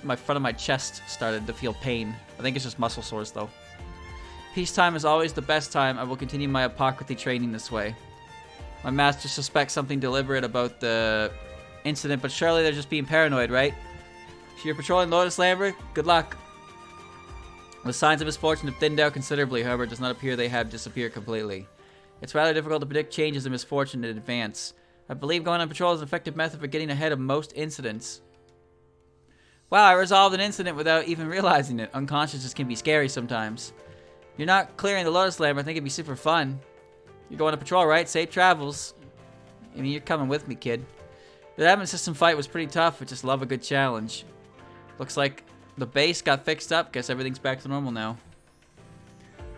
my front of my chest started to feel pain. I think it's just muscle sores, though. Peacetime is always the best time. I will continue my Apocryphy training this way. My master suspects something deliberate about the incident, but surely they're just being paranoid, right? If you're patrolling Lotus Labyrinth, good luck. The signs of misfortune have thinned out considerably, however, it does not appear they have disappeared completely. It's rather difficult to predict changes in misfortune in advance. I believe going on patrol is an effective method for getting ahead of most incidents. Wow, I resolved an incident without even realizing it. Unconsciousness can be scary sometimes. You're not clearing the Lotus Labyrinth. I think it'd be super fun. You're going on patrol, right? Safe travels. I mean, you're coming with me, kid. The admin system fight was pretty tough. I just love a good challenge. Looks like the base got fixed up. Guess everything's back to normal now.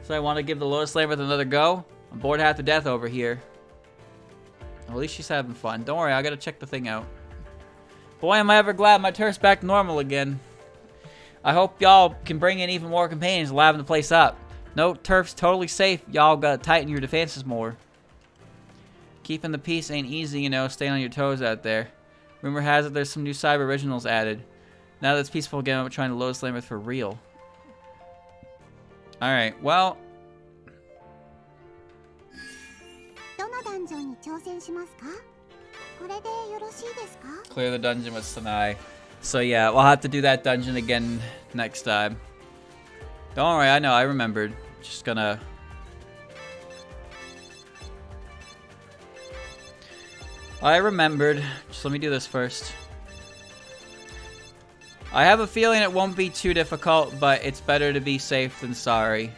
So I want to give the Lotus Labyrinth another go. I'm bored half to death over here. Well, at least she's having fun. Don't worry, I gotta check the thing out. Boy, am I ever glad my turf's back to normal again. I hope y'all can bring in even more companions and liven the place up. No, turf's totally safe. Y'all gotta tighten your defenses more. Keeping the peace ain't easy, you know. Staying on your toes out there. Rumor has it there's some new cyber originals added. Now that it's peaceful again, I'm trying to Lotus Labyrinth for real. Alright, well... Clear the dungeon with Sanae. So yeah, we'll have to do that dungeon again next time. Don't worry, I know, I remembered. Just gonna... I remembered. Just let me do this first. I have a feeling it won't be too difficult, but it's better to be safe than sorry.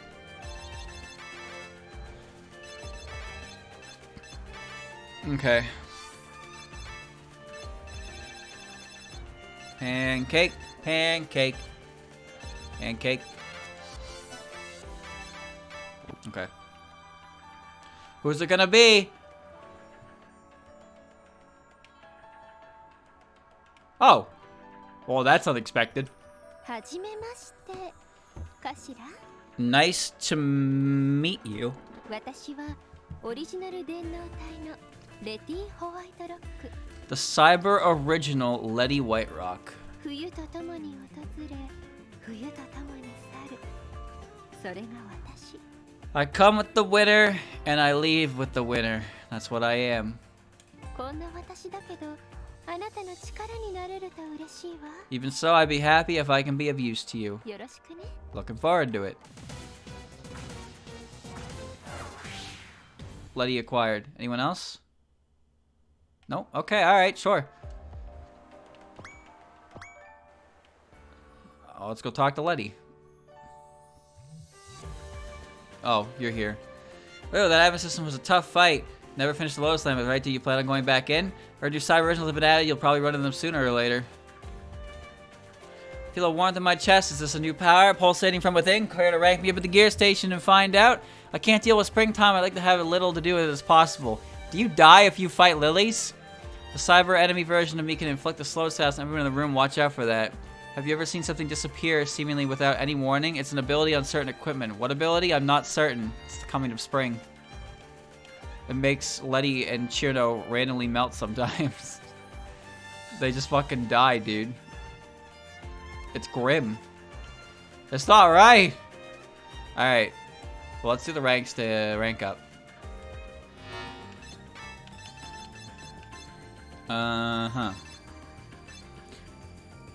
Okay. Pancake, pancake, pancake. Okay. Who's it gonna be? Oh. Well, that's unexpected. Nice to meet you. The Cyber Original Letty White Rock. I come with the winner, and I leave with the winner. That's what I am. Even so, I'd be happy if I can be of use to you. Looking forward to it. Letty acquired. Anyone else? No? Okay, alright, sure. Oh, let's go talk to Letty. Oh, you're here. Oh, that admin system was a tough fight. Never finished the Lotus Lamp, right? Do you plan on going back in? Or do Cyber Originals have been added? You'll probably run into them sooner or later. Feel a warmth in my chest. Is this a new power pulsating from within? Care to rank me up at the gear station and find out? I can't deal with springtime. I'd like to have as little to do with it as possible. Do you die if you fight lilies? The cyber enemy version of me can inflict the slow status on everyone in the room. Watch out for that. Have you ever seen something disappear seemingly without any warning? It's an ability on certain equipment. What ability? I'm not certain. It's the coming of spring. It makes Letty and Chirno randomly melt sometimes. They just fucking die, dude. It's grim. It's not right. Alright. Well, let's do the ranks to rank up.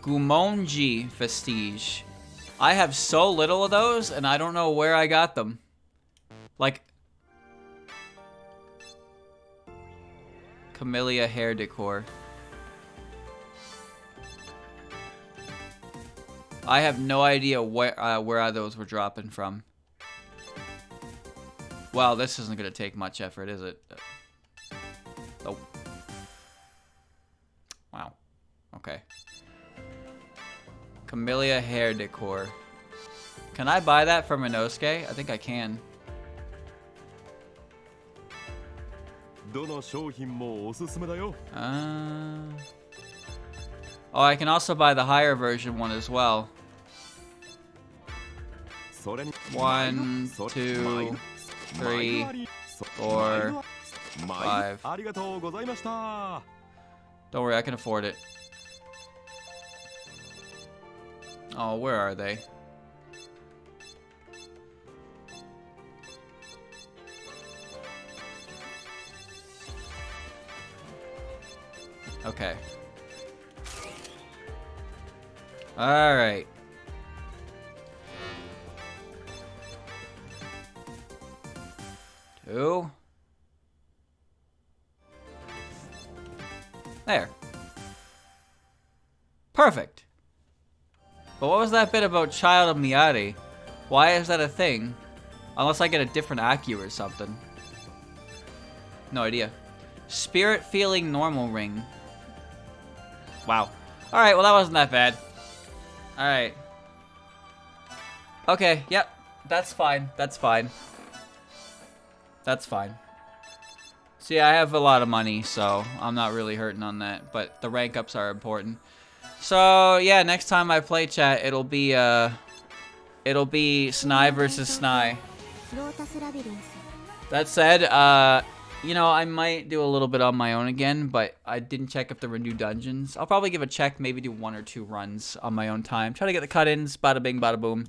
Gumonji Vestige. I have so little of those, and I don't know where I got them. Like... Camellia hair decor. I have no idea where those were dropping from. Well, this isn't going to take much effort, is it? Nope. Wow. Okay. Camellia hair decor. Can I buy that from Inosuke? I think I can. Oh, I can also buy the higher version one as well. 1, 2, 3, 4, 5. Don't worry, I can afford it. Oh, where are they? Okay. Alright. Two. There. Perfect. But what was that bit about Child of Miyari? Why is that a thing? Unless I get a different Accu or something. No idea. Spirit Feeling Normal Ring. Wow. Alright, well that wasn't that bad. Alright. Okay, yep. That's fine. That's fine. That's fine. See, I have a lot of money, so I'm not really hurting on that. But the rank ups are important. So, yeah, next time I play chat, it'll be Sanae versus Sanae. That said, you know, I might do a little bit on my own again, but I didn't check if there were new dungeons. I'll probably give a check, maybe do 1 or 2 runs on my own time. Try to get the cut-ins, bada bing, bada boom.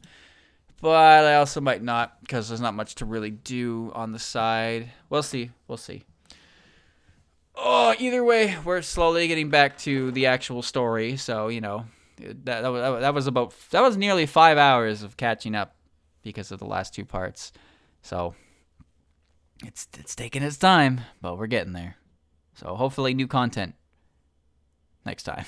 But I also might not, because there's not much to really do on the side. We'll see. We'll see. Oh, either way, we're slowly getting back to the actual story. So, you know, that was nearly 5 hours of catching up because of the last 2 parts. So it's taking its time, but we're getting there. So hopefully new content next time.